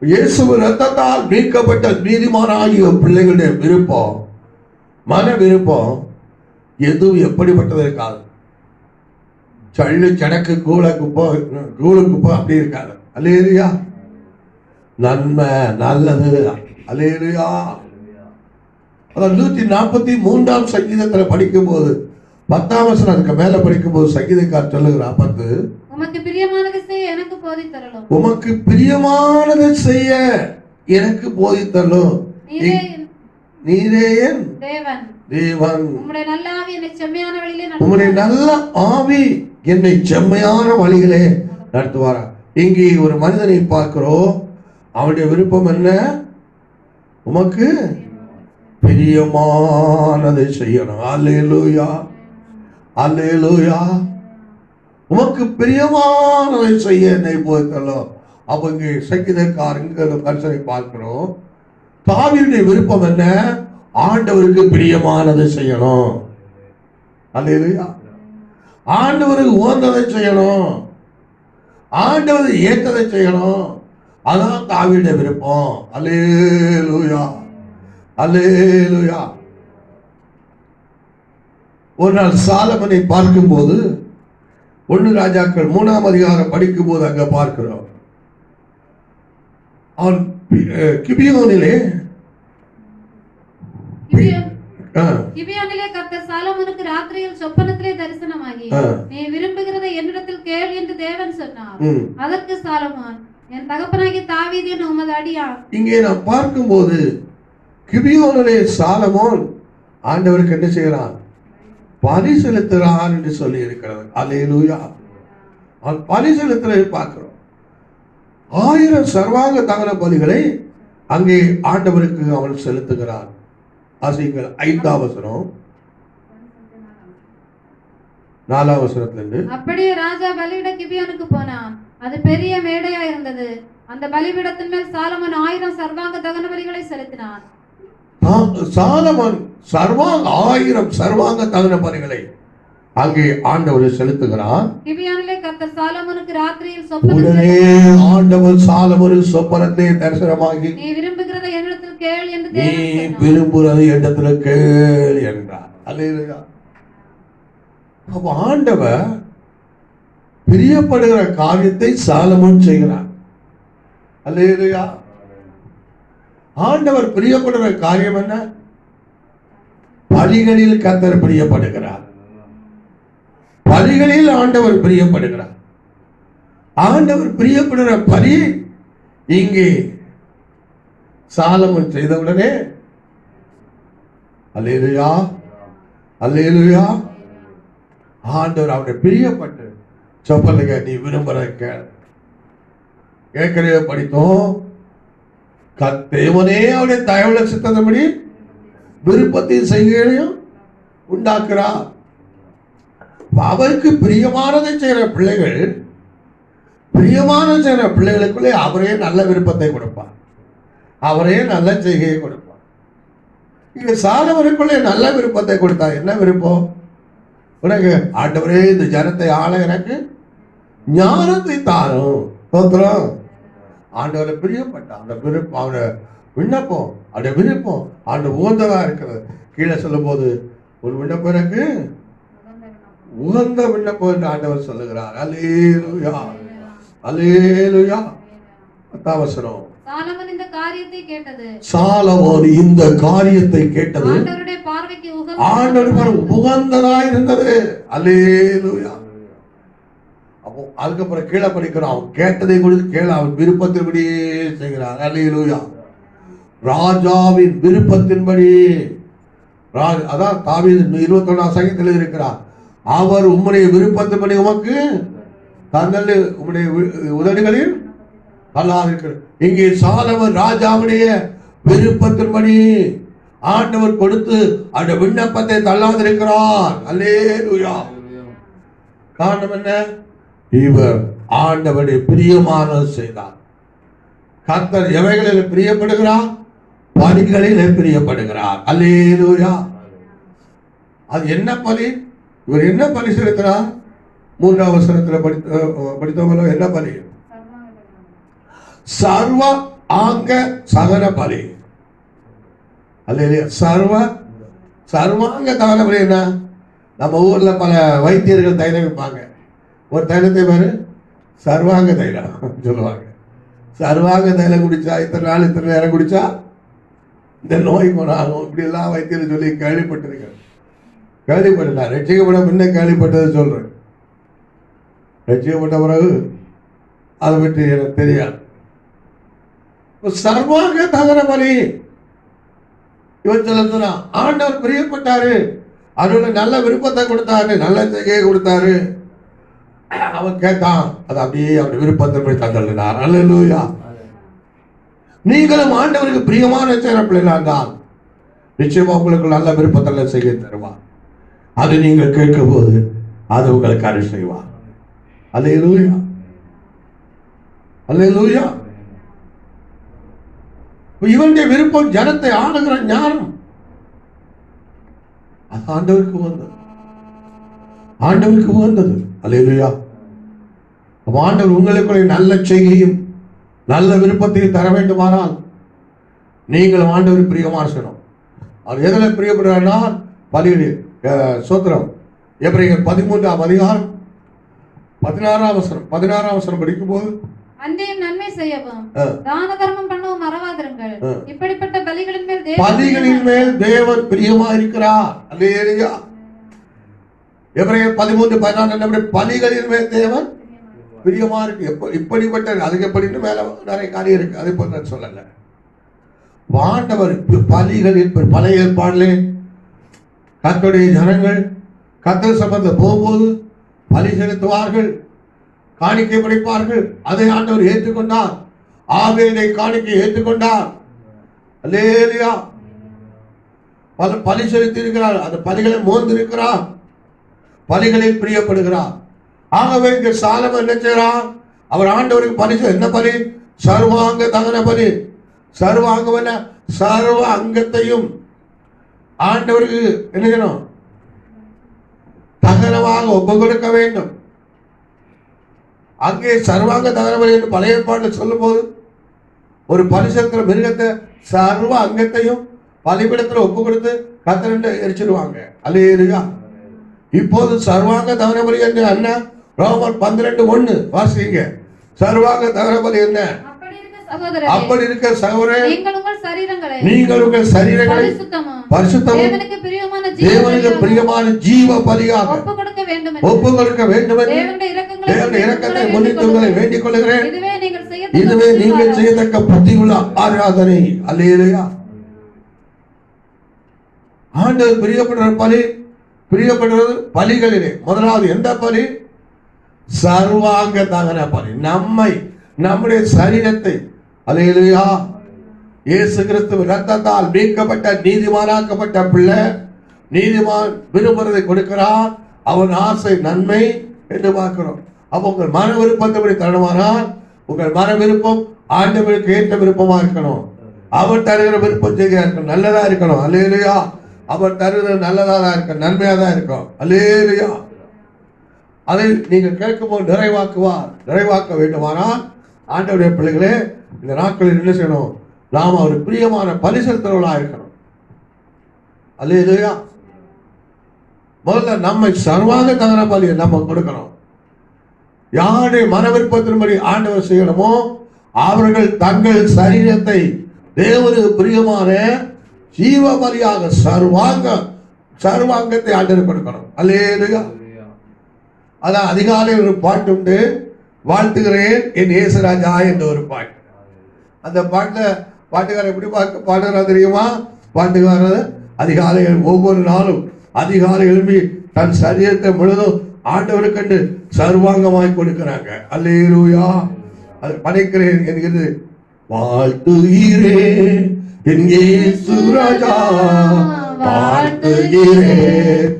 இயேசுவின் இரத்தத்தால் மீட்கப்பட்ட நீதிமானாகிய பிள்ளைகளுடைய விருப்பம், மன விருப்பம் எதுவும் எப்படிப்பட்டது இருக்காது. சள்ளு சடக்கு கூழ குப்பை அப்படி இருக்காது. அல்லேலூயா. நன்மை, நல்லது. அல்லேலூயா. அதான் 143ஆம் சங்கீதத்தில் படிக்கும்போது 10ஆம் வசனம் அதுக்கு மேல படிக்கும்போது சங்கீதக்காரர் சொல்லுகிறார், 10, உமக்கு பிரியமானதை செய்ய எனக்கு போதித்தருளும். உமக்கு பிரியமானதை செய்ய எனக்கு போதித்தருளும். நீரே என் தேவன், தேவன். உம்முடைய நல்ல ஆவி என்னை செம்மையான வழியிலே உம்முடைய நல்ல ஆவி என்னை செம்மையான வழிகளே நடத்துவாரா. இங்கே ஒரு மனிதனை பார்க்கிறோம். அவனுடைய விருப்பம் என்ன? உமக்கு பிரியமானதை செய்யணும். அல்லேலூயா. அல்லேலூயா. உமக்கு பிரியமானதை செய்ய என்னை போதித்தருளும். அப்ப இங்கே சங்கீதக்காரங்க கர்சனை பார்க்கிறோம். தாவீதுடைய விருப்பம் என்ன? ஆண்டவருக்கு பிரியமானதை செய்யணும். அல்லேலூயா. ஆண்டவருக்கு உகந்ததை செய்யணும், ஆண்டவர் ஏற்றதை செய்யணும். அதான் தாவீதுடைய விருப்பம். அல்லேலூயா. அல்லேலூயா. ஒரு நாள் சாலமனை பார்க்கும்போது 1 ராஜாக்கள் 3ஆம் அதிகாரம் படிக்கும்போது அங்க பார்க்கிறோம். அவன் கிபியோனிலே கிபியோனிலே கர்த்தர் சாலோமோனுக்கு ராத்திரியில் சொப்பனத்திலே தரிசனமாகி, நீ விரும்புகிறதை என்னிடத்தில் கேள் என்று தேவன் சொன்னார். அதற்கு சாலோமோன், என் தகப்பனாகிய தாவீது என் உமது அடியான். இங்கே நாம் பார்க்கும்போது கிபியோனிலே சாலமோன் ஆண்டவருக்கு என்ன செய்கிறான்? பலி செலுத்துகிறான் என்று சொல்லி இருக்கிறது. அல்லேலூயா. அவன் பலி செலுத்துறதை பார்க்கிறோம். 1000 சர்வாங்க தகன பலிகளை அங்கே ஆண்டவருக்கு அவன் செலுத்துகிறான். ஆசிரியர்கள் 5ஆம் வசனம் 4ஆம் வசனத்திலிருந்து. அப்படியே ராஜா பலியிட கிபியோனுக்கு போனான். அது பெரிய மேடையா இருந்தது. அந்த பலிபீடத்தின் மேல் சாலமோன் 1000 சர்வாங்க தகன பலிகளை செலுத்தினான். சாலமோன் 1000 சர்வாங்க தகன பலிகளை அங்கே ஆண்டவர் செலுத்துகிறான். கிபியோனிலே கர்த்தர் சாலமோனுக்கு ராத்திரியில் உடனே ஆண்டவர் சாலமோனுக்கு சொப்பனத்தை தரிசனமாகி, நீ விரும்புகிறதை என்னிடத்தில் கேள் என்று நீ தேவன் சொன்னார். விரும்புகிறதை என்னிடத்தில் கேள் என்றார். அல்லேலூயா. அப்ப ஆண்டவர் பிரியப்படுகிற காரியத்தை சாலமோன் செய்கிறார். அல்லேலூயா. ஆண்டவர் பிரியப்படுகிற காரியம் என்ன? பலிகளில் கர்த்தர் பிரியப்படுகிறார். பலிகளில் ஆண்டவர் பிரியப்படுகிறார். ஆண்டவர் பிரியப்படுகிற பலி இங்கே சாலமோன் செய்தவுடனே, அல்லேலூயா, அல்லேலூயா, ஆண்டவர் அவனை பிரியப்பட்டு சொப்பலுங்க நீ விரும்புற ஏற்கனவே படித்தோம். தேவனே அவருடைய தயவுல சித்தத்தபடி விருப்பத்தையும் செய்கையும் உண்டாக்குறார். அவருக்கு பிரியமானதை செய்கிற பிள்ளைகள், பிரியமான செய்கிற பிள்ளைகளுக்குள்ளே அவரே நல்ல விருப்பத்தை கொடுப்பார், அவரே நல்ல செய்கையை கொடுப்பார். இங்க சாலவருக்குள்ளே நல்ல விருப்பத்தை கொடுத்தார். என்ன விருப்பம்? உனக்கு ஆண்டவரே இந்த ஜனத்தை ஆள எனக்கு ஞானத்தை தாரும். தோத்திரம். ஆண்டவரை பிரியப்பட்டான். அந்த விருப்பம், அவனோட விண்ணப்பம், அவருடைய விருப்பம் ஆண்டு உகந்ததா இருக்கிறது. கீழே சொல்லும் போது ஒரு விண்ணப்பம் எனக்கு உகந்த விண்ணப்பம் என்று ஆண்டவர் சொல்லுகிறார். அல்லேலூயா, அல்லேலூயா. 10ஆம் வசனம். சாலமோன் இந்த காரியத்தை கேட்டது. சாலமோன் இந்த காரியத்தை கேட்டது ஆண்டவருடைய பார்வைக்கு உகந்ததா இருந்தது. அல்லேலூயா. அப்போ அதுக்கப்புறம் கீழே படிக்கிறோம். அவன் கேட்டதை குறித்து கேள, அவன் விருப்பத்தின்படி செய்கிறார். அல்லேலூயா. ராஜாவின் விருப்பத்தின்படி. அதான் தாவீது 21ஆம் சங்கீதத்தில் இருக்கிறார். அவர் உம்முடைய விருப்பத்தின்படி உமக்கு தங்கள் உம்முடைய உதடுகளில் அல்லாதிருக்கிறார். இங்கே சாலமோன் ராஜாவுடைய விருப்பத்தின்படி ஆண்டவர் கொடுத்து அந்த விண்ணப்பத்தை தள்ளாதிருக்கிறார். அல்லேலூயா. காரணம் என்ன? இவர் ஆண்டவருடைய பிரியமானது செய்தார். கர்த்தர் எவைகளில் பிரியப்படுகிறார்? பலிகளிலே பிரியப்படுகிறார். அல்லேலூயா. அது என்ன பலி? இவர் என்ன பலி செலுத்தினார்? 3ஆம் வசனத்தில் படித்தவங்களோ என்ன பலி? சர்வ ஆங்க சகன பலி. அல்லேலூயா. சர்வாங்க தகன பலி என்ன? நம்ம ஊர்ல பல வைத்தியர்கள் தைலம் வைப்பாங்க. ஒரு தைலத்தை பாரு, சர்வாங்க தைலம் சொல்லுவாங்க. சர்வாங்க தைலம் குடிச்சா இத்தனை நாள் இத்தனை நேரம் குடிச்சா இந்த நோய் போனாலும் இப்படி எல்லாம் வைத்தியர் சொல்லி கேள்விப்பட்டிருக்கேன். கேள்விப்பட்டா ரட்சிக்கப்பட முன்ன கேள்விப்பட்டதை சொல்றேன். ரட்சிக்கப்பட்ட பிறகு அதை பற்றி எனக்கு தெரியாது. சர்வாங்க தகன பலி இவன் சொல்ல ஆண்டவர் பிரியப்பட்டாரு, அதோட நல்ல விருப்பத்தை கொடுத்தாரு, நல்ல செய்கையை கொடுத்தாரு. அவன் கேட்டான், அது அப்படியே அவருடைய விருப்பத்தை போய் தந்தள்ளினார். அல்லேலூயா. நீங்களும் ஆண்டவருக்கு பிரியமான செய்கிற பிள்ளைகள் தான் நிச்சயமா உங்களுக்கு நல்ல விருப்பத்தில் செய்ய தருவார். அது நீங்கள் கேட்கும் போது அது உங்களுக்கு அருள் செய்வார். அல்லேலூயா, அல்லேலூயா. இவனுடைய விருப்பம் ஜனத்தை ஆளுகிற ஞானம். அது ஆண்டவருக்கு வந்தது, ஆண்டவருக்கு உகந்தது. அல்லேலூயா. ஆண்டவர் உங்களுக்கு நல்ல செய்கையும் நல்ல விருப்பத்தையும் தர வேண்டுமானால் நீங்கள் ஆண்டவர் பிரியமான செய்யணும். அவர் எதில் பிரியப்படுறார்? பலியிடு. சோத்திரம். எபிரேயர் 13ஆம் அதிகாரம் 16ஆம் வசனம் படிக்கும் போது அன்றையும் நன்மை செய்யவும் தான தர்மம் பண்ணவும் மறவாதிருங்கள். இப்படிப்பட்ட பலிகளின் மேல் தேவன் பிரியமா இருக்கிறார். அல்லேலூயா. எபிரேயர் 13:14 பலிகளின் மேல் தேவன் பிரியமா இருக்கு. இப்படிப்பட்ட அதுக்கு எப்படின்னு மேல நிறைய காரியம் இருக்கு, அதை போல நான் சொல்லல. ஆண்டவர் பலிகளின் பழைய ஏற்பாடிலே கர்த்தருடைய ஜனங்கள் கர்த்தர் சபையில் போகும்போது பலி செலுத்துவார்கள், காணிக்கை படைப்பார்கள். அதை ஆண்டவர் ஏற்றுக்கொண்டார். ஆபேலை காணிக்கை ஏற்றுக்கொண்டார். அல்லேலூயா. பலி செலுத்தி இருக்கிறார். அந்த பலிகளை மோர்ந்திருக்கிறார், பலிகளில் பிரியப்படுகிறார். ஆகவே இங்க சாலமோன் என்ன செய்யறார்? அவர் ஆண்டவருக்கு பலி. என்ன பலி? சர்வாங்க தகன பலி. சர்வாங்க சர்வ அங்கத்தையும் ஆண்டவருக்கு என்ன செய்யணும்? தகனமாக ஒப்பு கொடுக்க வேண்டும். அங்கே சர்வாங்க தகன பலி என்று பழைய ஏற்பாட்டில் சொல்லும் போது ஒரு பரிசுத்த மிருகத்தை சர்வ அங்கத்தையும் பலிபீடத்தில் ஒப்பு கொடுத்து கத்தரண்டு எரிச்சிடுவாங்க. அல்லேலூயா. இப்போது சர்வாங்க தகன பலி என்று என்ன? ரோமர் 12:1 வாசிங்க. சர்வாங்க தகன பலி என்ன? அப்படி இருக்க சகோதரரே, நீங்கள் உங்கள் சரீரங்களை பரிசுத்தமும் தேவனுக்கு பிரியமான ஜீவ பலியாக ஒப்பு கொடுக்க வேண்டும் என்று தேவனுடைய இரக்கத்தை முன்னிட்டு உங்களை வேண்டிக் கொள்கிறேன். இதுவே நீங்கள் செய்யத்தக்க புத்தியுள்ள ஆராதனை. அல்லேலூயா. ஆண்டவர் பிரியப்படுற பலி பிரியப்படுறது பலிகளிலே முதலாவது எந்த பலி? சர்வாங்க தகன பலி. நம்முடைய சரீரத்தை அல்லேலூயா இயேசு கிறிஸ்து ரத்தத்தால் மீட்கப்பட்ட நீதிமானாக்கப்பட்ட பிள்ளை நீதிமான் விரும்புறதை கொடுக்கிறார். அவன் ஆசை நன்மை என்று பார்க்கிறோம். அப்போ உங்கள் மன விருப்பத்தை தரணுமானால் உங்கள் மன விருப்பம் ஆண்டவருக்கு ஏற்ற விருப்பமா இருக்கணும். அவர் தருகிற விருப்பம் செய்ய இருக்கணும், நல்லதா இருக்கணும். அல்லேலூயா. அவர் தருகிற நல்லதா தான் இருக்கும், நன்மையா தான் இருக்கும். அல்லேலூயா. அதை நீங்கள் கேட்கும்போது நிறைவாக்க வேண்டுமானால் ஆண்டவருடைய பிள்ளைகளே இந்த நாட்களில் என்ன செய்யணும்? நாம் அவருக்கு பிரியமான பலி செலுத்துறவர்களா இருக்கணும். அல்லேலூயா. முதல்ல நம்மை சர்வாங்க தகன பலியை நம்ம கொடுக்கணும். யாருடைய மன விருப்பத்தின்படி ஆண்டவர் செய்யணுமோ அவர்கள் தங்கள் சரீரத்தை தேவனுக்கு பிரியமான ஜீவ பலியாக சர்வாங்கத்தை ஆண்டவர் கொடுக்கணும். அல்லேலூயா. அதான் அதிகாலையில் ஒரு பாட்டு உண்டு, வாழ்த்துகிறேன் என் இயேசுராஜா என்ற ஒரு பாட்டு. அந்த பாட்டுக்காரர் எப்படி பாடுகிறா தெரியுமா? பாட்டுக்காரர் அதிகாலையில் ஒவ்வொரு நாளும் அதிகாலை எழுப்பி தன் சரீரத்தை முழுதும் ஆண்டவருக்கென்று சர்வாங்கமாய் கொடுக்கிறாங்க. அல்லேலூயா. அது படைக்கிறேன் என்கிறது. வாழ்த்துகிறேன் என் இயேசுராஜா, வாழ்த்துகிறேன்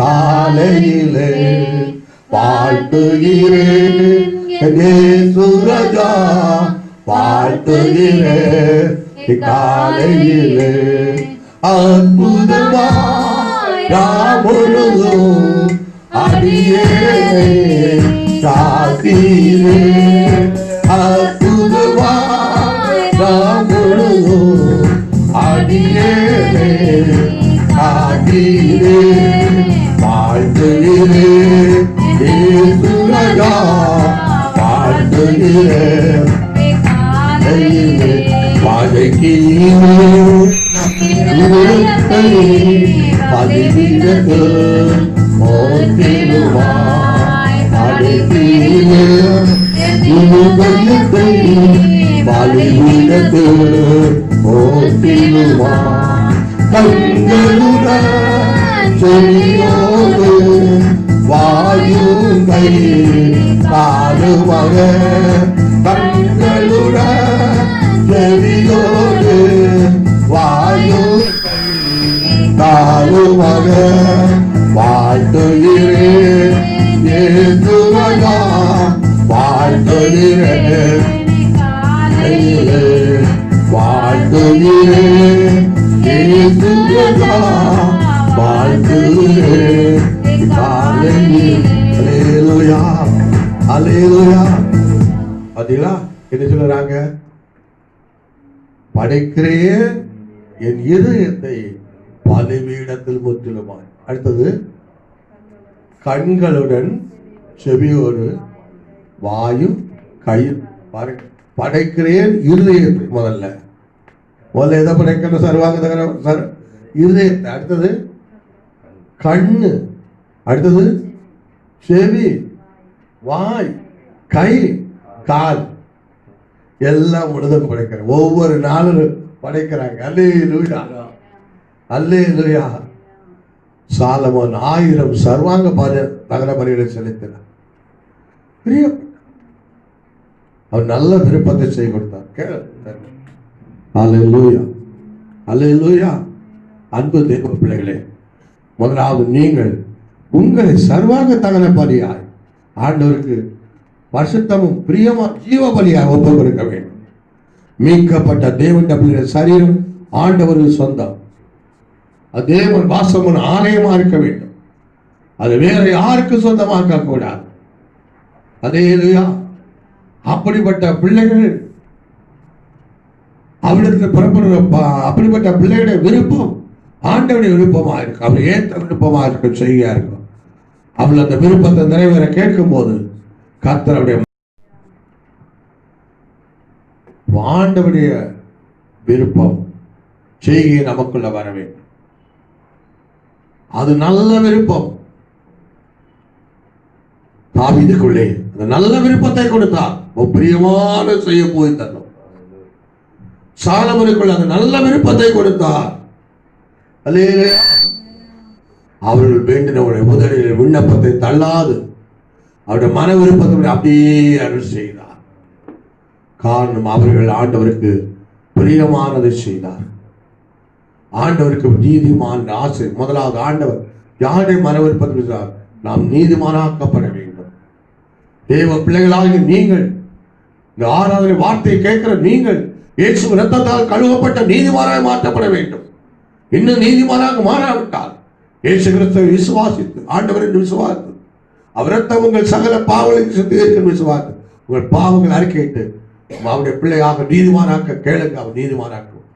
காலையிலே, வாழ்த்துகிறேன் என் இயேசுராஜா, வாழ்த்துகிறேன் காலையிலே. அற்புதமாய் யாவொருதும் அடியேனை காத்தீரே, அற்புதமாய் யாவொருதும் அடியேனை காத்தீரே. வாழ்த்துகிறேன் இயேசுராஜா, வாழ்த்துகிறேன் பதிவிடத்து மோத்திடுவாய், பதிவிடத்து மோத்திடுவாய். கண்களுடன் செவியோடு வாயும் கை காலுமக, கண்களுடன் செவியோடு வாயும் தாழுமக. வாழ்த்துகிறேன் இயேசுராஜா, வாழ்த்துகிறேன், வாழ்த்துகிறேன் இயேசுராஜா, வாழ்த்துகிறேன். அல்லேலூயா, அல்லேலூயா. பாத்தீங்களா என்ன சொல்றாங்க? படைக்கிறேன் என் இதயத்தை பலிபீடத்தில் முற்றிலுமாய். அடுத்தது கண்களுடன் செவியோடு வாயும் கையும். படைக்கிறேன் இருதயத்தை. முதல்ல எதை படைக்கணும்? சர்வாங்க இருதயத்தை. அடுத்தது கண்ணு, அடுத்தது செவி, வாய், கை, கால் எல்லாம் முழுதும் படைக்கிறேன். ஒவ்வொரு நாளும் படைக்கிறாங்க. அல்லேலூயா, அல்லேலூயா. சாலமோன் 1000 சர்வாங்க தகன பலிகளை செலுத்தினார். அவர் நல்ல விருப்பத்தை செய்ய கொடுத்தார். அல்லேலூயா, அல்லேலூயா. அன்பு தேவ பிள்ளைகளே, முதலாவது நீங்கள் உங்களை சர்வாங்க தகன பலியாய் ஆண்டவருக்கு பரிசுத்தமும் பிரியமா ஜீவ பலியாக ஒப்பு கொடுக்க வேண்டும். மீட்கப்பட்ட தேவனுடைய பிள்ளைகள் சரீரம் ஆண்டவருக்கு சொந்தம். அது தேவன் வாசமான ஆலயமா இருக்க வேண்டும். அது வேற யாருக்கும் சொந்தமாக்க கூடாது. அல்லேலூயா. அப்படிப்பட்ட பிள்ளைகள் அவரிடத்தில் புறப்படுற அப்படிப்பட்ட பிள்ளைகளுடைய விருப்பம் ஆண்டவனுடைய விருப்பமா இருக்கு. அவர் ஏற்ற விருப்பமா இருக்க செய்யா இருக்கும். அவள் அந்த விருப்பத்தை நிறைவேற கேட்கும் போது கர்த்தருடைய ஆண்டவருடைய விருப்பம் செய்கை நமக்குள்ள வர வேண்டும். அது நல்ல விருப்பம். தாவீதுக்குள்ளே அந்த நல்ல விருப்பத்தை கொடுத்தார். பிரியமான செய்ய போய் தரணும். சாலமோனுக்குள்ள அந்த நல்ல விருப்பத்தை கொடுத்தார். அல்லேலூயா. அவர்கள் வேண்டினவருடைய முதலில் விண்ணப்பத்தை தள்ளாது அவருடைய மன விருப்பத்தை அப்படியே அருள் செய்தார். காரணம், அவர்கள் ஆண்டவருக்கு பிரியமானதை செய்தார். ஆண்டவருக்கு நீதிமான் ஆசை. முதலாவது ஆண்டவர் யாருடைய மன விருப்பத்தை நாம் நீதிமானாக்கப்பட வேண்டும். தேவ பிள்ளைகளாக நீங்கள், இந்த ஆராதனை வார்த்தையை கேட்கிற நீங்கள் இயேசு இரத்தத்தால் கழுவப்பட்ட நீதிமானாக மாற்றப்பட வேண்டும். இன்னும் நீதிமானாக மாறாவிட்டால் இயேசு கிறிஸ்துவை விசுவாசித்து, ஆண்டவர் என்று விசுவாசித்து, அவர் இரத்தம் உங்கள் சகல பாவங்களுக்கு சுத்திகரிக்கும் விசுவாசித்து உங்கள் பாவங்கள் அறிக்கையிட்டு அவருடைய பிள்ளையாக நீதிமானாக்க கேளுங்க. அவர் நீதிமானாக்கும்.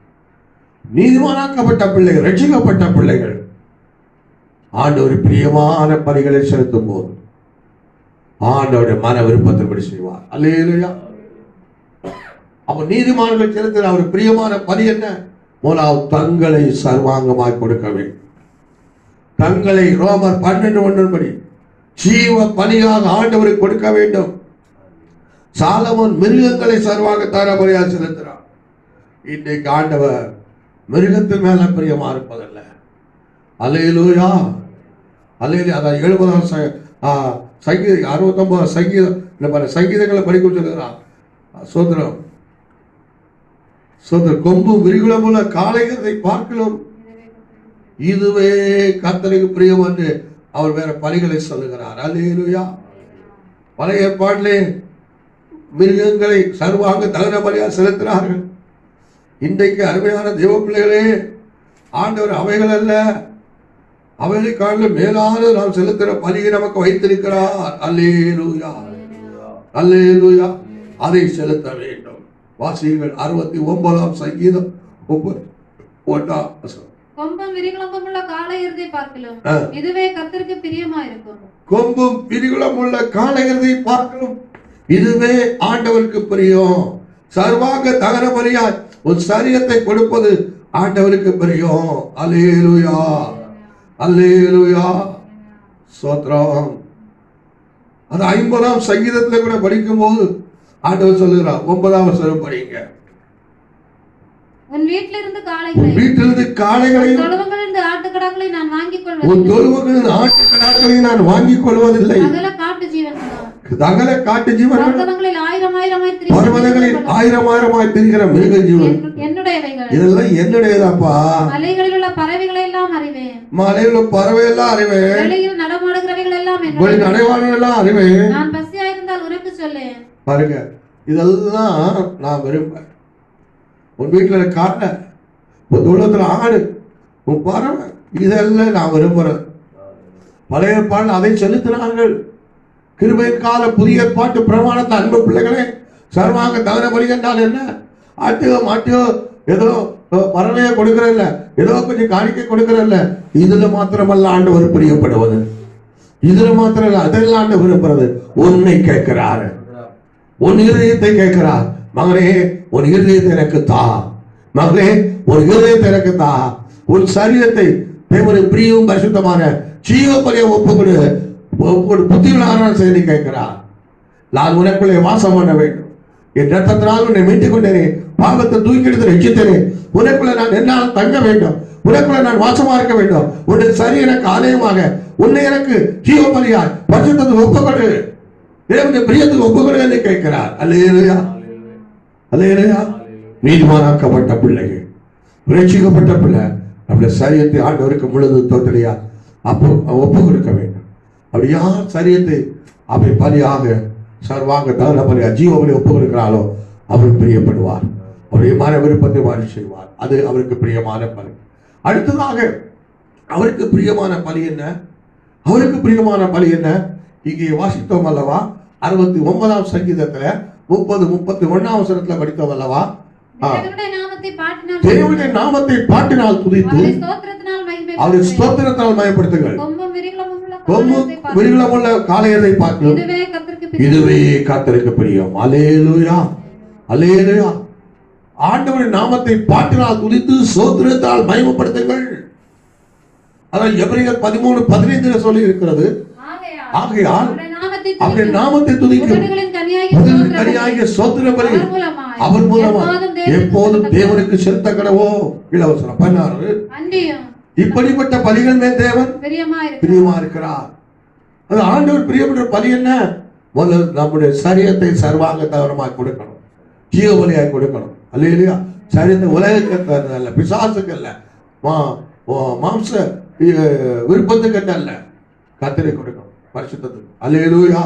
நீதிமானாக்கப்பட்ட பிள்ளைகள், ரட்சிக்கப்பட்ட பிள்ளைகள் ஆண்டவர் பிரியமான பணிகளை செலுத்தும் போது ஆண்டவருடைய மன விருப்பத்தின்படி செய்வார். அல்லேலூயா. அவர் நீதிமான்கள் செலுத்துகிற அவர் பிரியமான பணி என்ன? முதலாவது தங்களை சர்வாங்கமாய் கொடுக்க வேண்டும். தங்களை ரோமர் 12:1 படி ஜீவ பணியாக ஆண்டவருக்கு கொடுக்க வேண்டும். சாலமோன் மிருகங்களை சர்வாங்க தரபடியாக செலுத்துகிறார். இன்றைக்கு ஆண்டவர் மிருகத்தின் மேல பிரியமா இருப்பதல்ல. அல்லேலூயா, அல்லேலூயா. அதான் 70 சங்கீதம் 69 சங்கீதங்களை படிக்க சொல்லுகிறார். சோதரம் சோதரம் கொம்பும் விரிகுளமுள்ள காளைகளை பார்க்கலாம், இதுவே கர்த்தருக்கு பிரியம் என்று அவர் வேற பணிகளை சொல்லுகிறார். அல்லேலூயா. பழைய ஏற்பாட்டிலே மிருகங்களை சர்வாங்க தகன பலியாக செலுத்தினார்கள். இன்றைக்கு அருமையான தேவ பிள்ளைகளே, ஆண்டவர் அவைகள் அல்ல, அவைகளை காட்டிலும் மேலான நாம் செலுத்துகிற பலியை நமக்கு வைத்திருக்கிறார். அல்லேலூயா, அல்லேலூயா. அதை செலுத்த வேண்டும். வாசிகள் 69 சங்கீதம் 1. கொம்பும் விரிகுளமும் உள்ள காளையர்தை பார்க்கலாம், இதுவே கர்த்தருக்கு பிரியமாயிருக்கும். கொம்பும் விரிகுளம் உள்ள காளையர்தை பார்க்கலாம், இதுவே ஆண்டவருக்கு பிரியம். சர்வாங்க தகன பலியாய் ஒரு சரீரத்தை கொடுப்பது ஆண்டவருக்கு பிரியம். அல்லேலூயா, அல்லேலூயா, ஸ்தோத்திரம். அது 50 சங்கீதத்துல கூட படிக்கும் போது ஆண்டவர் சொல்லுகிறார், 9 வசனம் படிங்க. உன் வீட்டிலிருந்து காளைகளை, வீட்டிலிருந்து காளைகளையும் தொழுவங்களிலிருந்து ஆட்டுக்கடாக்களை நான் வாங்கிக் உன் கொள்வதில்லை. தொழுவங்களிலிருந்து ஆட்டுக்கடாக்களை நான் வாங்கிக் கொள்வதில்லை. சகல காட்டு ஜீவன்களோ, சகல காட்டு ஜீவன்கள், பர்வதங்களில் ஆயிரமாய் திரிகிற மிருக ஜீவன் என்னுடையவைகள். இதெல்லாம் என்னுடையதாப்பா. மலைகளில் உள்ள பறவைகளை எல்லாம் அறிவேன். மலையில் உள்ள பறவை எல்லாம் அறிவேன். வெளியில் நடமாடுகிறவைகள் எல்லாம் நடைவாளர்கள் எல்லாம் அறிவேன். நான் பசியாயிருந்தால் உனக்கு சொல்லேன். பாருங்க, இதெல்லாம் நான் விரும்புறேன். உன் வீட்டுல காட்ட, உன் தோட்டத்துல ஆடு, உன் பறவை, இதெல்லாம் நான் விரும்புறேன். பழைய பாடல் அதை செலுத்தினார்கள். கிருபையின் கால புதிய பாட்டு பிரமாணத்தை அன்பு பிள்ளைகளே, சர்வாங்க தகன பலி என்றால் என்ன? ஆட்டியோ மாட்டியோ ஏதோ பறவையை கொடுக்கறதில்ல, ஏதோ கொஞ்சம் காணிக்கை கொடுக்கறதில்ல. இதுல மாத்திரமல்ல ஆண்டவர் பிரியப்படுவது, இதுல மாத்திரம் இல்ல, அதெல்லாம் ஆண்டு விரும்புறது. உன்னை கேட்கிறாரு, உன் இருதயத்தை கேட்கிறார். மகனே, உன் இருதயத்தை எனக்கு தா. மகளே, உன் இருதயத்தை எனக்கு தா. உன் சரீரத்தை தேவனுக்கு பிரியவும் பரிசுத்தமான ஜீவ பலியை ஒப்புக்கொடு. புத்தியுள்ள ஆராதனை செய்தி கேட்கிறார். நான் உனக்குள்ளே வாசம் பண்ண வேண்டும். என் ரத்தத்தினால் உன்னை மீட்டுக் கொண்டேனே, பாவத்தை தூக்கி எடுத்து ரட்சித்தேனே. உனக்குள்ள நான் என்னால் தங்க வேண்டும், உனக்குள்ள நான் வாசமா இருக்க வேண்டும். உன்னுடைய சரி எனக்கு ஆலயமாக, உன்னை எனக்கு ஜீவ பலியாய் பரிசுத்தத்துக்கு ஒப்புக்கொடு, தேவனுடைய பிரியத்துக்கு ஒப்புக்கொடு என்று கேட்கிறார். அல்லேலூயா, அல்லேலூயா. நீதிமானாக்கப்பட்ட பிள்ளைகள், ரட்சிக்கப்பட்ட பிள்ளை நம்முடைய சரீரத்தை ஆண்டவருக்கு முழுது தோற்றலையா அப்போ ஒப்பு கொடுக்க வேண்டும். அப்படி யார் சரீரத்தை அப்படி பலியாக சர்வாங்க தகன பலியா ஜீவ பலி ஒப்பு கொடுக்கிறாளோ அவர் பிரியப்படுவார். அவருடைய மன விருப்பத்தை மாறி செய்வார். அது அவருக்கு பிரியமான பலி. அடுத்ததாக அவருக்கு பிரியமான பலி என்ன? அவருக்கு பிரியமான பலி என்ன? இங்கே வாசித்தோம் அல்லவா, 69 சங்கீதத்துல 30-31 வசனத்துல படித்தோம் அல்லவா. தேவனுடைய நாமத்தை பாட்டினால் துதித்து அவருடைய ஸ்தோத்திரத்தினால் மயப்படுத்துங்கள். கொம்பும் விரிகுளமும் உள்ள காளையரை பார்க்கலாம், இதுவே கர்த்தருக்கு பிரியம். அல்லேலூயா, அல்லேலூயா. ஆண்டவருடைய நாமத்தை பாட்டினால் துதித்து ஸ்தோத்திரத்தால் மகிமைப்படுத்துங்கள். அதான் எபிரேயர் 13:15 சொல்லி இருக்கிறது. ஆகையால் அவருடைய நாமத்தை துதிக்கும் கனியாகிய ஸ்தோத்திர பலி அவர் மூலமா எப்போதும் தேவனுக்கு செலுத்த கடவோ. இளவரசனம் 16. இப்படிப்பட்ட பலிகள் மேல் தேவன் பிரியமா இருக்கிறார். அது ஆண்டவர் பிரியப்பட்ட பலி என்ன? முதல்ல நம்முடைய சரீரத்தை சர்வாங்க தவறமாக கொடுக்கணும், ஜீவ பலியாய் கொடுக்கணும். அல்லேலூயா. சரீரத்தை உலகத்துக்கு அல்ல, பிசாசுக்கு அல்ல, மாம்ச விருப்பத்துக்கு அல்ல, கர்த்தரை கொடுக்கணும், பரிசுத்தத்துக்கு. அல்லேலூயா.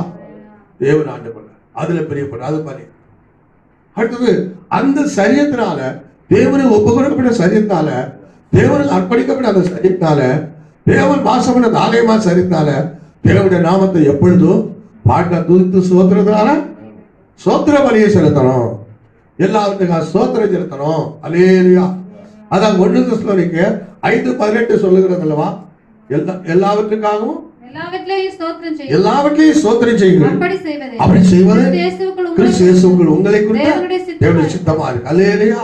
தேவன் ஆண்டவர் அதுல பிரியப்படும், அது பலி. அடுத்தது அந்த சரீரத்தினால, தேவனுக்கு ஒப்பு கொடுக்கப்பட்ட சரீரத்தினால, தேவனுக்கு அர்ப்பணிக்கப்பட்ட அந்த சரீரத்தினால, தேவன் வாசம் பண்ண ஆலயமா சரீரத்தினால தேவனுடைய நாமத்தை எப்பொழுதும் பாட்ட துதித்து சோத்திரத்தினால சோத்திர பலியை செலுத்தணும், எல்லாவற்றுக்காக சோத்திரம் செலுத்தணும். அல்லேலூயா. அதான் 1 தெசலோனிக்கேயர் 5:18 சொல்லுகிறது அல்லவா? எல்லாவற்றுக்காகவும் எல்லாவற்றையும் சோத்திரம் செய்யுங்கள், அப்படி செய்வது கிறிஸ்து இயேசுவுக்குள் உங்களை குறித்து தேவனுடைய சித்தமா இருக்கு. அல்லேலூயா.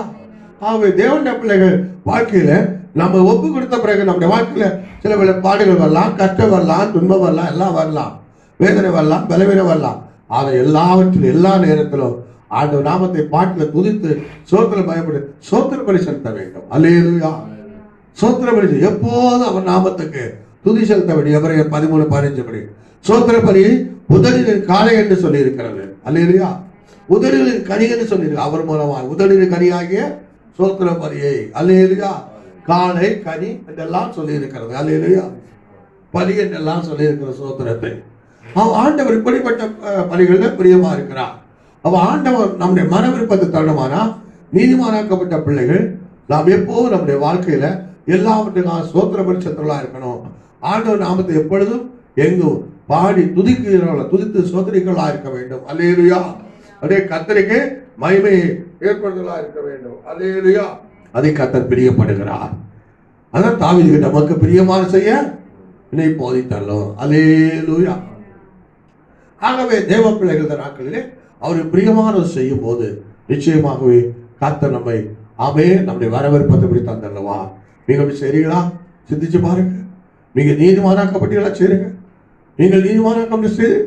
ஆகவே தேவனுடைய பிள்ளைகள் வாழ்க்கையில நம்ம ஒப்பு கொடுத்த பிறகு நம்முடைய வாழ்க்கையில சில பல பாடுகள் வரலாம், கஷ்டம் வரலாம், துன்பம் வரலாம், எல்லாம் வரலாம், வேதனை வரலாம், பலவீனம் வரலாம். ஆக எல்லாவற்றிலும் எல்லா நேரத்திலும் ஆண்டவர் நாமத்தை பாட்டில துதித்து சோத்திர பயப்படு சோத்திர பலி செலுத்த வேண்டும். அல்லேலூயா. சோத்திர பலி எப்போதும் அவர் நாமத்துக்கு துதி செலுத்த வேண்டும். எபிரேயர் 13:15 படி சோத்திர பலி உதடுகளின் காலை என்று சொல்லி இருக்கிறது. அல்லேலூயா. உதடுகளின் கனி என்று சொல்லி அவர் மூலமாக உதடுகளின் கனியாகிய சோத்திர பலியை, அல்லேலூயா, காலை கனி என்றெல்லாம் சொல்லி இருக்கிறது. அல்லேலூயா. பலி என்றெல்லாம் சொல்லி இருக்கிற சோத்திரத்தை ஆண்டவர் இப்படிப்பட்ட பலிகளில் பிரியமா இருக்கிறார். அப்ப ஆண்டவர் நம்முடைய மன விருப்பத்தை தருணமானா நீதிமானாக்கப்பட்ட பிள்ளைகள் நாம் எப்போதும் நம்முடைய வாழ்க்கையில எல்லாவற்றுக்காக சோத்திர பரிசுத்தலா இருக்கணும். ஆண்டவர் நாமத்தை எப்பொழுதும் எங்கும் பாடி துதித்து சோதரிகளா இருக்க வேண்டும். அல்லேலூயா. அதே கர்த்தருக்கு மகிமையை ஏற்படுத்தலா இருக்க வேண்டும். அல்லேலூயா. அதை கர்த்தர் பிரியப்படுகிறார். அதான் தாவீது நமக்கு பிரியமான செய்ய என்னை போதித்தரலும். அல்லேலூயா. ஆகவே தேவ பிள்ளைகள் நாட்களிலே அவருக்கு பிரியமானது செய்யும் போது நிச்சயமாகவே கர்த்தர் நம்மை நம்முடைய வரவேற்பத்தை படி தந்தல்லவா? நீங்கள் செய்றீங்களா? சிந்திச்சு பாருங்க. நீங்க நீதிமானாக்கப்பட்டீங்களா? செய்யுங்க. நீங்கள் நீதிமானாக்கம் செய்து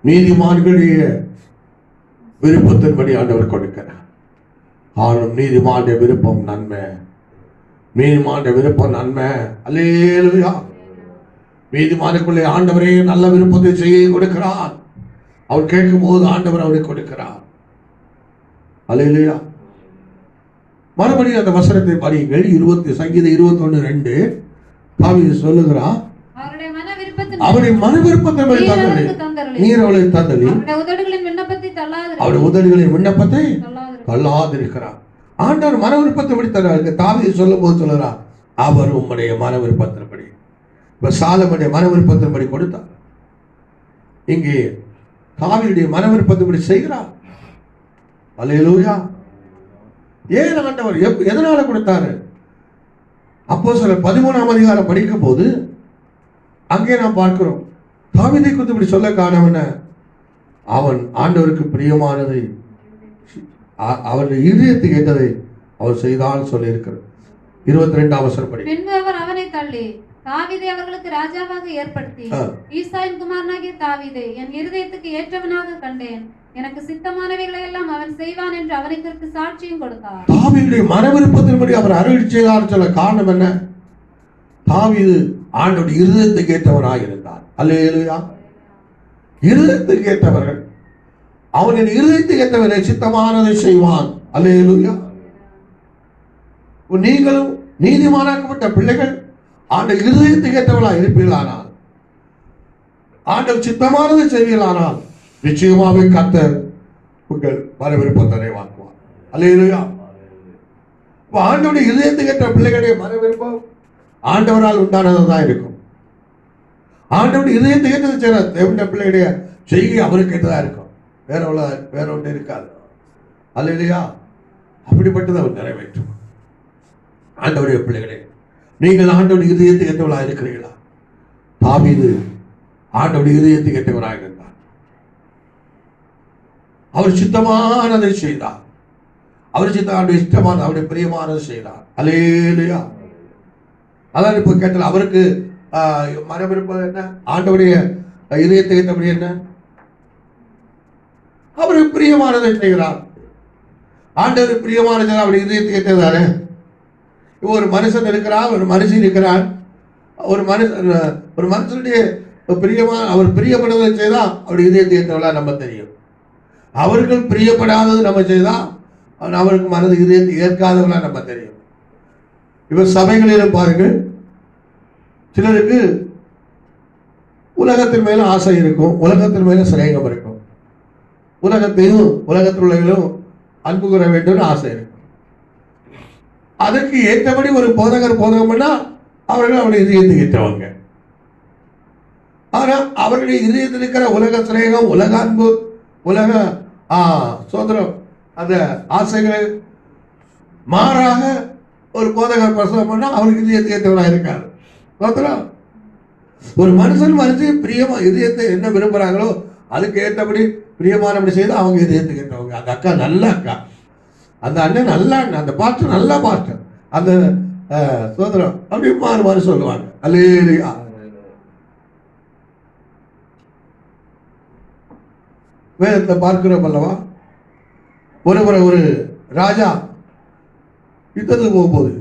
நீதிமான்களுடைய விருப்பத்தின்படி ஆண்டவர் கொடுக்கிறார். ஆனும் நீதிமானுடைய விருப்பம் நன்மை, நீதிமானுடைய விருப்பம் நன்மை. அல்லேலூயா. நீதிமானுக்குள்ளே ஆண்டவரே நல்ல விருப்பத்தை செய்ய கொடுக்கிறார். அவர் கேட்கும் போது ஆண்டவர் அவருக்கு கொடுக்கிறார். அல்லேலூயா. மறுபடியும் அந்த வசனத்தை படியுங்கள். சங்கீதம் 21:2 தாவீது சொல்லுகிறார், அவருடைய மன விருப்பத்தை நீர் அவளை தந்தளி, அவருடைய உதடுகளின் விண்ணப்பத்தை தள்ளாதிருக்கிறார். ஆண்டவர் மன விருப்பத்தை படி தருவார். தாவீது சொல்லும் போது சொல்லுகிறார், அவர் உம்முடைய மன விருப்பத்தின்படி. இப்ப சாலமோனுடைய மன விருப்பத்தின்படி கொடுத்தார். இங்கே தாவீதுடைய மன விருப்பத்தின்படி செய்கிறார். அல்லேலூயா. ஏன் ஆண்டவர் எதனால கொடுத்தாரு? அப்போஸ்தலர் 13ஆம் அதிகாரம் படிக்கும் போது அங்கே நாம் பார்க்கிறோம், தாவீதை குறித்து இப்படி சொல்ல காரணம், அவன் ஆண்டவருக்கு பிரியமானதை, அவருடைய இதயத்துக்கு ஏற்றதை அவர் செய்தால் சொல்லி இருக்கிறார். 22ஆம் வசனம் படி, பின்பு அவர் அவனை தள்ளி தாவீதை அவர்களுக்கு ராஜாவாக ஏற்படுத்தி, ஈசாயின் குமாரனாகிய தாவீதை என் இருதயத்துக்கு ஏற்றவனாக கண்டேன், எனக்கு சித்தமானவைகளை எல்லாம் அவன் செய்வான் என்று அவனை குறித்து சாட்சியும் கொடுத்தார். தாவீதுடைய மன விருப்பத்தின்படி அவர் அருள் செய்தார் சொல்ல காரணம் என்ன? தாவீது ஆண்டவருடைய இருதயத்துக்கு ஏற்றவனாக இருந்தார். அல்லேலூயா. இருதயத்துக்கு ஏற்றவர்கள், அவனின் இருதயத்துக்கு ஏற்றவரை சித்தமானதை செய்வான். அல்லேலூயா. நீங்களும் நீதிமானாக்கப்பட்ட பிள்ளைகள் ஆண்டவர் இருதயத்துக்கு ஏற்றவர்களாக இருப்பீர்களானால், ஆண்டவர் சித்தமானதை செய்வீர்களானால் நிச்சயமாகவே கர்த்தர் உங்கள் மன விருப்பத்தை நிறைவாக்குவார். அல்லேலூயா. ஆண்டவருடைய இதயத்துக்கு ஏற்ற பிள்ளைகளுடைய மன விருப்பம் ஆண்டவரால் உண்டானதான் இருக்கும். ஆண்டவருடைய இதயத்துக்கு ஏற்றது செய்யற தேவனுடைய பிள்ளைகளுடைய செய்கை அவருக்கு கேட்டதா இருக்கும். வேற ஒன்று இருக்காது. அல்லேலூயா. அப்படிப்பட்டது அவர் நிறைவேற்றும். ஆண்டவருடைய பிள்ளைகளே, நீங்கள் ஆண்டவருடைய இதயத்துக்கு ஏற்றவர்களாக இருக்கிறீர்களா? தாவீது ஆண்டவருடைய இதயத்துக்கு ஏற்றவராக இருந்தார். அவர் சித்தமானதை செய்தார். அவர் சித்தம் இஷ்டமான அவருடைய பிரியமானதை செய்தார். அல்லேலூயா. அதான் இப்ப கேட்டல, அவருக்கு மன விருப்பம் என்ன? ஆண்டவருடைய இதயத்தை ஏற்றபடி என்ன? அவருக்கு பிரியமானதை செய்கிறார். ஆண்டவருக்கு பிரியமானது அவருடைய இதயத்தை ஏற்றதானே. ஒரு மனுஷன் இருக்கிறான், ஒரு மனுஷன் இருக்கிறான். ஒரு மனுஷனுடைய பிரியமா அவர் பிரியப்படுவதை செய்தா அவருடைய இதயத்தை ஏற்றவளா நம்ம தெரியும். அவர்கள் பிரியப்படாதது நம்ம செய்தா அவருக்கு மனது இதயத்தை ஏற்காதவளா நம்ம தெரியும். இப்ப சபைகளிலும் பாருங்கள், சிலருக்கு உலகத்தின் மேல ஆசை இருக்கும், உலகத்தின் மேல சிநேகம் இருக்கும், உலகத்தையும் உலகத்தில் உள்ளவர்களும் அன்பு கூற வேண்டும் ஆசை இருக்கும். அதற்கு ஏற்றபடி ஒரு போதகர் போதகம் பண்ணா அவர்கள் அவருடைய இதயத்தை ஏற்றவங்க. ஆனா அவருடைய இதயத்தில் இருக்கிற உலக சிநேகம், உலக அன்பு, உலக சோதரம், அந்த ஆசைகளை மாறாக ஒரு போதகர் பிரசவம் பண்ணா அவருக்கு இதயத்தை ஏற்றவராக இருக்காரு. ஒரு மனுஷன் பிரியமா இதயத்தை என்ன விரும்புறாங்களோ அதுக்கு ஏற்றபடி பிரியமானபடி செய்து அவங்க இதயத்துக்கு ஏற்றவங்க. அந்த அக்கா நல்ல அக்கா, அந்த அண்ணன் நல்ல அண்ணன், அந்த பாஸ்டர் நல்ல பாஸ்டர், அந்த சோதரம் அப்படி மாறு மாறு சொல்லுவாங்க. அல்லேலூயா. வேதத்தை பார்க்கிறோம் அல்லவா, ஒரு ராஜா யுத்தத்துக்கு போகும்போது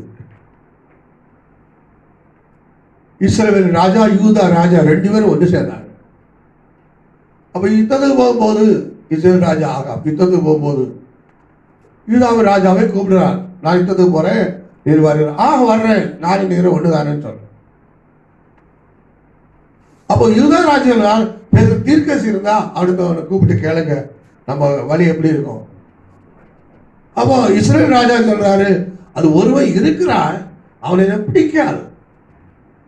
இஸ்ரவேல் ராஜா யூதா ராஜா 2 பேரும் ஒன்று சேர்ந்தாங்க. அப்ப யுத்தத்துக்கு போகும்போது இஸ்ரவேல் ராஜா ஆகாப் யுத்தத்துக்கு போகும்போது யூதாவின் ராஜாவை கூப்பிடுறார். நான் யுத்தத்துக்கு போறேன், நீர் வருகிறேன். வர்றேன், நானும் நீரும் ஒண்ணுதானு சொல்றேன். அப்போ யூதா ராஜா தீர்க்கசி இருந்தா அடுத்தவனை கூப்பிட்டு கேளுங்க நம்ம வழி எப்படி இருக்கும். அப்போ இஸ்ரவேல் ராஜா சொல்றாரு, அது ஒருவன் இருக்கிறான், அவனை எனக்கு பிடிக்காது,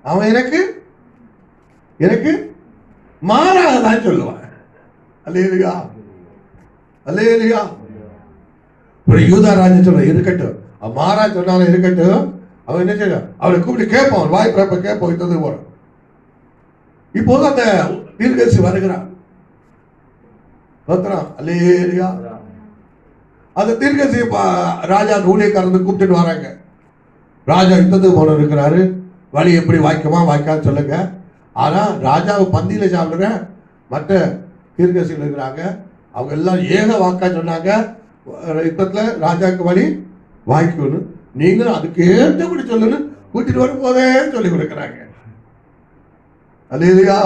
அவன் எனக்கு மாறாதான் சொல்லுவான். அல்லேலூயா, அல்லேலூயா. யூதா ராஜா சொல்ற இருக்கட்டும், அவன் மாறா சொன்னாலும் இருக்கட்டும், அவன் என்ன செய்ய அவனை கூப்பிட்டு கேட்பான், வாய் பிறப்ப கேட்போம், யுத்தத்துக்கு போறான். இப்போது அந்த தீர்க்கதரிசி வருகிறான். அல்லேலூயா. அந்த தீர்க்கதரிசி ராஜா ஊழியக்காரன் கூப்பிட்டு வராங்க. ராஜா யுத்தத்துக்கு போன இருக்கிறாரு, வழி எப்படி வாய்க்குமா வாய்க்கான்னு சொல்லுங்க. ஆனா ராஜாவை பந்தியில சாப்பிடுற மற்ற தீர்க்கதரிசிகள் இருக்கிறாங்க, அவங்க எல்லாம் ஏக வாக்கா சொன்னாங்க, யுத்தத்துல ராஜாவுக்கு வழி வாய்க்கணும், நீங்களும் அதுக்கு ஏற்றபடி சொல்லணும், கூட்டிட்டு வரும் போதே சொல்லி கொடுக்குறாங்க. அல்லேலூயா.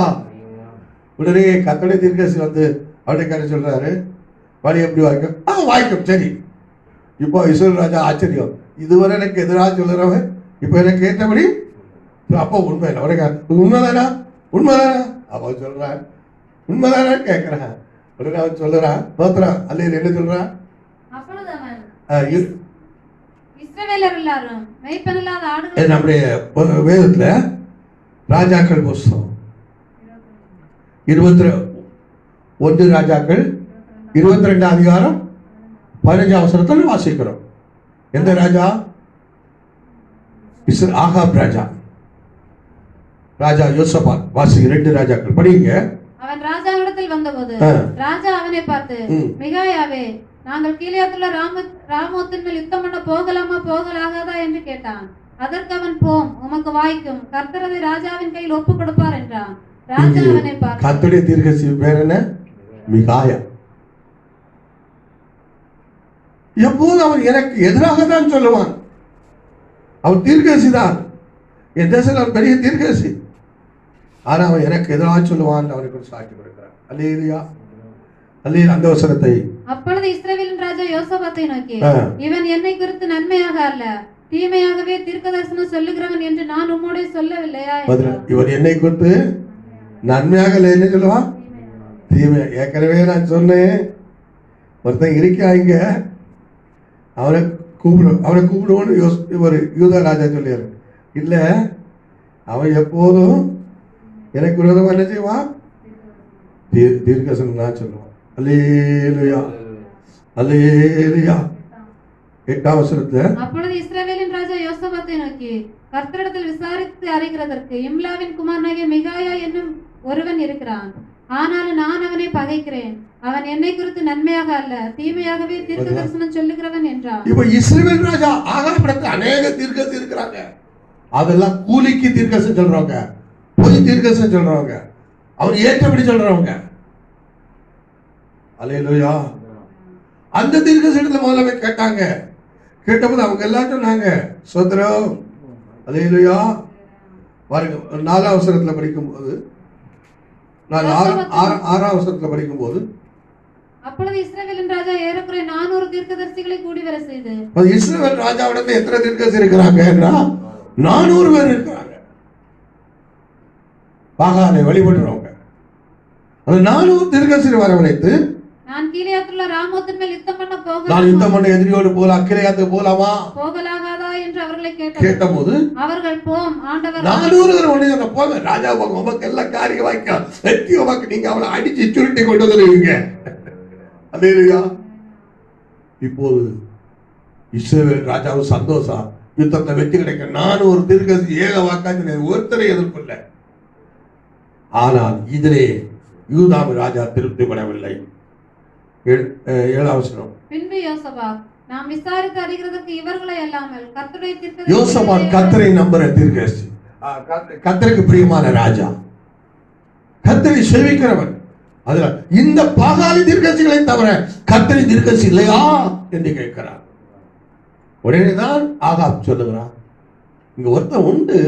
உடனே கர்த்தருடைய தீர்க்கதரிசி வந்து அவருடைய சொல்றாரு, வழி எப்படி வாய்க்கும்? வாய்க்கும். சரி. இப்போ இஸ்ரவேல் ராஜா ஆச்சரியம், இதுவரை எனக்கு எதிராக சொல்லுறவன் இப்போ எனக்கு ஏற்றபடி அப்போ உண்மை இல்லை, உனக்கு உண்மைதானா உண்மைதானா? அப்போ சொல்றான் உண்மைதானா கேட்கிறான். உடனே அவன் சொல்லுறான், தோத்துறான். அல்ல என்ன சொல்றான்? நம்முடைய வேதத்துல ராஜாக்கள் புஸ்தகம் 21 ராஜாக்கள் 22 அதிகாரம் 15 வசனத்தில் வாசிக்கிறோம். எந்த ராஜா? ஆகாப் ராஜா, ராஜா யோசபாத். வாசி 2 ராஜாக்கள் படிங்க. அவன் ராஜாவிடத்தில் வந்தபோது ராஜா அவனை பார்த்து, மிகாயாவே, நாங்கள் கீலேயாத்துள்ள ராமோத்தின் மேல் யுத்தம் பண்ண போகலாமா போகலாகாதா என்று கேட்டான். அதற்கு அவன், போம், உமக்கு வாய்க்கும், கர்த்தர் அதை ராஜாவின் கையில் ஒப்பு கொடுப்பார் என்றான். ராஜா அவனை பார்த்து, கர்த்தருடைய தீர்க்கதரிசி பேர் என்ன? மிகாயா. எப்போது அவன் எனக்கு எதிராக தான் சொல்லுவான். அவன் தீர்க்கதரிசி தான், என் தேசத்தில் பெரிய தீர்க்கதரிசி. ஆனா அவன் எனக்கு எதிராக சொல்லுவான், அவனுக்கு சாட்சி கொடுக்கிறான். அல்லேலூயா, அல்லேலூயா. அந்த வசனத்தை அப்பொழுது இஸ்ரவேலின் ராஜா யோசபாத்தை நோக்கி, இவன் என்னை குறித்து நன்மையாக அல்ல தீமையாகவே தீர்க்கதரிசனம் சொல்லுகிறவன் என்று நான் உம்மோடே சொல்லவில்லையா? இவன் என்னை குறித்து நன்மையாக இல்லை, என்ன சொல்லுவான்? தீமை. ஏற்கனவே நான் சொன்னேன், ஒருத்தன் இருக்காங்க, அவனை கூப்பிடுவோன்னு ஒரு யூதா ராஜா சொல்லியாரு. இல்ல, அவன் எப்போதும் எனக்கு விரோதமா என்ன செய்வான்? தீர்க்கதரிசனம் தான் சொல்லுவான். அல்லேலூயா, அல்லேலூயா. 8ஆம் வசனத்துல, அப்பொழுது இஸ்ரவேலின் ராஜா யோசபாத்தை நோக்கி, கர்த்தரிடத்தில் விசாரித்து அறிகிறதற்கு இம்லாவின் குமாரனாகிய மிகாயா என்னும் ஒருவன் இருக்கிறான், ஆனாலும் நான் அவனை பகைக்கிறேன், அவன் என்னை குறித்து நன்மையாக அல்ல தீமையாகவே தீர்க்கதரிசனம் சொல்லுகிறவன் என்றான். இப்ப இஸ்ரவேல் ராஜா ஆகாபிடத்தில் அநேக தீர்க்கதரிசி இருக்கிறாங்க. அதெல்லாம் கூலிக்கு தீர்க்கதரிசனம் சொல்றவங்க, பொய் தீர்க்கதரிசனம் சொல்றவங்க, அவன் ஏற்றபடி சொல்றவங்க. அல்லேலூயா. அந்த தீர்க்கதரிசனத்துல முதல்ல கேட்டாங்க, கேட்டபோது அவங்க எல்லாம் சொன்னாங்க சோதரம் அல்லேலூயா. பாருங்க 4ஆம் வசனத்துல படிக்கும்போது, 6ஆம் வசனத்துல படிக்கும்போது, அப்பொழுது இஸ்ரவேலின் ராஜா ஏறக்குறைய 400 தீர்க்கதரிசிகளை கூடி வர செய்து, இஸ்ரவேல் ராஜாவிடத்துல எத்தனை தீர்க்கதரிசி இருக்கிறாங்க? 400 பேர் இருக்கிறாங்க. பாகாலை வழிபடுறவங்க. அது 400 தீர்க்கதரிசி வரவழைத்து, நான் கீலேயாத்துள்ள ராமோத்தின் மேல் யுத்தம் பண்ண நான் யுத்தம் பண்ண எதிரியோடு போல அக்கிலேயாத்துக்கு போலாமா போகலாகாதா என்று அவர்களை கேட்டபோது அவர்கள் போம் ஆண்டவர் 400 பேர் ஒண்ணு போங்க ராஜா போங்க, உமக்கு எல்லாம் காரியம் வாய்க்கா வெற்றி உமக்கு, நீங்க அவளை அடிச்சு சுருட்டி கொண்டு வந்துருவீங்க. அல்லேலூயா. இப்போது இஸ்ரவேல் ராஜாவும் சந்தோஷம், யுத்தத்தை வெற்றி கிடைக்க. 400 தீர்க்கதரிசி ஏக வாக்காச்சு ஒருத்தரை எதிர்ப்பில்லை. ஆனால் இதிலே யூதாம் ராஜா திருப்திப்படவில்லை. 7ஆம் வசனம். பின்பு யோசபாத், நாம் விசாரித்து அறிகிறதற்கு இவர்களை அல்லாமல் கர்த்தருடைய தீர்க்கதரிசி, யோசபாத் கர்த்தரை நம்புற தீர்க்கதரிசி, கர்த்தருக்கு பிரியமான ராஜா, கர்த்தரை சேவிக்கிறவன். அதுல இந்த பாகாலி தீர்க்கதரிசிகளை தவிர கர்த்தரை தீர்க்கதரிசி இல்லையா என்று கேட்கிறார். உடனேதான் ஆகாப் சொல்லுகிறான், இங்க ஒருத்தன் உண்டு.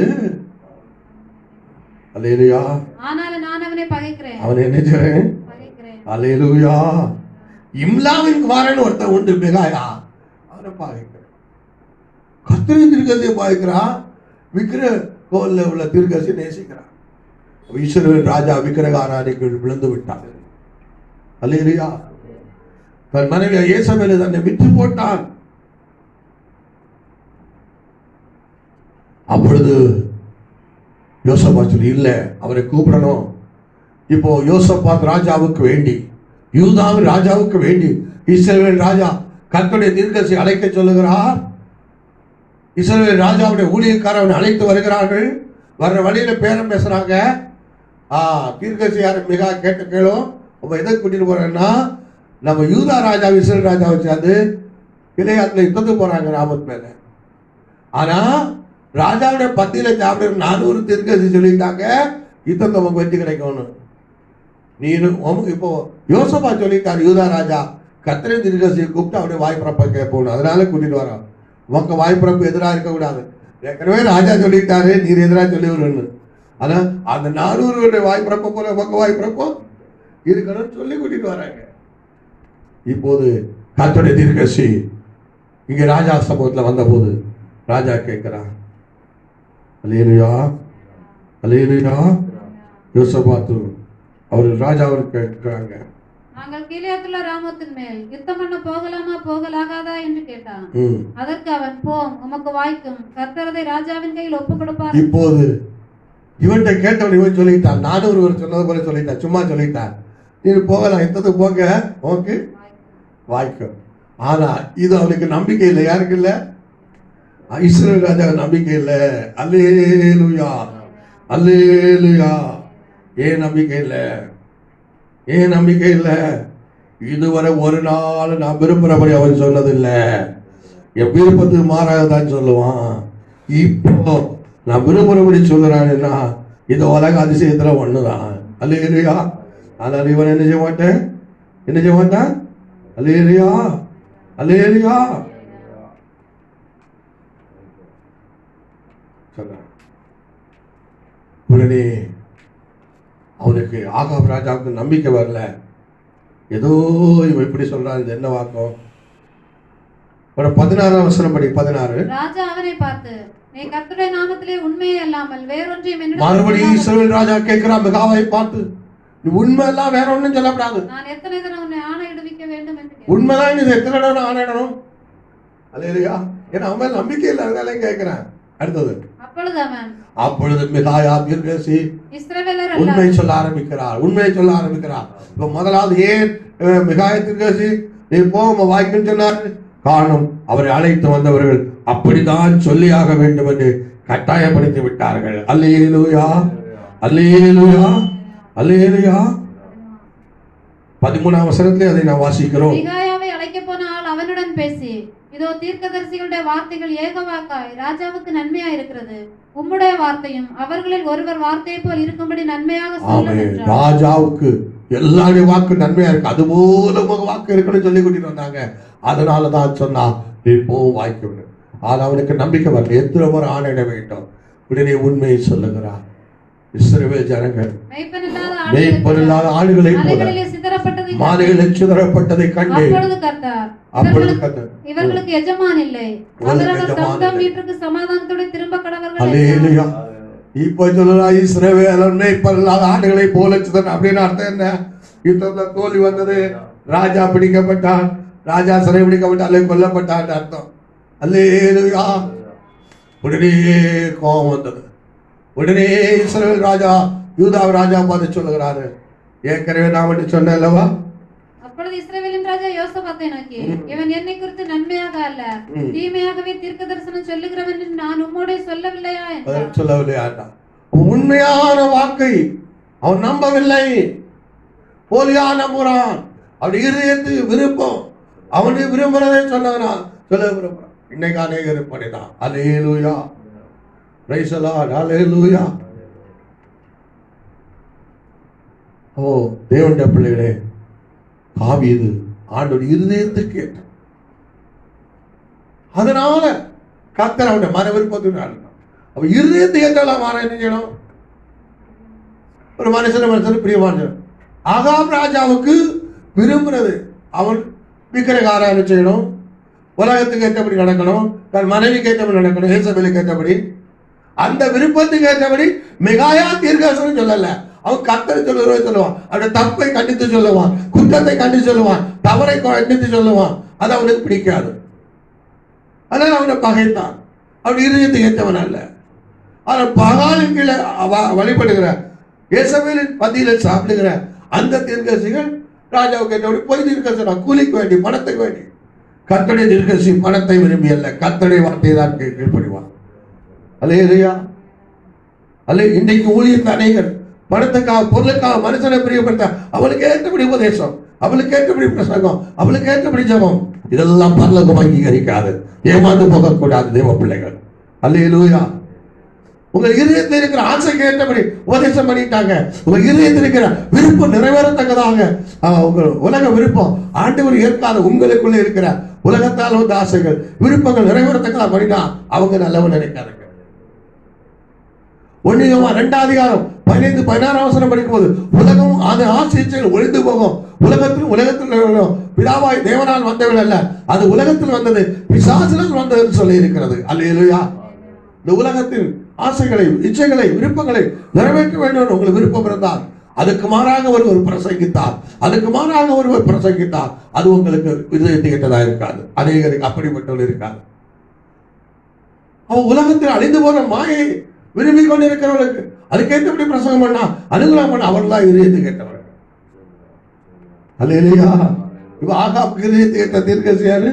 அல்லேலூயா. ஆனாலும் நான் அவனை பகைக்கிறேன். அவன் என்ன செய்றேன்? அல்லேலூயா. இம்லாவின் குமாரன் ஒருத்தன் உண்டு, மிகாயா, அவனை பாதிக்கிறான். கர்த்தரை தீர்க்கதரிசியை பாதிக்கிறான். விக்கிர கோவில்ல உள்ள தீர்க்கதரிசி நேசிக்கிறான். இஸ்ரவேல் ராஜா விக்கிரக ஆராதனைக்கு விழுந்து விட்டான். அல்லேலூயா. தன் மனைவி ஏசபேலை தன்னை விற்று போட்டான். அப்பொழுது யோசபாத் சொல்லி, இல்ல அவரை கூப்பிடணும். இப்போ யோசபாத் ராஜாவுக்கு வேண்டி, யூதாவின் ராஜாவுக்கு வேண்டி இஸ்ரவேல் ராஜா கர்த்தருடைய தீர்க்கதரிசி அழைக்க சொல்லுகிறார். இஸ்ரவேல் ராஜாவுடைய ஊழியக்காரன் அழைத்து வருகிறார்கள். வர்ற வழியில பேரம் பேசுறாங்க. தீர்க்கதரிசி யாரு? மிகா கேட்ட கேளும், நம்ம எதை கூட்டிட்டு போறேன்னா, நம்ம யூதா ராஜா இஸ்ரவேல் ராஜாவை சேர்ந்து கிளையாத்துல யுத்தத்துக்கு போறாங்க ராமத் மேல. ஆனா ராஜாவுடைய பத்தியில சாப்பிட 400 தீர்க்கதரிசி சொல்லிட்டாங்க யுத்தம் நமக்கு வெற்றி கிடைக்கும்னு. இப்போ யோசபா சொல்லிட்டார், யூதா ராஜா கர்த்தரை தீர்க்கதரிசியை கூப்பிட்டு அவருடைய வாய்ப்பிறப்பை கேட்போம், அதனால கூட்டிட்டு வரோம். உங்க வாய்ப்பிறப்பு எதிராக இருக்கக்கூடாது. ஏற்கனவே ராஜா சொல்லிட்டாரு, நீர் எதிராக சொல்லி வருன்னு. ஆனா அந்த 400 வாய்ப்பிறப்ப போல உங்க வாய்ப்பிறப்போ இருக்கணும்னு சொல்லி கூட்டிட்டு வராங்க. இப்போது கர்த்தருடைய தீர்க்கதரிசி இங்க ராஜா சமூகத்துல வந்த போது ராஜா கேட்கிறான், அல்லேலூயா, அல்லேலூயா. யோசபாத்து அவர்கள் ராஜாவிற்கு கேட்கிறாங்க, நாங்கள் கீலேயாத்துள்ள ராமோத்தின் மேல் யுத்தம் பண்ண போகலாமா போகலாகாதா என்று கேட்டான். அதற்கு அவன், போம், உமக்கு வாய்க்கும், கர்த்தரதை ராஜாவின் கையில் ஒப்பு கொடுப்பார். இப்போது இவன்கிட்ட கேட்டவன் இவன் சொல்லிட்டான், 400 சொன்னது போல சொல்லிட்டான், சும்மா சொல்லிட்டான், நீ போகலாம், யுத்தத்துக்கு போங்க, உனக்கு வாய்க்கும். ஆனா இது அவனுக்கு நம்பிக்கை இல்லை. யாருக்கு இல்லை? இஸ்ரவேல் ராஜா நம்பிக்கை இல்லை. அல்லேலூயா, அல்லேலூயா. ஏன் நம்பிக்கை இல்லை? ஏன் நம்பிக்கை இல்லை? இதுவரை ஒரு நாள் நான் விரும்புறபடி அவன் சொன்னதில்லை. என் விருப்பத்துக்கு மாறாகதான் சொல்லுவான். இப்போ நான் விரும்புறபடி சொல்லுறான்னா இது உலக அதிசயத்துல ஒண்ணுதான். அல்லேலூயா. ஆனால் இவன் என்ன செய்ய மாட்டேன், என்ன செய்ய மாட்டான்? அல்லேலூயா, அல்லேலூயா. உடனே அவனுக்கு ஆகாப் ராஜாவுக்கு நம்பிக்கை வரல. ஏதோ இவன் இப்படி சொல்றான், இது என்ன வாக்கம்? ஒரு 16ஆம் வசனம் படி. 16. ராஜா அவனை பார்த்து, நீ கர்த்தருடைய நாமத்திலே உண்மையே அல்லாமல் வேறொன்றையும் என்னிடம் மறுபடியும் இஸ்ரவேல் ராஜா கேட்கிறான் மிகாவை பார்த்து, நீ உண்மை எல்லாம் வேற ஒன்றும் சொல்லக்கூடாது. நான் எத்தனை தடவை உன்னை ஆணையிடுவிக்க வேண்டும் என்று கேட்டான். உண்மைதான், நீ எத்தனை தடவை ஆணையிடணும்? அல்லேலூயா. ஏன்னா அவன் நம்பிக்கை இல்லை, அதனால கேட்கிறான். அடுத்தது. அப்பொழுது மிகாயா தீர்க்கதரிசி உண்மை சொல்ல ஆரம்பிக்கிறார், உண்மையை சொல்ல ஆரம்பிக்கிறார். இப்ப முதலாவது ஏன் மிகாயா தீர்க்கதரிசி நீ போக வாய்க்குன்னு சொன்னார்? காரணம், அவரை அழைத்து வந்தவர்கள் அப்படித்தான் சொல்லியாக வேண்டும் என்று கட்டாயப்படுத்தி விட்டார்கள். அல்லேலூயா, அல்லேலூயா, அல்லேலூயா. 13ஆம் வசனத்திலே அதை நாம் வாசிக்கிறோம். மிகாயாவை அழைக்க போன ஆள் அவனுடன் பேசி, இதோ தீர்க்கதரிசிகளுடைய வார்த்தைகள் ஏகவாக்காய் ராஜாவுக்கு நன்மையாய் இருக்கிறது, உம்முடைய வார்த்தையும் அவர்களில் ஒருவர் வார்த்தையை போல் இருக்கும்படி நன்மையாக சொல்லும் என்றார். ராஜாவுக்கு எல்லாருடைய வாக்கு நன்மையா இருக்கு, அதுபோல உங்க வாக்கு இருக்குன்னு சொல்லி கூட்டிட்டு வந்தாங்க. அதனால தான் சொன்னா நீ போ வாய்க்கணும். ஆனால் அவனுக்கு நம்பிக்கை வரல. எத்தனை முறை ஆணையிட வேண்டும். உடனே உண்மையை சொல்லுகிறார். இஸ்ரவேல் ஜனங்கள் மேய்ப்பனில்லாத ஆடுகளை போல மாலைகளில் சிதறப்பட்டதை கண்டு அப்பொழுது கர்த்தர் இவர்களுக்கு எஜமான் இல்லை, அவரவர் தம் தம் வீட்டுக்கு சமாதானத்தோடு திரும்ப கடவர்கள். அல்லேலூயா. இப்ப சொல்லுறா இஸ்ரவேலர் மேய்ப்பனில்லாத ஆடுகளை போல சிதற. அப்படின்னு அர்த்தம் என்ன? யுத்தத்துல தோல்வி வந்தது, ராஜா பிடிக்கப்பட்டான், ராஜா சிறை பிடிக்கப்பட்டான் அல்லது கொல்லப்பட்டான் அர்த்தம். அல்லேலூயா. உடனே கோபம் வந்தது. உடனே இஸ்ரவேல் ராஜா யூதா ராஜா பார்த்து சொல்லுகிறாரு, ஏற்கனவே நான் சொன்னேன் அல்லவா? அப்பொழுது இஸ்ரவேலின் ராஜா யோசபாத்தை நோக்கி, இவன் என்னை குறித்து நன்மையாக அல்ல தீமையாகவே தீர்க்க தரிசனம் சொல்லுகிறவன் என்று நான் உம்மோடே சொல்லவில்லையா என்றார். சொல்லவில்லையா? உண்மையான வாக்கை அவன் நம்பவில்லை, போலியா நம்புறான். அவன் இருதயத்துக்கு விருப்பம், அவனுக்கு விரும்புறதை சொன்னான், சொல்ல விரும்புறான். இன்னைக்கு அநேகர் பண்ணிதான். அல்லேலூயா. Praise the Lord. அல்லேலூயா. ஓ தேவனுடைய பிள்ளைகளே, தாவீது ஆண்டவர் இருதயத்துக்கு கேட்ட, அதனால கர்த்தர் அவனுடைய மன விருப்பத்தினால அவன் இருதயத்தை ஏற்றலாம். என்ன செய்யணும்? ஒரு மனுஷன் பிரியமான ஆகாப் ராஜாவுக்கு விரும்புறது, அவன் விக்கிரகாரம் செய்யணும், உலகத்துக்கு ஏற்றபடி நடக்கணும், தன் மனைவிக்கு ஏற்றபடி நடக்கணும், ஏசபேலுக்கு ஏற்றபடி, அந்த விருப்பத்துக்கு ஏற்றபடி மிகாயா தீர்க்கதரிசனம் சொல்லல. அவன் கர்த்தரை சொல்லுவான், அவனுடைய தப்பை கண்டித்து சொல்லுவான், குற்றத்தை கண்டித்து சொல்லுவான், தவறை கண்டித்து சொல்லுவான். அது அவனுக்கு பிடிக்காது. அதனால அவனை பகைத்தான். அவன் இருதயத்தை ஏற்றவன் அல்ல. ஆனால் பகாலின் கீழே வழிபடுகிற ஏசபேலின் பதியில சாப்பிடுகிற அந்த தீர்க்கதரிசிகள் ராஜாவுக்கு ஏற்றபடி பொய் தீர்க்கதரிசனம், கூலிக்கு வேண்டி, பணத்துக்கு வேண்டி. கர்த்தருடைய தீர்க்கதரிசி பணத்தை விரும்பி அல்ல, கர்த்தருடைய வார்த்தையை தான் கீழ்ப்படிவான். அல்லேலூயா. அல்ல இன்றைக்கு ஊழியத்தை அநேகர் பணத்துக்காக, பொருளுக்காக மனுஷனை பிரியப்படுத்த, அவளுக்கு ஏற்றபடி உபதேசம், அவளுக்கு ஏற்றபடி பிரசங்கம், அவளுக்கு ஏற்றபடி ஜெபம், இதெல்லாம் பரலோகம் அங்கீகரிக்காது. ஏமாந்து போகக்கூடாது தேவ பிள்ளைகள். அல்லேலூயா. உங்க இருதயத்தில் இருக்கிற ஆசைக்கு ஏற்றபடி உபதேசம் பண்ணிட்டாங்க. உங்க இருதயத்தில் இருக்கிற விருப்பம் நிறைவேறத்தக்கதாக, உங்க உலக விருப்பம் ஆண்டவர் ஏற்காத உங்களுக்குள்ள இருக்கிற உலகத்தால் வந்த ஆசைகள் விருப்பங்கள் நிறைவேறத்தக்கதாக பண்ணினா அவங்க நல்லவன் நினைக்காதுங்க. 1 யோவான் 2:15-16 படிக்கும் போது உலகம் அது ஆசைகள் ஒழிந்து போகும், உலகத்தில் பிதாவாய் தேவனால் வந்தவர்கள் அல்ல, அது உலகத்தில் வந்தது, பிசாசினால் வந்தது சொல்லி இருக்கிறது. அல்லேலூயா. இந்த உலகத்தில் ஆசைகளை, இச்சைகளை, விருப்பங்களை நிறைவேற்ற வேண்டும் உங்களுக்கு விருப்பம் இருந்தால் அதுக்கு மாறாக ஒருவர் பிரசங்கித்தார், அதுக்கு மாறாக ஒருவர் பிரசங்கித்தார், அது உங்களுக்கு இதயத்தை கேட்டதாக இருக்காது. அநேகருக்கு அப்படிப்பட்டவர்கள் இருக்காது. அவன் உலகத்தில் அழிந்து போன மாயை விரும்பி கொண்டிருக்கிறவர்களுக்கு அதுக்கேற்றபடி பிரசங்கம் பண்ணா, அனுகூலம் பண்ண, அவர்கள் தான் இதயத்தை கேட்டவர்கள். அல்லேலூயா. இப்ப ஆகாப்புக்கு இதயத்தை கேட்ட தீர்க்கதரிசி யாரு?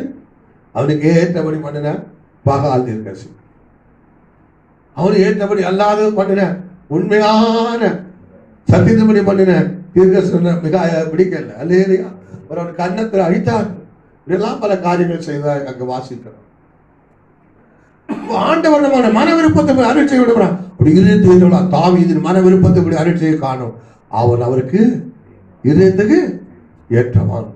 அவனுக்கு ஏற்றபடி பண்ணின பகால் தீர்க்கதரிசி. அவனுக்கு ஏற்றபடி அல்லாத பண்ணின உண்மையான சத்தியத்தின்படி பண்ணின தீர்க்கதரிசி மிக பிடிக்கல. அல்லேலூயா. அவன் கன்னத்தில் அழித்தார். இதெல்லாம் பல காரியங்கள் செய்தார். அங்கு வாசிக்கிறோம். ஆண்டவரமான மன விருப்பத்தை அருள் செய்ய விடுறான். அப்படி இருதயத்தை தாவீதின் மன விருப்பத்தை அருள் செய்ய காணும். அவன் அவருக்கு இதயத்துக்கு ஏற்றவான்,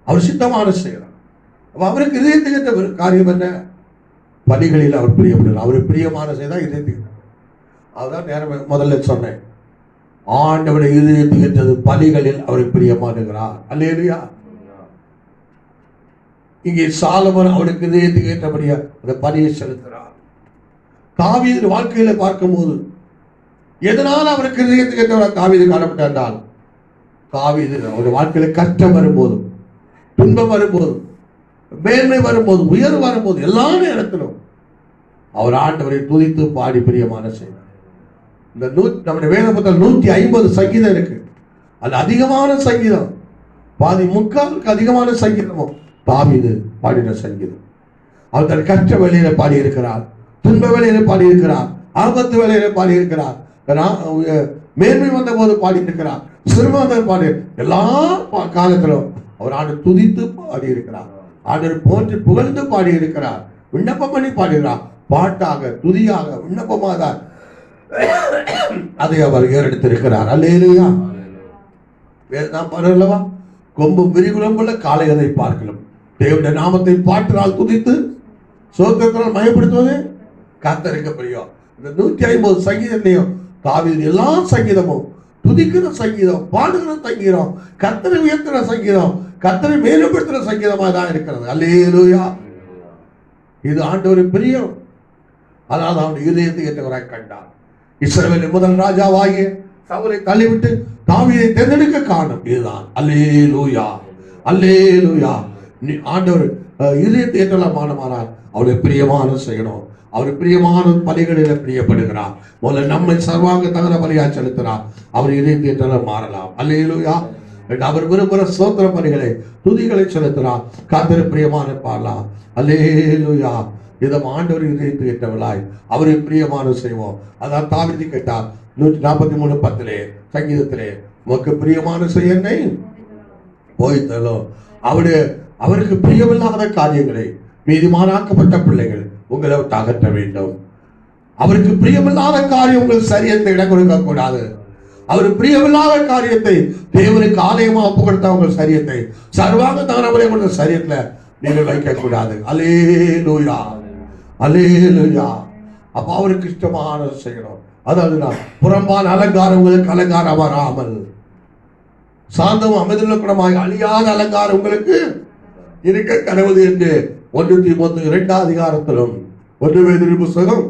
அவர் சித்தமான செய்யறான். அவருக்கு இதயத்துக்கு ஏற்ற காரியம் என்ன? பலிகளில் அவர் பிரியப்படுகிறார். அவருக்கு பிரியமான செய்தா இதயத்துக்கு. அதுதான் நேரம் முதல்ல சொன்னேன். ஆண்டவருடைய இதயத்துக்கு ஏற்றது பலிகளில் அவருக்கு பிரியமானுகிறார். அல்லேலூயா. இங்கே சாலமோன் அவனுக்கு இதயத்துக்கு ஏற்றபடியா அந்த பலியை செலுத்துகிறார். தாவீது வாழ்க்கையில பார்க்கும்போது எதனால் அவருக்கு இதயத்துக்கு ஏற்றவராக தாவீது காணப்பட்டால், தாவீது அவருடைய வாழ்க்கையில கஷ்டம் வரும்போது, துன்பம் வரும்போது, மேன்மை வரும்போது, உயர்வு வரும்போது, எல்லா நேரத்திலும் அவர் ஆண்டவரை துதித்து பாடி பிரியமான செய்தார். இந்த நம்முடைய வேத புத்தகம் 150 சங்கீதம் இருக்கு. அது அதிகமான சங்கீதம், பாதி முக்காலுக்கு அதிகமான சங்கீதமும் தாவீது பாடின சங்கீதம். அவர் தன் கஷ்ட வேளையில பாடியிருக்கிறார், துன்ப வேளையில பாடியிருக்கிறார், ஆபத்து வேளையில பாடியிருக்கிறார், மேன்மை வந்த போது பாடியிருக்கிறார், சிறுமந்தர் பாடி, எல்லா காலத்திலும் அவர் ஆண்டு துதித்து பாடியிருக்கிறார். ஆண்டவர் போற்றி புகழ்ந்து பாடியிருக்கிறார், விண்ணப்பம் பண்ணி பாடுகிறார். பாட்டாக, துதியாக, விண்ணப்பமாக அதை அவர் ஏறெடுத்திருக்கிறார். அல்லேலூயா. நாம் பாருங்களவா, கொம்பும் விரிகுலம் போல காளையரை பார்க்கலாம். தேவனுடைய நாமத்தை பாட்டினால் துதித்து சோத்திரத்தினால் மயப்படுத்துவது கர்த்தருக்கு பிரியம். இந்த 150 சங்கீதத்தையும் தாவீது எல்லா சங்கீதமும் துதிக்கிற சங்கீதம், பாடுகிற சங்கீதம், கர்த்தரை உயர்த்துகிற சங்கீதம், கர்த்தரை மேலுபடுத்துகிற சங்கீதமாக தான் இருக்கிறது. அல்லேலூயா. இது ஆண்டவருக்கு பிரியம். அதாவது அவன் இதயத்தை ஏற்றவராய் கண்டார். இஸ்ரவேலின் முதல் ராஜாவாகிய சவுலை தள்ளிவிட்டு தாவீதை தேர்ந்தெடுக்க காரணம் இதுதான். அல்லேலூயா, அல்லேலூயா. ஆண்டவர் இதயத்தை ஏற்றலாமானார். அவருடைய பிரியமான செய்யணும். அவர் பிரியமான பலிகளில பிரியப்படுகிறார். முதல்ல நம்மை சர்வாங்க தகன பலியா செலுத்தினார். அவர் இதயத்தை ஏற்றலாம் மாறலாம். அல்லேலூயா. அவர் விரும்புகிற ஸ்தோத்திர பலிகளை துதிகளை செலுத்தினார். கர்த்தருக்கு பிரியமான பாடலாம். அல்லேலூயா. இதம் ஆண்டவர் இதயத்தை ஏற்றவளாய் அவருக்கு பிரியமான செய்வோம். அதான் தாவீது கேட்டார் 143:10 சங்கீதத்திலே, உமக்கு பிரியமான செய்யனை போய்த்தலும். அவருக்கு பிரியமில்லாத காரியங்களை மீதிமானாக்கப்பட்ட பிள்ளைகள் உங்களை விட்டு அகற்ற வேண்டும். அவருக்கு பிரியமில்லாத காரியம் உங்கள் சரியத்தை இடம் கொடுக்க கூடாது. அவருக்கு பிரியமில்லாத காரியத்தை தேவனுக்கு ஆலயமா ஒப்பு கொடுத்த உங்கள் சரியத்தை சர்வாங்க தகனபலியாக கொடுத்த சரியத்துல நீங்கள் வைக்க கூடாது. அல்லேலூயா, அல்லேலூயா. அப்ப அவருக்கு இஷ்டமான செய்யணும். அதாவது புறம்பான அலங்காரம் உங்களுக்கு அலங்காரம் வராமல் சாந்தம் அமைதியுள்ள குணமாக அழியாத அலங்காரம் உங்களுக்கு இருக்க கடவுள் என்று 1 தீமோத்தேயு 2ஆம் அதிகாரத்திலும் 1 பேதுரு புத்தகம்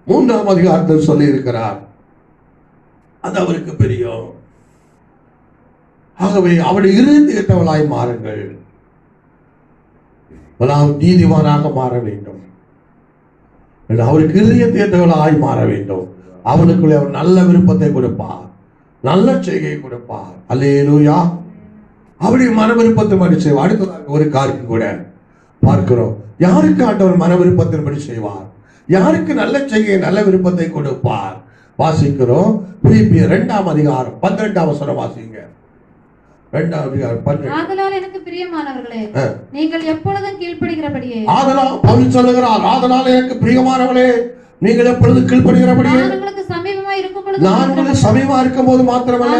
3ஆம் அதிகாரத்தில் சொல்லி இருக்கிறார். அது அவருக்கு பிரியம். ஆகவே அவருடைய இருதயத்தை ஏற்றவளாய் மாறுங்கள். நீதிமானாக மாற வேண்டும். அவருக்கு இருதயத்தை ஏற்றவளாய் மாற வேண்டும். அவனுக்குள்ளே அவர் நல்ல விருப்பத்தை கொடுப்பார், நல்ல செய்கையை கொடுப்பார். அல்லேலூயா. அவருடைய மன விருப்பத்தின்படி செய்வார். அடுத்ததாக ஒரு காரியம் கூட பார்க்கிறோம். யாருக்கு ஆண்டவர் மன விருப்பத்தின்படி செய்வார்? யாருக்கு நல்ல செய்கை நல்ல விருப்பத்தை கொடுப்பார்? வாசிக்கிறோம். பிலிப்பியர் 2ஆம் அதிகாரம் 12ஆம் வசனம் வாசிங்க. 2ஆம் அதிகாரம் 12. ஆதலால் எனக்கு பிரியமானவர்களே, நீங்கள் எப்பொழுதும் கீழ்ப்படிகிறபடியே. ஆதலால் பவுல் சொல்லுகிறார், ஆதலால் எனக்கு பிரியமானவர்களே, நீங்கள் எப்பொழுதும் கீழ்ப்படிகிறபடியே. நான் உங்களுக்கு சமீபமா இருக்கும் பொழுது, நான் உங்களுக்கு சமீபமா இருக்கும் போது மாத்திரமல்ல,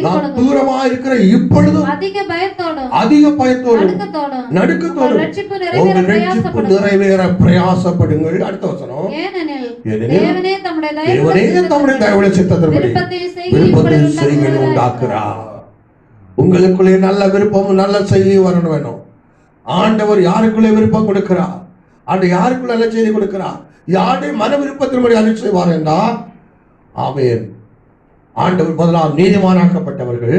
நான் தூரமா இருக்கிற இப்பொழுதும் அதிக பயத்தோடும் நடுக்கத்தோடும் ரட்சிப்பு நிறைவேற பிரயாசப்படுங்கள். அடுத்த வசனம், ஏனெனில் தேவனே தம்முடைய தயவுள்ள சித்தத்தின்படி விருப்பத்தை செய்கள் உண்டாக்குறார். உங்களுக்குள்ளே நல்ல விருப்பமும் நல்ல செய்தி வரணும் வேணும். ஆண்டவர் யாருக்குள்ளே விருப்பம் கொடுக்கிறார்? ஆண்டவர் யாருக்குள்ள நல்ல செய்தி கொடுக்கிறார்? யாருடைய மன விருப்பத்தின்படி அருள் செய்வார் என்றால், ஆமென். ஆண்டவர் முதலாவது நீதிமானாக்கப்பட்டவர்கள்,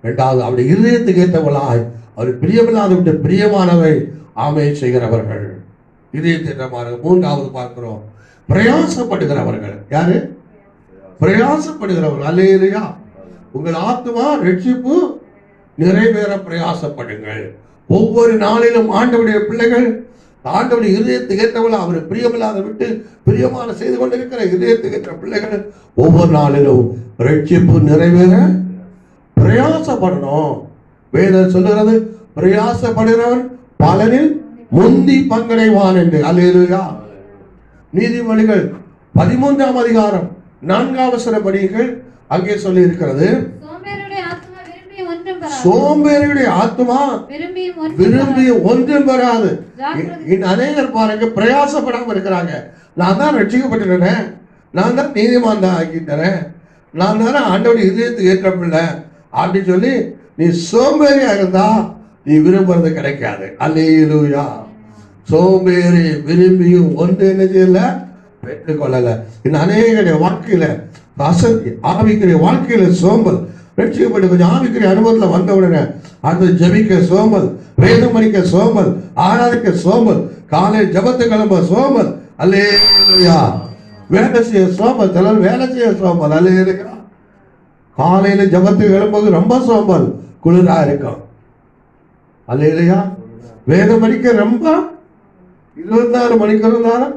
இரண்டாவது அவருடைய இருதயத்துக்கு ஏற்றவர்களாய் அவர் பிரியமில்லாத விட்டு பிரியமானவை ஆமென் செய்கிறவர்கள், இதயத்திற்கு. மூன்றாவது பார்க்கிறோம், பிரயாசப்படுகிறவர்கள். யாரு? பிரயாசப்படுகிறவர்கள். அல்லேலூயா. உங்கள் ஆத்துமா ரட்சிப்பு நிறைவேற பிரயாசப்படுங்கள். ஒவ்வொரு நாளிலும் ஆண்டவருடைய பிள்ளைகள் ஆண்டவருடைய இதயத்துக்கு ஏற்றவர்கள் அவர் பிரியமில்லாத விட்டு பிரியமான செய்து கொண்டிருக்கிற இதயத்துக்கு ஏற்ற பிள்ளைகள் ஒவ்வொரு நாளிலும் ரட்சிப்பு நிறைவேற பிரயாசப்படணும். வேதம் சொல்லுகிறது, பிரயாசப்படுகிறவன் பலனில் முந்தி பங்கடைவான் என்று. அல்லேலூயா. நீதிமொழிகள் 13ஆம் அதிகாரம் 4ஆம் வசனப்படிகள் அங்கே சொல்லி இருக்கிறது, சோம்பேறியுடைய ஆத்மா விரும்பி ஒன்றும் பெறாது. அநேகர் பாருங்க பிரயாசப்படாம இருக்கிறாங்க. நான் தான் ரட்சிக்கப்பட்டிருக்கிறேன், நான் தான் நீதிமான் தான் ஆக்கிட்டேன், நான் தானே ஆண்டவருடைய இதயத்துக்கு ஏற்ற பிள்ளை அப்படின்னு சொல்லி நீ சோம்பேறியா இருந்தா நீ விரும்புறது கிடைக்காது. அல்லேலூயா. சோம்பேறி விரும்பியும் ஒன்று என்ன செய்யல, பெற்றுக்கொள்ளல. இன்னும் அநேக வாழ்க்கையில ஆவிக்குரிய வாழ்க்கையில சோம்பல், ரட்சிக்கப்பட்டு கொஞ்சம் ஆவிக்குரிய அனுபவத்தில் வந்த உடனே அந்த ஜெபிக்க சோம்பல், வேதம் படிக்க சோம்பல், ஆராதிக்க சோம்பல், காலை ஜபத்து கிளம்ப சோம்பல். அல்லேலூயா. வேலை செய்ய சோம்பல், சிலர் வேலை செய்ய சோம்பல். அல்லேலூயா. காலையில ஜபத்து கிளம்பும்போது ரொம்ப சோம்பல், குளிரா இருக்கும். அல்லேலூயா. வேதம் படிக்க ரொம்ப 24 மணிக்கு இருந்தாலும்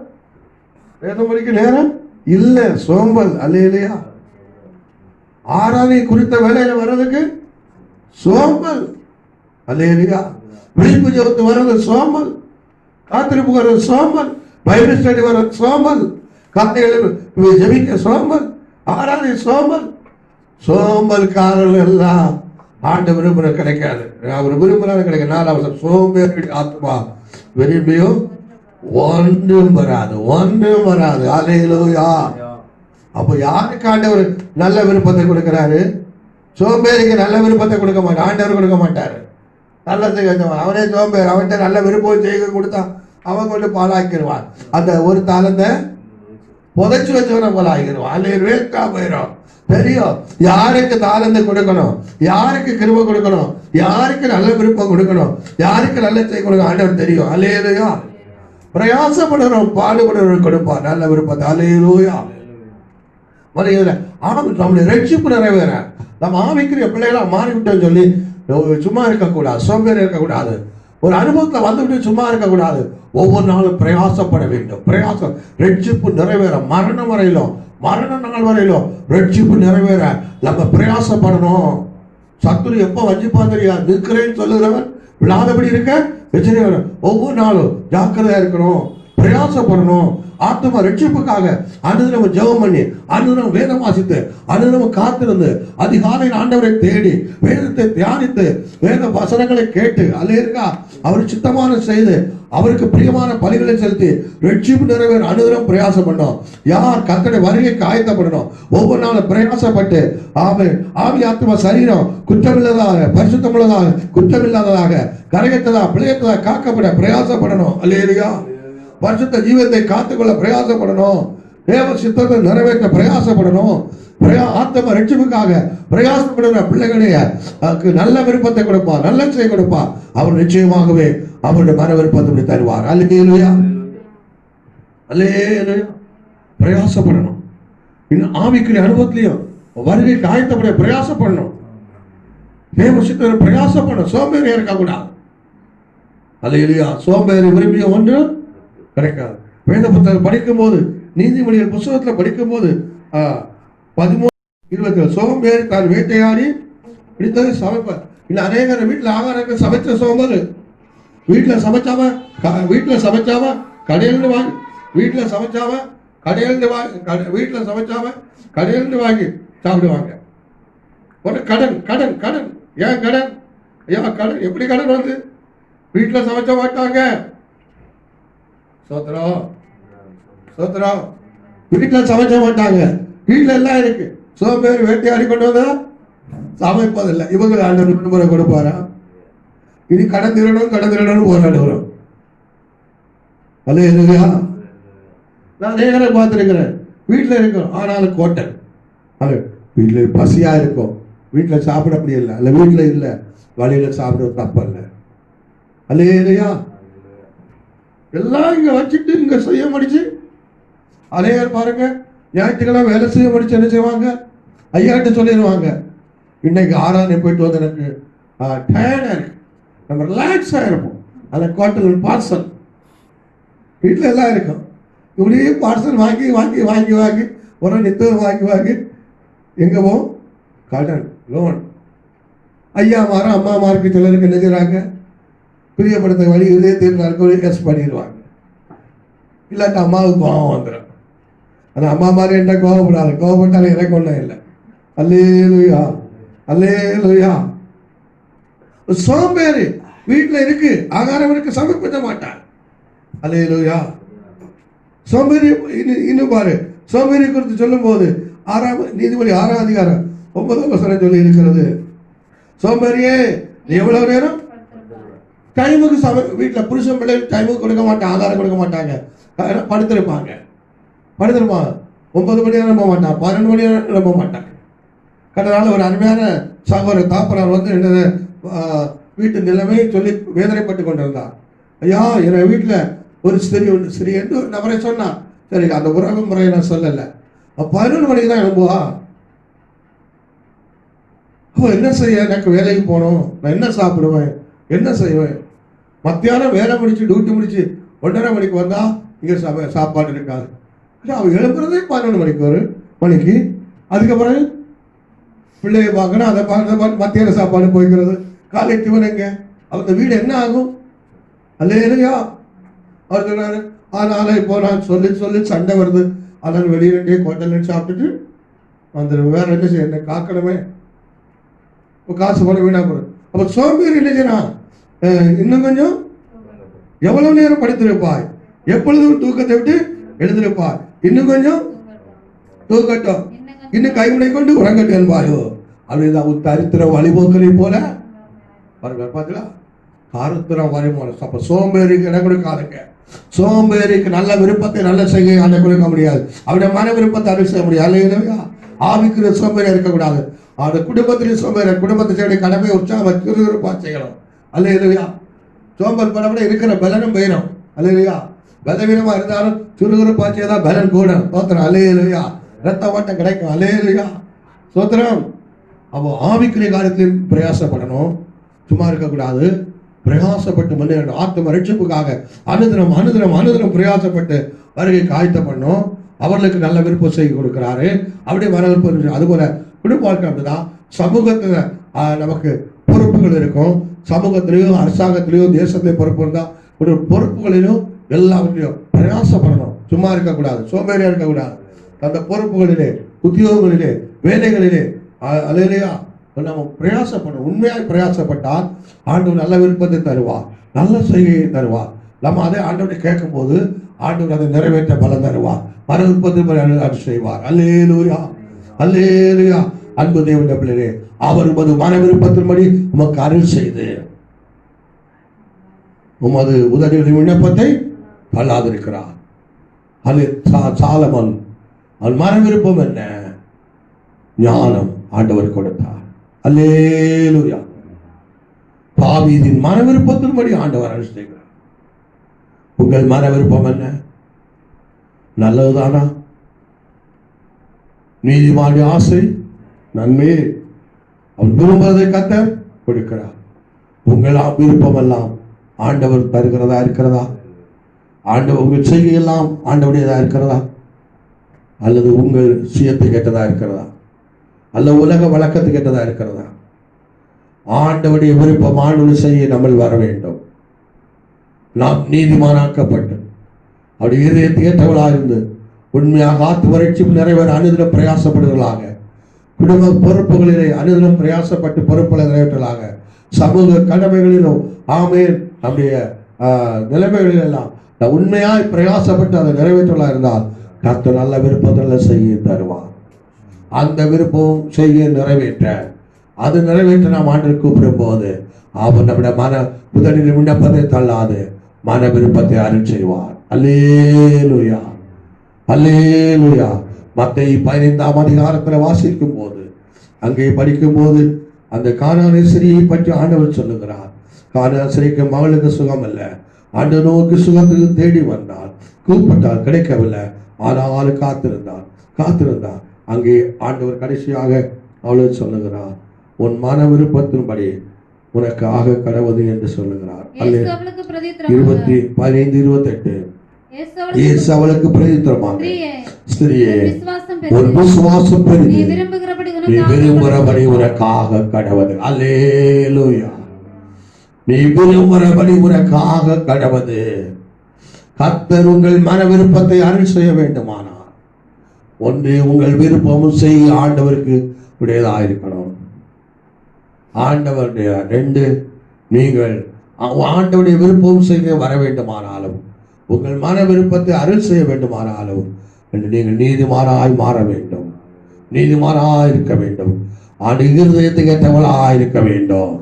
வேதம் படிக்க நேரம் இல்ல, சோம்பல். அல்லேலூயா. ஆராதனை குறித்த வேலையில வர்றதுக்கு சோம்பல். அல்லேலூயா. விழிப்பு ஜெபத்து வர்றது சோம்பல், காத்திருப்பு வர்றது சோம்பல், பைபிள் ஸ்டடி வர்றது சோம்பல், காலையில் ஜெபிக்க சோம்பல், ஆராதனை சோம்பல். சோம்பல்காரர்கள் எல்லாம் ஆண்டு விரும்புகிற கிடைக்காது. அவர் விரும்புகிறாரு கிடைக்காது. 4வது சோம்பேறி ஆத்மா விரும்பியும் ஒன்றும் வராது, ஒன்றும் வராது. அல்லேலூயா. அப்போ யாருக்கு ஆண்டவர் நல்ல விருப்பத்தை கொடுக்கிறாரு? சோம்பேறிக்கு நல்ல விருப்பத்தை கொடுக்க மாட்டார், ஆண்டவர் கொடுக்க மாட்டார். நல்ல செய்ய அவனே சோம்பேறி, அவன்கிட்ட நல்ல விருப்பம் செய்ய கொடுத்தா அவன் கொண்டு பாலாக்கிடுவான். அந்த ஒரு தாளத்தை புதைச்சு வச்சவனை பாலாக்கிடுவான். அல்ல வேஸ்டா போயிடும். தெரியும் யாருக்கு தாளத்தை கொடுக்கணும், யாருக்கு கிருபை கொடுக்கணும், யாருக்கு நல்ல விருப்பம் கொடுக்கணும், யாருக்கு நல்ல செய்ய கொடுக்கணும் ஆண்டவர் தெரியும். அல்லேலூயா. பிரயாசப்படுறோம், பாடுபடுறவர்கள் கொடுப்பார் நல்ல விருப்பத்தை. அல்லேலூயா. நம்முடைய ரட்சிப்பு நிறைவேற நம்ம ஆவிக்குரிய பிள்ளைகளா மாறிவிட்டோம் சொல்லி சும்மா இருக்கக்கூடாது, சோம்பேறி இருக்கக்கூடாது. ஒரு அனுபவத்தில் வந்துவிட்டு சும்மா இருக்கக்கூடாது. ஒவ்வொரு நாளும் பிரயாசப்பட வேண்டும். பிரயாசம் ரட்சிப்பு நிறைவேற மரணம் வரையிலும், மரண நாள் வரையிலும் ரட்சிப்பு நிறைவேற நம்ம பிரயாசப்படணும். சத்துரு எப்போ வஞ்சிப்பான் தெரியாது. நிற்கிறேன்னு சொல்லுகிறவன் விழாதபடி இருக்க வச்சிருக்க. ஒவ்வொரு நாளும் ஜாக்கிரதையா இருக்கணும், பிரயாசப்படணும். ஆத்மா ரட்சிப்புக்காக அனுதினம் ஜெபம் பண்ணி, அனுதினம் வேதம் வாசித்து, அனுதினம் காத்திருந்து, அதிகாலையில் ஆண்டவரை தேடி வேதத்தை தியானித்து, வேத வசனங்களை கேட்டு, அல்லேலூயா, அவர் சித்தமான செய்து, அவருக்கு பிரியமான பலிகளை செலுத்தி ரட்சிப்பு நிறைவேற அனுதினம் பிரயாசம் பண்ணோம். யார் கர்த்தருடைய வருகைக்கு ஆயத்தப்படணும். ஒவ்வொரு நாளும் பிரயாசப்பட்டு ஆவி ஆத்மா சரீரம் குற்றமில்லாததாக, பரிசுத்தமுள்ளதாக, குற்றமில்லாததாக, கரையற்றதா பிழையற்றதா காக்கப்பட பிரயாசப்படணும். அல்லேலூயா. பரிசுத்த ஜீவத்தை காத்துக்கொள்ள பிரயாசப்படணும். தேவ சித்தத்தை நிறைவேற்ற பிரயாசப்படணும். ஆத்ம ரட்சிப்புக்காக பிரயாசப்படுகிற பிள்ளைகளைய நல்ல விருப்பத்தை கொடுப்பார், நல்ல செய்ய கொடுப்பார். அவர் நிச்சயமாகவே அவருடைய மன விருப்பத்தை தருவார். அல்லேலூயா. அல்லேலூயா. பிரயாசப்படணும். இன்னும் ஆவிக்குரிய அனுபவத்திலையும் வருகைக்கு ஆயத்தப்பட பிரயாசப்படணும். தேவ சித்தத்தை பிரயாசப்படணும். சோம்பேறியா இருக்கக்கூடாது. அல்லேலூயா. சோம்பேறி விரும்பிய ஒன்று கிடைக்காது. வேத புத்தகம் படிக்கும் போது, நீதிமொழிகள் புத்தகத்தில் படிக்கும் போது 13:20 சோம்பேறி தான் வேட்டையாடி பிடித்தது சமைப்பார். இன்னும் அநேகர் வீட்டில் ஆகாரங்கள் சமைச்ச சோம்பேறி. வீட்டில் சமைச்சாம கடையிலிருந்து வாங்கி, வீட்டில் சமைச்சாம கடையிலிருந்து வாங்கி, வீட்டில் சமைச்சாம கடையிலிருந்து வாங்கி சாப்பிடுவாங்க. ஒரு கடன் கடன் கடன். ஏன் கடன்? ஐயா கடன். எப்படி கடன் வந்து? வீட்டில் சமைச்ச மாட்டாங்க. சோத்ரம் சோத்ரம். வீட்டில் சமைச்ச மாட்டாங்க. வீட்டில் எல்லாம் இருக்கு. சோம்பேறி வேட்டையாடி கொண்டு வந்தா சமைப்பதில்லை. இவங்க ஆண்டவர் விடுமுறை கொடுப்பாரா? இனி கடன் திருடணும் போராடுகிறோம். அல்லேலூயா. நான் நேரங்களை பார்த்துருக்கிறேன். வீட்டில் இருக்கும், ஆனாலும் கோட்டை. அது வீட்டில் பசியா இருக்கும், வீட்டில் சாப்பிட முடியல, அல்ல வீட்டில் இல்லை, வழியில் சாப்பிட தப்பல்ல. அல்லேலூயா. எல்லாம் இங்க வச்சுட்டு இங்க செய்ய முடிச்சு. அநேகர் பாருங்க, ஞாயிற்றுக்கிழமை வேலை செய்ய முடிச்சு என்ன செய்வாங்க? ஐயாட்ட சொல்லிடுவாங்க, இன்னைக்கு 6ஆம் போயிட்டு வந்து எனக்கு டயர்டா இருக்கு, நம்ம ரிலாக்ஸா இருப்போம். அதில் கோட்டல் பார்சல் வீட்டில் எல்லாம் இருக்கும். இப்படியே பார்சல் வாங்கி வாங்கி வாங்கி வாங்கி ஒரு நித்தம் வாங்கி வாங்கி எங்கே போவோம்? கடன், லோன். ஐயா மாறும், அம்மா மாருக்கு சிலருக்கு என்ன செய்கிறாங்க? பிரியப்படுத்த வழி இதயத்தில் எஸ் பண்ணிடுவாங்க. இல்லாட்ட அம்மாவுக்கு கோபம் வந்துடும். ஆனால் அம்மா மாதிரி என்ன கோபப்படாது, கோபப்பட்டாலும் எனக்கு ஒன்றும் இல்லை. அல்லேலூயா அல்லேலூயா. சோம்பேறி வீட்டில் இருக்கு, ஆகாரம் இருக்கு, சமைப்பிட மாட்டார். அல்லேலூயா. சோம்பேறி இன்னும் பாரு, சோம்பேறி குறித்து சொல்லும் போது நீதிமொழி 6ஆம் அதிகாரம் 9ஆம் வசனம் சொல்லி இருக்கிறது. சோம்பேறியே எவ்வளவு நேரம் டைமுக்கு வீட்டில் புருஷன் பிள்ளை டைமுக்கு கொடுக்க மாட்டாங்க, ஆகாரம் கொடுக்க மாட்டாங்க, படுத்திருப்பாங்க. 9 மணி நேரம் போக மாட்டான், 12 மணி நேரம் போக மாட்டாங்க. கடனால ஒரு அருமையான சகோதரர் தாப்பனார் வந்து என்னது வீட்டு நிலைமையை சொல்லி வேதனைப்பட்டு கொண்டிருந்தார். ஐயா, என் வீட்டில் ஒரு ஸ்திரீ என்று ஒரு நபரை சொன்னான். சரி, அந்த உறவு முறையை நான் சொல்லலை. 11 மணிக்கு தான் எழும்புவா. அப்போ என்ன செய்ய? எனக்கு வேலைக்கு போகணும், நான் என்ன சாப்பிடுவேன், என்ன செய்வேன்? மத்தியானம் வேலை முடிச்சு டியூட்டி முடிச்சு 1:30 மணிக்கு வந்தா இங்கே சாப்பாடு இருக்காது. அவன் எழுப்புறதே 11 மணிக்கு. அதுக்கப்புறம் பிள்ளைய பார்க்கணும், அதை பார்க்க மத்தியான சாப்பாடு போய்க்கிறது, காலை டிஃபன் எங்க? அந்த வீடு என்ன ஆகும்? அல்லேலூயா. அவர் சொன்னாரு, அதனால இப்போ நான் சொல்லி சொல்லி சண்டை வருது, அதனால வெளியே கோட்டல் சாப்பிட்டுட்டு வந்துடுவேன், வேற என்ன செய்ய, என்ன காக்கணுமே. காசு பணம் வீணா போறது. அப்ப சோம்பேறி என்ன செய்யறான்? இன்னும் கொஞ்சம் எவ்வளவு நேரம் படுத்திருப்பாய், எப்பொழுதும் தூக்கத்தை விட்டு எழுந்திருப்பாய், இன்னும் கொஞ்சம் தூக்கட்டும், இன்னும் கைவினை கொண்டு உறங்கட்டும் என்பாயோ. அப்படிதான் தரித்திர வழிபோக்கரை போல பார்த்தீங்களா, கருத்திரம் வழிமோல. அப்ப சோம்பேறிக்கு இடம் கொடுக்காதுங்க. சோம்பேறிக்கு நல்ல விருப்பத்தை நல்ல செய்ய இடம் கொடுக்க முடியாது. அவருடைய மன விருப்பத்தை அருள் செய்ய முடியாது. இல்லையா? ஆவிக்குரிய சோம்பேறியா இருக்கக்கூடாது. அந்த குடும்பத்திலேயும் சோம்பேறி, குடும்பத்தை செய்ய கடமையை உற்சாகம் திருவிருப்பா செய்யணும். அல்ல இல்லையா? சோம்பல் படப்பட இருக்கிற பலனும் பெயரும். அல்ல இல்லையா? பலவீனமா இருந்தாலும் திருவிருப்பா செய்யதான் பலன் கூட. சோத்திரம். அல்ல இல்லையா? ரத்த ஓட்டம் கிடைக்கும். அல்ல இல்லையா? சோத்திரம். அப்போ ஆவிக்குரிய காரியத்திலும் பிரயாசப்படணும், சும்மா இருக்கக்கூடாது. பிரயாசப்பட்டு முன்னேறணும். ஆத்ம ரட்சிப்புக்காக அனுதினம் அனுதினம் அனுதினம் பிரயாசப்பட்டு வருகைக்கு ஆயத்தப்படணும். அவர்களுக்கு நல்ல விருப்பம் செய்து கொடுக்கிறாரு. அப்படியே வரவேற்பு. அதுபோல குடும்ப வாழ்க்கை அப்படிதான். சமூகத்துல நமக்கு பொறுப்புகள் இருக்கும். சமூகத்திலையும் அரசாங்கத்திலையும் தேசத்திலையும் பொறுப்பு இருந்தா பொறுப்புகளிலும் எல்லாவற்றிலையும் பிரயாசப்படணும். சும்மா இருக்கக்கூடாது, சோம்பேறியா இருக்கக்கூடாது. அந்த பொறுப்புகளிலே, உத்தியோகங்களிலே, வேலைகளிலே அல்லையா நம்ம பிரயாசப்படணும். உண்மையாக பிரயாசப்பட்டால் ஆண்டவர் நல்ல விருப்பத்தை தருவார், நல்ல செய்கையை தருவார். நம்ம அதை ஆண்டவரை கேட்கும் போது ஆண்டவர் அதை நிறைவேற்ற பலம் தருவார், மன விருப்பத்தை செய்வார். அல்லேலூயா, அல்லேலூயா. அன்பு தேவனுடைய பிள்ளைகளே, அவர் உமது மன விருப்பத்தின்படி உமக்கு அருள் செய்து உமது உதவிகளின் விண்ணப்பத்தை தள்ளாதிருக்கிறார். அல்ல சாலமன் அவன் மன விருப்பம் என்ன? ஞானம் ஆண்டவர் கொடுத்தார். அல்லேலூயா. தாவீதின் மன விருப்பத்தின்படி ஆண்டவர் அருள் செய்கிறார். உங்கள் மன விருப்பம் என்ன? நல்லதுதானா? நீதிமானுடைய ஆசை நன்மையே, அவன் விரும்புவதை கர்த்தர் கொடுக்கிறார். உங்கள் விருப்பம் எல்லாம் ஆண்டவர் தருகிறதா இருக்கிறதா? ஆண்டவர் உங்கள் செய்கையெல்லாம் ஆண்டவருடையதா இருக்கிறதா? அல்லது உங்கள் சுயத்தை கேட்டதா இருக்கிறதா? அல்ல உலக வழக்கத்தை கேட்டதா இருக்கிறதா? ஆண்டவருடைய விருப்பம் ஆண்டவர் செய்ய நம்ம வர வேண்டும். நாம் நீதிமானாக்கப்பட்டு அவருடைய இதயத்தை ஏற்றவர்களாக இருந்து உண்மையாக ஆத்து வறட்சி நிறைவேற அனுதினம் பிரயாசப்படுவர்களாக, குடும்ப பொறுப்புகளிலே அனுதினம் பிரயாசப்பட்டு பொறுப்புகளை நிறைவேற்றலாக, சமூக கடமைகளிலும் ஆமேன் நம்முடைய நிலைமைகளில் எல்லாம் உண்மையாய் பிரயாசப்பட்டு அதை நிறைவேற்றலாம் இருந்தால் கர்த்தர் நல்ல விருப்பத்தில் செய்ய தருவார். அந்த விருப்பம் செய்ய நிறைவேற்ற அது நிறைவேற்ற நாம் ஆண்டு கூப்பிடும் போது அவர் நம்முடைய மன முதலில் விண்ணப்பத்தை தள்ளாது மன விருப்பத்தை அருள் செய்வார். அல்லேலூயா, அல்லேலூயா. மத்தேயு 15ஆம் அதிகாரத்தில் வாசிக்கும் போது, அங்கே படிக்கும் போது அந்த கானானேசரியை பற்றி ஆண்டவர் சொல்லுகிறார். கானானேசரிக்கு மகளுக்கு சுகம் அல்ல, ஆண்டவனுக்கு சுகத்துக்கு தேடி வந்தார், கூப்பிட்டார், கிடைக்கவில்லை. ஆனாலும் காத்திருந்தார். அங்கே ஆண்டவர் கடைசியாக அவளுக்கு சொல்லுகிறார், உன் மன விருப்பத்தின்படி உனக்கு ஆக கடவுது என்று சொல்லுகிறார். 15:28 இயேசு அவளுக்கு பிரதித்திரமாக, ஸ்திரியே ஒரு விசுவாசம் பெரிது, நீ விரும்புகிறபடி உனக்காக கடவுது. அல்லேலூயா. நீ விரும்புகிறபடி உனக்காக கடவுது. கர்த்தர் உங்கள் மன விருப்பத்தை அருள் செய்ய வேண்டுமானால் ஒன்று உங்கள் விருப்பமும் செய்ய ஆண்டவருக்கு உடையதாக இருக்கணும். ஆண்டவருடைய 2 நீங்கள் ஆண்டவருடைய விருப்பம் செய்ய வர வேண்டுமானாலும் உங்கள் மன விருப்பத்தை அருள் செய்ய வேண்டுமானாலும் நீங்கள் நீதிமானாய் மாற வேண்டும், நீதிமானாய் இருக்க வேண்டும், ஆண்டு இருதயத்தை ஏற்றவளாய் இருக்க வேண்டும்.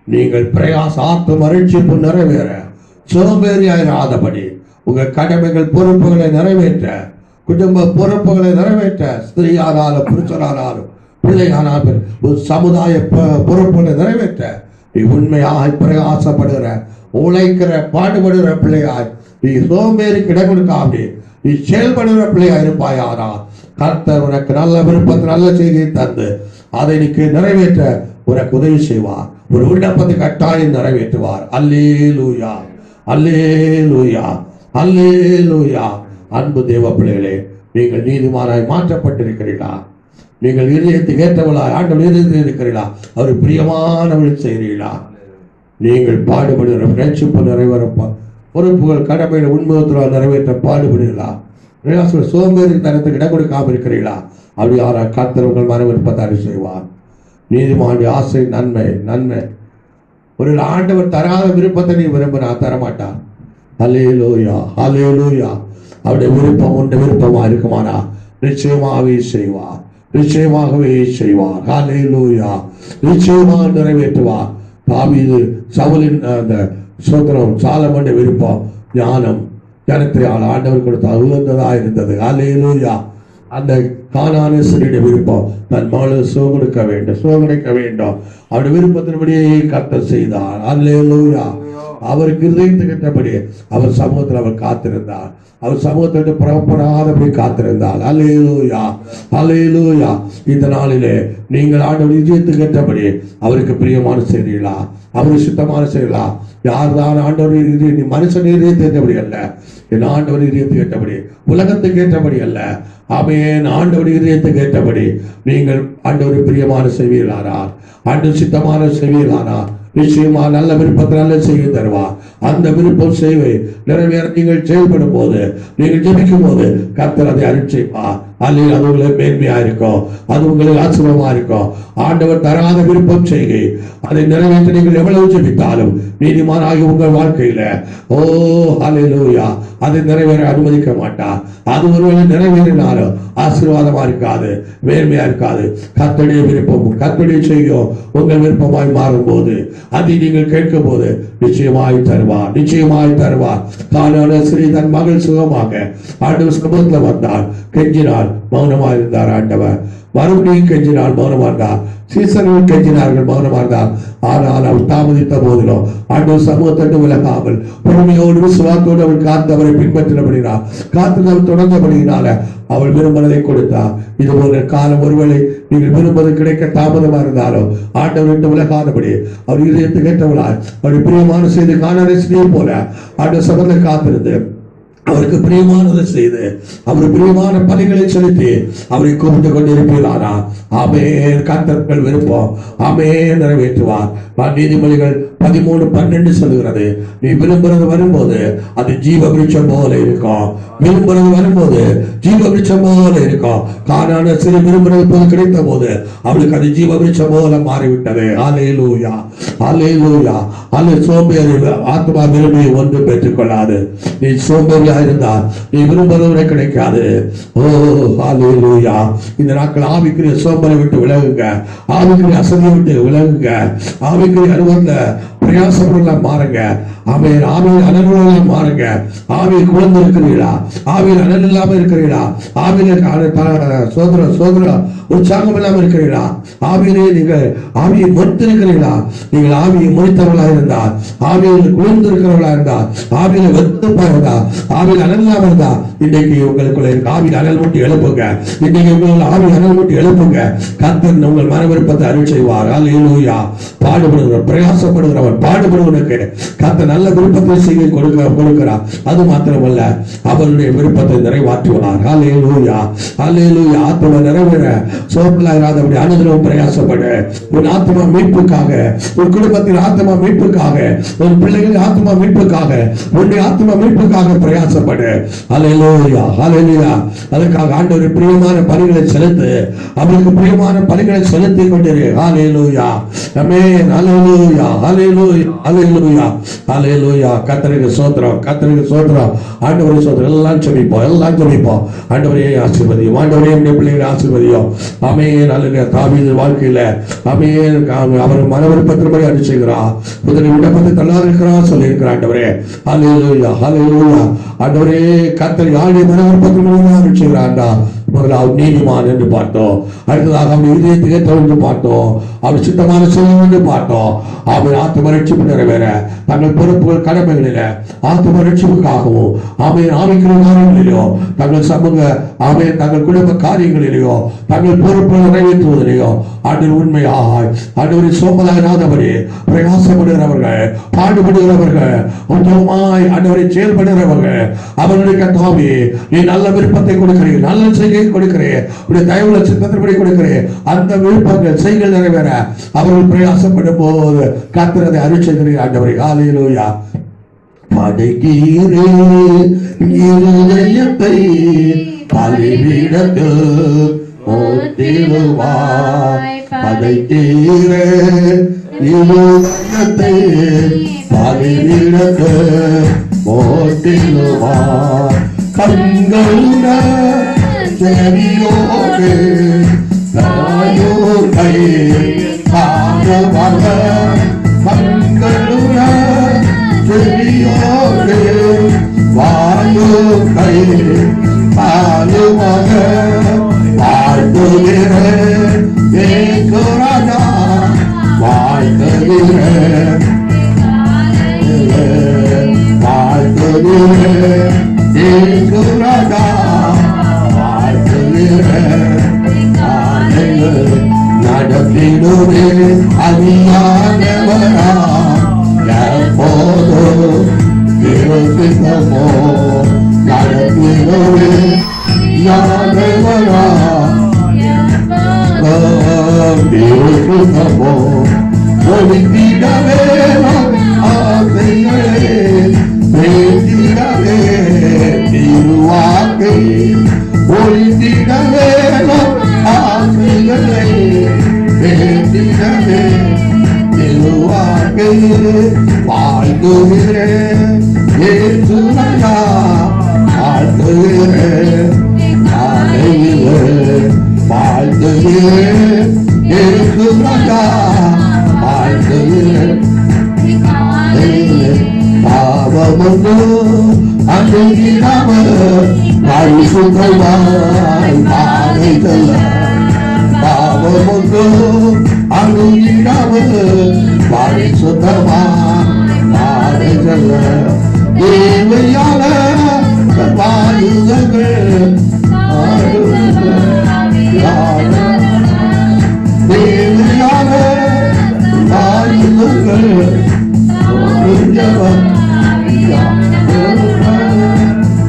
நீங்கள் பிரயாசாத்து மகிழ்ச்சிப்பு நிறைவேற சோம்பேறியாயிராதபடி உங்கள் கடமைகள் பொறுப்புகளை நிறைவேற்ற, குடும்ப பொறுப்புகளை நிறைவேற்ற, ஸ்திரீயானாலும் புருஷனானாலும் பிள்ளையானாலும் ஒரு சமுதாய பொறுப்புகளை நிறைவேற்ற நீ உண்மையாய் பிரயாசப்படுகிற, உழைக்கிற, பாடுபடுகிற பிள்ளையாய், நீ சோம்பேறிக்கு இடம் கொடுக்காம நீ செயல்படுகிற பிள்ளையாய் இருப்பாயாரா கர்த்தர் உனக்கு நல்ல விருப்பத்தை நல்ல செய்தியை தந்து அதை நீக்கு நிறைவேற்ற உனக்கு உதவி செய்வார். ஒரு விண்ணப்பத்தை கட்டாயம் நிறைவேற்றுவார். அல்லேலூயா, அல்லேலூயா, அல்லேலூயா. அன்பு தேவ பிள்ளைகளே, நீங்கள் நீதிமானாய் மாற்றப்பட்டிருக்கிறீர்களா? நீங்கள் இதயத்துக்கு ஏற்றவளாய் ஆண்டவர் இதயத்தில் இருக்கிறீர்களா? அவர் பிரியமானவர்கள் செய்கிறீர்களா? நீங்கள் பாடுபடுகிற ரட்சிப்பு நிறைவேற பொறுப்புகள் கடமையில் உண்மையத்துடன் நிறைவேற்ற பாடுபடுகிறீர்களா? சோம்பேறி தனத்துக்கு இடம் கொடுக்காமல் இருக்கிறீர்களா? அப்படி யாரா கர்த்தர் உங்கள் மன விருப்பத்தை அருள் செய்வார். நீதிமானுடைய ஆசை நன்மை நன்மை. ஒரு ஆண்டவர் தராத விருப்பத்தை நீ விரும்பினா தரமாட்டார். ஹல்லேலூயா ஹல்லேலூயா. அவருடைய விருப்பம் உன்னுடைய விருப்பமா இருக்குமானா நிச்சயமாகவே செய்வார், நிச்சயமாகவே செய்வார். ஹல்லேலூயா. நிச்சயமாக நிறைவேற்றுவார். தாவீது சவுலின் அந்த சோதரம் சாலமோனுடைய விருப்பம் ஞானம், ஞானத்தை ஆண்டவர் கொடுத்த உயர்ந்ததா இருந்தது. ஹல்லேலூயா. அந்த கானானேசருடைய விருப்பம் தன் மகளை சுகமெடுக்க வேண்டும், சுகமெடுக்க வேண்டும். அவருடைய விருப்பத்தின்படியே கர்த்தர் செய்தார். ஹல்லேலூயா. அவருக்கு இருதயத்துக்கு ஏற்றபடி அவர் சமூகத்தில் அவர் காத்திருந்தார். அவர் சமூகத்தை விட்டு புறப்படாதபடி காத்திருந்தார். ஹல்லேலூயா ஹல்லேலூயா. இந்த நாளிலே நீங்கள் ஆண்டவர் இதயத்துக்கு ஏற்றபடி அவருக்கு பிரியமான செய்கிறீர்களா, அவருக்கு சுத்தமான செய்கிறீர்களா? யார் தான் ஆண்டவர் மனுஷன் இதயத்தை ஏற்றபடி அல்ல, என் ஆண்டவர் இதயத்துக்கு ஏற்றபடி, உலகத்துக்கு ஏற்றபடி அல்ல. ஆமென். ஆண்டவர் இதயத்துக்கு ஏற்றபடி நீங்கள் ஆண்டவர் பிரியமான செய்வீர்களானார், ஆண்டவர் சித்தமான செய்வீர்களானார், நிச்சயமா நல்ல விருப்பத்தை நல்ல செய்ய தருவார். அந்த விருப்பம் செய்வை நிறைவேற நீங்கள் செயல்படும் போது, நீங்கள் ஜெபிக்கும் போது கர்த்தர் அதை அருட்செய்வார். அல்லது அது உங்களுக்கு மேன்மையா இருக்கும், அது உங்களுக்கு ஆச்சரியமா இருக்கும். ஆண்டவர் தராத விருப்பம் செய்கை அதை நிறைவேற்ற நீங்கள் எவ்வளவு ஜெபித்தாலும் நீதிமானாகி உங்கள் வாழ்க்கையில ஓ ஹல்லேலூயா அதை நிறைவேற அனுமதிக்க மாட்டார். அது ஒருவேளை நிறைவேறினாலும் ஆசீர்வாதமா இருக்காது, மேன்மையா இருக்காது. கர்த்தருடைய விருப்பம் கர்த்தருடைய செய்யும் உங்கள் விருப்பமாய் மாறும் போது அதை நீங்கள் கேட்கும் போது நிச்சயமாய் தருவார், நிச்சயமாய் தருவார். கானானேசரி தன் மகள் சுகமாக ஆண்டவர் சமூகத்தில் வந்தார், கெஞ்சினார், மௌனமா இருந்தார். ஆண்டவர் மறுபடியும் கெஞ்சினார், மௌனமா இருந்தார். சீசர்கள் கெஞ்சினார்கள், மௌனமா இருந்தார். ஆனால் அவள் தாமதித்த போதிலும் ஆண்டவர் சமூகத்தட்டு விலகாமல் பொறுமையோடு விசுவாசத்தோடு அவள் காத்தவரை பின்பற்றினபடினார், காத்தவர் தொடர்ந்தபடியினால அவள் விரும்பினதை கொடுத்தார். இது போன்ற காலம் ஒருவேளை நீங்கள் விரும்புவது கிடைக்க தாமதமா இருந்தாலும் ஆண்டவர் விட்டு விலகாதபடி அவர் இதயத்துக்கு ஏற்றவளாய் அவருடைய பிரியமான செய்து கானானேசரியை போல ஆண்டவர் சபையில் காத்திருந்து அவருக்கு பிரியமானதை செய்து அவர் பிரியமான பணிகளை செலுத்தி அவரை கூப்பிட்டு கொண்டிருப்பீர்களானா ஆமென். கர்த்தர்கள் விருப்பம் ஆமென் நிறைவேற்றுவார். நீதிமொழிகள் 13:12 சொல்லுகிறது, நீ விரும்புறது வரும்போது அது ஜீவ விருட்சம் போல இருக்கும், விரும்புறது வரும்போது ஜீவ விருட்சம் போல இருக்கும். கானானேசரி விரும்புறது போது கிடைத்த போது அவளுக்கு அது ஜீவ விருட்சம் போல மாறிவிட்டது. ஹல்லேலூயா ஹல்லேலூயா. அல்ல சோம்பேறி ஆத்மா விரும்பி ஒன்று பெற்றுக் கொள்ளாது. நீ சோம்பேறியா இருந்தால் நீ விரும்புவதை கிடைக்காது. ஓ ஹல்லேலூயா. இந்த நாட்கள் ஆவிக்குரிய சோம்பலை விட்டு விலகுங்க, ஆவிக்குரிய அசதியை விட்டு விலகுங்க, ஆவிக்குரிய அனுபவத்தில் பிரயாசப்படலாம் மாறுங்க. ஆமென். ஆவியில் அனல் மாறுங்க. ஆவியில் குழந்தை இருக்கிறீர்களா, ஆவியில் அனல் இல்லாம இருக்கிறீர்களா, ஆவியில் சோதர உற்சாகம் இல்லாம இருக்கிறீர்களா, ஆவியிலே நீங்கள் ஆவியை மறுத்து இருக்கிறீர்களா? நீங்கள் ஆவியை மறுத்தவர்களாக இருந்தால், ஆவியில் குழந்தை இருக்கிறவர்களா இருந்தால், ஆவியில வெறுப்பா இருந்தா, ஆவியில் அனல் இல்லாம இருந்தா இன்னைக்கு உங்களுக்குள்ள ஆவியில் அனல் மூட்டி எழுப்புங்க. இன்னைக்கு உங்கள் ஆவியில் அனல் மூட்டி எழுப்புங்க. கர்த்தர் உங்கள் மன விருப்பத்தை அருள் செய்வார். ஹல்லேலூயா. பாடுபடுகிற பிரயாசப்படுகிறவன் பாடுபடுவனுக்கு கர்த்தர் நல்ல விருப்பத்தை செய்ய கொடுக்கிறார். அது மாத்திரமல்ல அவருடைய விருப்பத்தை நிறைவாற்றுவார். ஹல்லேலூயா ஹல்லேலூயா. ஆத்மா நிறைவேற சோம்பலாயிராதபடி அனுதினமும் பிரயாசப்படு. உன் ஆத்மா மீட்புக்காக, உன் குடும்பத்தின் ஆத்மா மீட்புக்காக, உன் பிள்ளைகளின் ஆத்மா மீட்புக்காக, உன்னுடைய ஆத்மா மீட்புக்காக பிரயாசப்படு. ஹல்லேலூயா ஹல்லேலூயா. அதற்காக ஆண்டவர் பிரியமான பணிகளை செலுத்து, அவருக்கு பிரியமான பணிகளை செலுத்தி கொண்டிரு. ஹல்லேலூயா ஆமென். ஹல்லேலூயா ஹல்லேலூயா ஹல்லேலூயா ஹல்லேலூயா. கர்த்தருக்கு ஸ்தோத்திரம், கர்த்தருக்கு ஸ்தோத்திரம். ஆண்டவரே ஸ்தோத்திரம். எல்லாம் ஜெபிப்போம், எல்லாம் ஜெபிப்போம். ஆண்டவரே ஆசீர்வதியும், ஆண்டவரே நம்முடைய பிள்ளைகளை ஆசீர்வதியும். ஆமென். அல்லேலூயா. தாவீது வாழ்க்கையில ஆமென் அவர் மன விருப்பத்தின்படி அனுப்பிச்சுகிறார். முதலில் விடப்பட்டு தள்ளாத இருக்கிறார் சொல்லி இருக்கிறார். ஆண்டவரே ஹல்லேலூயா ஹல்லேலூயா. ஆண்டவரே கர்த்தர் யாருடைய மன விருப்பத்தின்படி அனுப்பிச்சுகிறார்டா. முதலாவது நீதிமான் என்று பார்த்தோம், அடுத்ததாக அவருடைய இதயத்துக்கு ஏற்றவர் என்று பார்த்தோம், அவர் சுத்தமான செயல் என்று பார்த்தோம். அவர் ஆத்ம ரட்சிப்பு நிறைவேற தங்கள் பொறுப்புகள் கடமைகளில ஆத்ம ரட்சிப்புக்காகவும் ஆமென் ஆவிக்குரிய காரியங்களிலோ தங்கள் சமூக ஆமென் தங்கள் குடும்ப காரியங்களிலேயோ தங்கள் பொறுப்புகளை நிறைவேற்றுவதிலேயோ ஆண்டவர் உண்மையாக ஆண்டவரின் சோம்பலாயிராதபடி பிரயாசப்படுகிறவர்கள், பாடுபடுகிறவர்கள், உத்தமமாய் ஆண்டவரை செயல்படுகிறவர்கள் அவர்களுடைய கர்த்தாவே நீ நல்ல விருப்பத்தை கொடுக்கிறீர்கள், நல்ல செய்கை கொடுக்கிறேன், உடைய தயவுள்ள சித்தத்தின்படி கொடுக்கிறேன். அந்த விருப்பங்கள் செய்கள் நிறைவேற அவர்கள் பிரயாசப்படும் போது கர்த்தரை அருள் செய்கிறீர்கள். ஆண்டவரே ஹல்லேலூயா. படைக்கிறேன் இருதயத்தை பலிபீடத்தில் போற்றிடுவாய், பதைத்தீர இருதயத்தை பலிவிடக்க போட்டிடுவார். கண்களுடன் செவியோடு தாயோர் கை காணவாக, கண்களுடன் செவியோடு வாயோர் கை காணுவாக. வாழ்த்துகிற ஏசு ராஜா, வாழ்த்துகிற வாழ்த்துகிற ஏசு ராஜா, வாழ்த்துகிற நடத்திடுவே அறியாதவரா எப்போதோ சித்தமோ நடத்திடுவே யாதவரா சித்தமோ ஒளித்திடவே ஆசைகளே பேசிடவே திருவாக்கை ஒளித்திடவே ஆசைகளை பேசிடவே திருவாக்கை வாழ்த்துகிறேன் இயேசு ராஜா, வாழ்த்துகிறேன் வாழ்த்துகிறேன் இயேசு ராஜா, வாழ்த்துகிறேன் பாவமொன்று அணுகிடாமல் பரிசுத்தமாய் பாதை செல்ல, பாவமொன்று அணுகிடாமல் பரிசுத்தமாய் பாதை செல்ல தேவையான வாயுதங்கள் தேவையான வாயுதங்கள்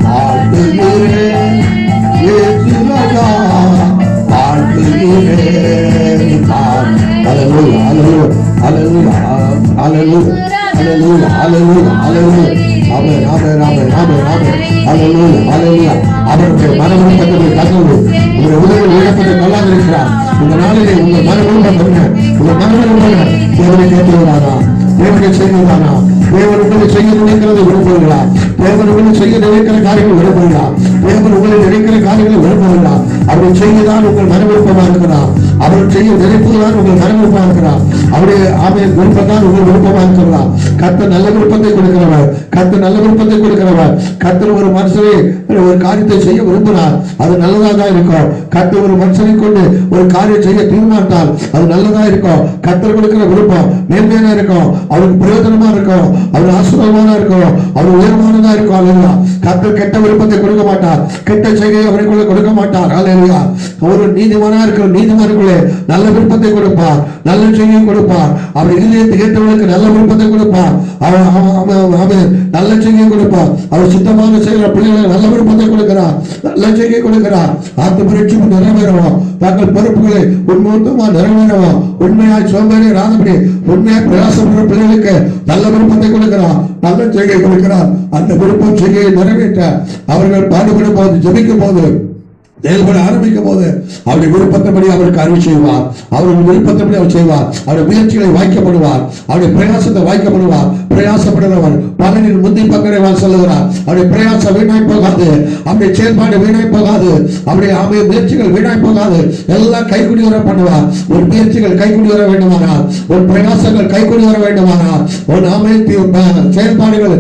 வாழ்த்துகிறேன் இயேசு ராஜா, வாழ்த்துகிறேன். அல்லேலூயா அல்லேலூயா அல்லேலூயா அல்லேலூயா அல்லேலூயா அல்லேலூயா. ஆமென் ஆமென் ஆமென் ஆமென் ஆமென். அல்லேலூயா அல்லேலூயா. அவருடைய மனவிருப்பத்தை கத்தோடு உங்களுடைய உதவியில் இழப்பதை நல்லா இருக்கிறார். இந்த நாளிலே உங்கள் மனவிருப்பம் என்ன? உங்கள் மனவிருப்பம் தேவனை கேட்கிறாரா? தேவனை செய்கிறாரா? தேவன் உங்களை செய்ய நினைக்கிறது விரும்புகிறா? தேவன் உங்களை செய்ய நினைக்கிற காரியங்கள் விரும்புகிறா? தேவன் உங்களை நினைக்கிற காரியங்களை விரும்புகிறா? அவரை செய்யதான் உங்கள் மனவிருப்பமா இருக்கிறார். அவர் செய்ய நினைப்பதுதான் உங்கள் மனவிருப்பமா இருக்கிறார். அவருடைய ஆமையின் விருப்பம் தான் உங்கள் விருப்பமா இருக்கிறார். கர்த்தர் நல்ல விருப்பத்தை கொடுக்கிறவர், கர்த்தர் நல்ல விருப்பத்தை கொடுக்கிறவர். கர்த்தர் ஒரு மனுஷனை ஒரு காரியத்தை செய்ய விரும்பினார், அது நல்லதா தான் இருக்கும். கர்த்தர் ஒரு மனுஷனை கொண்டு ஒரு காரியம் செய்ய தீர்மானித்தால் அது நல்லதா இருக்கும். கர்த்தர் கொடுக்கிற விருப்பம் மேன்மையான இருக்கும், அவருக்கு பிரயோஜனமா இருக்கும், அவர் ஆசீர்வாதமா இருக்கும், அவர் உயர்வானதா இருக்கும். அல்லேலூயா. கர்த்தர் கெட்ட விருப்பத்தை கொடுக்க மாட்டார், கெட்ட செய்தியை அவருக்குள்ள கொடுக்க மாட்டார். அல்லேலூயா. ஒரு நீதிமானா இருக்கிற நீதிமானுக்குள்ளே நல்ல விருப்பத்தை கொடுப்பார், நல்ல செய்தியை கொடுப்பார். அவர் இதயத்துக்கு ஏற்றவர்களுக்கு நல்ல விருப்பத்தை கொடுப்பார், அவர் நல்ல செய்தியை கொடுப்பார். அவர் சுத்தமான செய்கிற பிள்ளைகளுக்கு நல்ல விருப்பத்தை கொடுக்கிறார், நல்ல செய்தியை கொடுக்கிறார். ஆத்து பரீட்சை நிறைவேறவும், தங்கள் பொறுப்புகளை உண்மையா நிறைவேறவும், உண்மையாய் சோம்பேறி ராதபடி உண்மையாய் பிரயாசப்படுற பிள்ளைகளுக்கு நல்ல விருப்பத்தை கொடுக்கிறார், நல்ல செய்தியை கொடுக்கிறார். அந்த விருப்பம் செய்தியை நிறைவேற்ற அவர்கள் பாடுபடும் போது, ஜெபிக்கும் போது, செயல்பட ஆரம்பிக்கும் போது அவருடைய விருப்பத்தின்படி அவருக்கு அருள் செய்வார். அவருடைய விருப்பத்தின்படி அவர் செய்வார். அவருடைய முயற்சிகளை வாய்க்கப்படுவார், அவருடைய பிரயாசத்தை வாய்க்கப்படுவார். பிரயாசப்படுகிறவர் பலனில் முந்தி பக்கடைவார் சொல்லுகிறார். அவருடைய பிரயாசம் வீணாய் போகாது, அவருடைய செயல்பாடு வீணாய் போகாது, அவருடைய முயற்சிகள் வீணாய் போகாது. எல்லாம் கைக்குடி வர பண்ணுவார். ஒரு முயற்சிகள் கைக்குடி வர வேண்டுமானால், ஒரு பிரயாசங்கள் கைக்குடி வர வேண்டுமானால், ஒரு செயல்பாடுகள்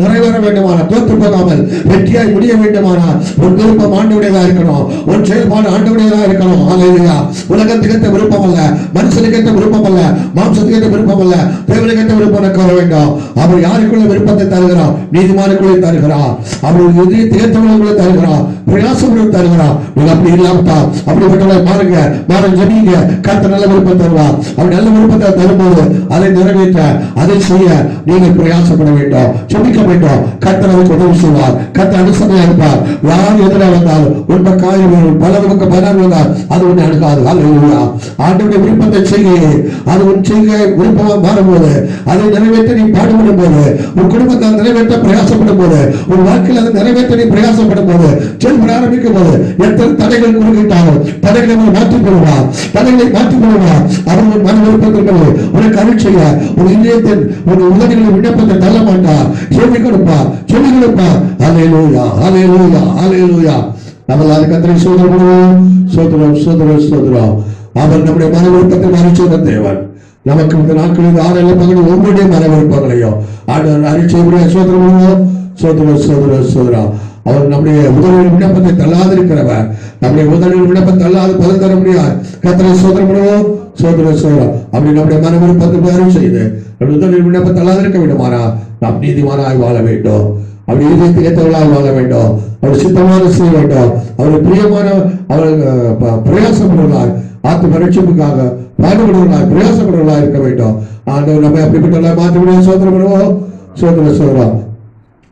நிறைவேற வேண்டுமானால், தோற்று போகாமல் வெற்றியாய் முடிய வேண்டுமானால், ஒரு விருப்பம் ஆண்டவருடையதா இருக்கணும், ஒரு செயல்பாடு ஆண்டவருடையதா இருக்கணும். அல்லேலூயா. உலகத்துக்கு ஏற்ற விருப்பம் அல்ல, மனுஷனுக்கு ஏற்ற விருப்பம் அல்ல, மாம்சத்துக்கு ஏற்ற விருப்பம் அல்ல, தேவனுக்கு ஏற்ற விருப்பம் வர வேண்டும். அவர் யாருக்குள்ள விருப்பத்தை தருகிறார்? நீதிமானுக்குள்ளே தருகிறார். அவர் தேர்ந்தவர்களுக்குள்ளே தருகிறார், பிரயாசங்களும் தருகிறார். நீங்க அப்படி இல்லாமட்டால் அப்படிப்பட்டவரை மாறுங்க, மாறும் ஜெபிங்க. கர்த்தர் நல்ல விருப்பம் தருவார். அவர் நல்ல விருப்பத்தை தரும்போது அதை நிறைவேற்ற, அதை செய்ய நீங்கள் பிரயாசப்பட வேண்டும், ஜெபிக்க வேண்டும். கர்த்தர் அவருக்கு உதவி செய்வார், கர்த்தர் அனுசரணையா இருப்பார். யார் எதிராக வந்தாலும் உண்மை காரியம் பலர் பக்கம் பதினாறு வந்தால் அது ஒன்று அணுகாது. அல்லேலூயா. ஆண்டவருடைய விருப்பத்தை செய்ய, அது உன் செய்ய விருப்பமாக மாறும்போது அதை நிறைவேற்ற நீ பாடுபடும் போது, உன் குடும்பத்தால் நிறைவேற்ற பிரயாசப்படும் போது, உன் வாழ்க்கையில் அதை நிறைவேற்ற நீ பிரயாசப்படும் போது, செயல்பட ஆரம்பிக்கும் போது எத்தனை தடைகள் குறுக்கிட்டாலும் தடைகளை மாற்றிக் கொள்வார், தடைகளை மாற்றிக் கொள்வார். அவர்கள் மன விருப்பத்திற்கு உனக்கு அருள் செய்ய ஒரு இதயத்தின் ஒரு உதவிகளை விண்ணப்பத்தை தள்ள மாட்டார், சொல்லிக் கொடுப்பார், சொல்லிக் கொடுப்பார். ஹல்லேலூயா, ஹல்லேலூயா, ஹல்லேலூயா. நம்மளால் கர்த்தரை சோதரம் சோதரம் சோதரம் சோதரம். அவர் நம்முடைய மன விருப்பத்தை மறைச்சோத தேவன். நமக்கு இந்த நாட்களில் 6 பகலில் ஒவ்வொருடைய மன விருப்பங்களையும் ஆண்டவர் அருள் சோதரம் சோதரம் சோதரம் சோதரம். அவர் நம்முடைய உதவியின் விண்ணப்பத்தை தள்ளாதிருக்கிறவர். நம்முடைய உதவியின் விண்ணப்பத்தை தள்ளாது பதில் தர முடியாது. கர்த்தரை சோதரம் பண்ணுவோம், சோதரம் சோதரம். அப்படி நம்முடைய மன விருப்பத்தை அருள் செய்து நம்முடைய உதவியின் விண்ணப்பத்தை தள்ளாதிருக்க வேண்டுமானா நாம் நீதிமானாய் வாழ வேண்டும். அப்படி இதயத்துக்கு ஏற்றவர்களாக வாழ வேண்டும். அவர் சித்தமான செய்ய வேண்டும். அவருடைய பிரியமான அவர்கள் பிரயாசப்படுவர்களாய் ஆத்து பரீட்சிப்புக்காக பாடுபடுவர்களாய் பிரயாசப்படுவர்களாக இருக்க வேண்டும். ஆண்டவர் நம்மை அப்படிப்பட்டவர்களாக மாற்ற முடியும். சோதரம் பண்ணுவோம், சோதரம் சோதரம்.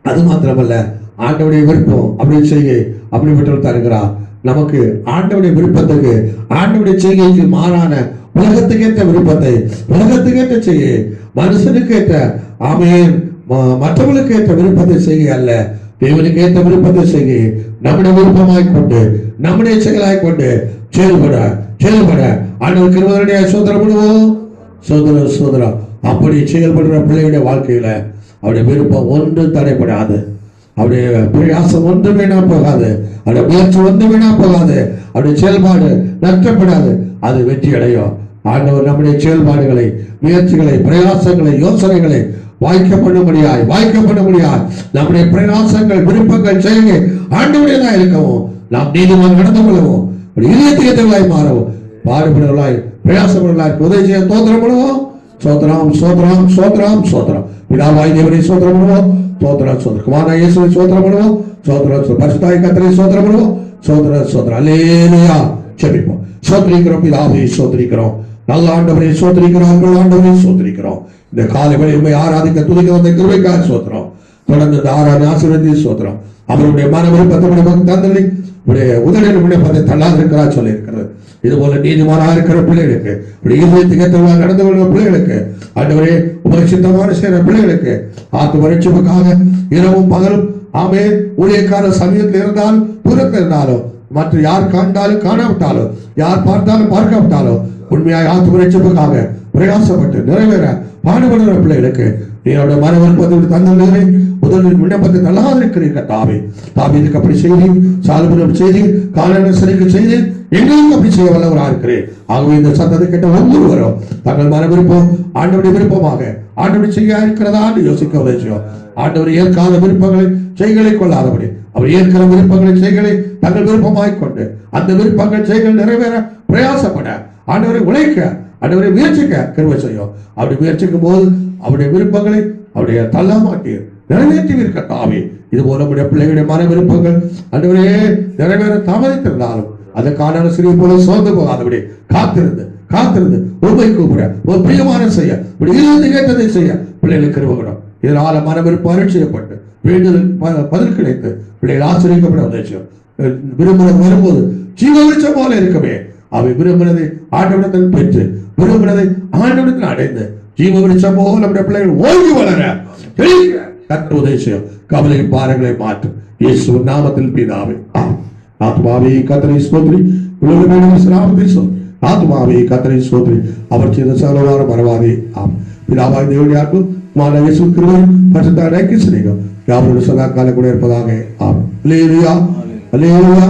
அது மாத்திரமல்ல, ஆண்டவருடைய விருப்பம் அப்படி செய்ய அப்படிப்பட்டவர் தருகிறார். நமக்கு ஆண்டவருடைய விருப்பத்துக்கு ஆண்டவருடைய செய்கைக்கு மாறான உலகத்துக்கேற்ற விருப்பத்தை உலகத்துக்கேற்ற செய்ய மனுஷனுக்கு ஏற்ற ஆமென் மற்றவர்களுக்கு ஏற்ற விருப்பத்தை செய்ய அல்ல, தேவனுக்கு ஏற்ற விருப்பத்தை செய்ய நம்முடைய விருப்பமாய் கொண்டு நம்முடைய செயலாய் கொண்டு செயல்பட செயல்பட ஆண்டவர் கிருபையுடைய சோதரம் பண்ணுவோம், சோதரம் சோதரம். அப்படி செயல்படுற பிள்ளையுடைய வாழ்க்கையில அவருடைய விருப்பம் ஒன்று தடைப்படாது, அவருடைய பிரயாசம் ஒன்று வீணா போகாது, அவருடைய முயற்சி ஒன்று வீணா போகாது, அவருடைய செயல்பாடு நஷ்டப்படாது, அது வெற்றி அடையும். ஆண்டவர் நம்முடைய செயல்பாடுகளை முயற்சிகளை பிரயாசங்களை யோசனைகளை வாய்க்க பண்ண முடியாது. நம்முடைய பிரயாசங்கள் விருப்பங்கள் செய்ய ஆண்டவருடையதாக இருக்கவும் நாம் நீதிமன்றம் நடந்து கொள்ளவும் இதயத்தேவர்களாய் மாறவும் பாடுபடுவர்களாய் பிரயாசப்படுவர்களாய் உதவி செய்ய தோத்திரம் பண்ணுவோம். சோத்ரம் சோத்ரம் சோத்ரம் சோத்ரம். பிதாவாய் தேவனை சோத்திரம் பண்ணுவோம், சோத்ரம் சோத்ரம். குமாரனாய் இயேசுவை சோத்திரம் பண்ணுவோம், சோத்ரம். பரிசுத்தாய் கர்த்தரை சோத்திரம் பண்ணுவோம், சோத்ரம் சோத்ரம். அல்லேலூயா. ஜெபிப்போம். சோத்திரிக்கிறோம் பிதாவை, சோத்திரிக்கிறோம் நல்ல ஆண்டவரை, சோத்திரிக்கிறோம் ஆண்டவரை, சோத்திரிக்கிறோம். இந்த காலை வேளையை ஆராதிக்க துதிக்க வந்த கிருபைக்காக சோத்திரம். தொடர்ந்து இந்த ஆராதனை ஆசீர்வதித்து சோத்திரம். அவருடைய மன விருப்பத்தை தந்தனை உதவியில் விண்ணப்பத்தை தள்ளாதிருக்கிறார் சொல்லி இருக்கிறது. இது போல நீதிமானாக இருக்கிற பிள்ளைகளுக்கு, இதயத்துக்கு ஏற்றவர்களாக நடந்து கொள்கிற பிள்ளைகளுக்கு, ஆண்டவரே உபரிசித்தமான செய்கிற பிள்ளைகளுக்கு ஆத்து பரீட்சிப்புக்காக இரவும் பகலும் ஆமே ஊழியக்கார சமயத்தில் இருந்தாலும் தூரத்தில் இருந்தாலும் மற்ற யார் காண்டாலும் காணாவிட்டாலும் யார் பார்த்தாலும் பார்க்காவிட்டாலும் உண்மையாக ஆத்து பரீட்சிப்புக்காக பிரயாசப்பட்டு நிறைவேற பாடுபடுகிற பிள்ளைகளுக்கு நீங்களுடைய மன விருப்பத்தை தந்தனை முதலில் விண்ணப்பத்தை நல்லாதிருக்கிறீர்கள். தாவீதுக்கு அப்படி செய்தி, சாலமோனுக்கு செய்தி, காலேபுக்கு செய்தி, எங்களுக்கு அப்படி செய்ய வல்லவராக இருக்கிறேன். ஆகவே இந்த சத்தத்தை கேட்ட ஒவ்வொருவரும் தங்கள் மன விருப்பம் ஆண்டவருடைய விருப்பமாக ஆண்டவருடைய செய்ய இருக்கிறதா என்று யோசிக்க உதவிச்சோம். ஆண்டவர் ஏற்காத விருப்பங்களை செய்களை கொள்ளாதபடி அவர் ஏற்கிற விருப்பங்களை செய்களை தங்கள் விருப்பமாய் கொண்டு அந்த விருப்பங்கள் செய்கள் நிறைவேற பிரயாசப்பட ஆண்டவரை உழைக்க ஆண்டவரை முயற்சிக்க கிருபை செய்யும். அப்படி முயற்சிக்கும் போது அவருடைய விருப்பங்களை அவருடைய தள்ளாமாட்டி நிறைவேற்றி தாவே. இது போல நம்முடைய பிள்ளைகளுடைய மன விருப்பங்கள் ஆண்டவரே நிறைவேற தாமதித்திருந்தாலும் அதற்கான சிறிய போல சோர்ந்து போகாதபடி காத்திருந்து உண்மை கூப்பிட ஒரு பிரியமான செய்ய கேட்டதை செய்ய பிள்ளைகளுக்கு கிருபை. இதனால மன விருப்பம் அருள் செய்யப்பட்டு வேண்டுதல் பதில் கிடைத்து பிள்ளைகள் ஆசிரியக்கப்பட உதவிச்சோம். விரும்புறது வரும்போது ஜீவ விருட்சம் போல இருக்கவே அவை விரும்புறதை ஆண்டவனத்தில் பெற்று விரும்புறதை ஆண்டவனத்தில் அடைந்து ஜீவ விருட்சம் போல நம்முடைய பிள்ளைகள் ஓய்வு வளர கற்று உதவிச்சோம். கவலை பாரங்களை மாற்றும் இயேசு நாமத்தில் பிதாவே. ஆத்மாவே கர்த்தரை ஸ்தோத்திரி, ஆத்மாவே கர்த்தரை ஸ்தோத்திரி. அவர் செய்த சகலவார மறவாதே. பிதாவாய் தேவனியாக்கும் மாலை இயேசு கிருபை பரிசுத்த அனைத்து சிநேகம் யாவரும் சதா காலம் கூட இருப்பதாக. அல்லேலூயா, அல்லேலூயா.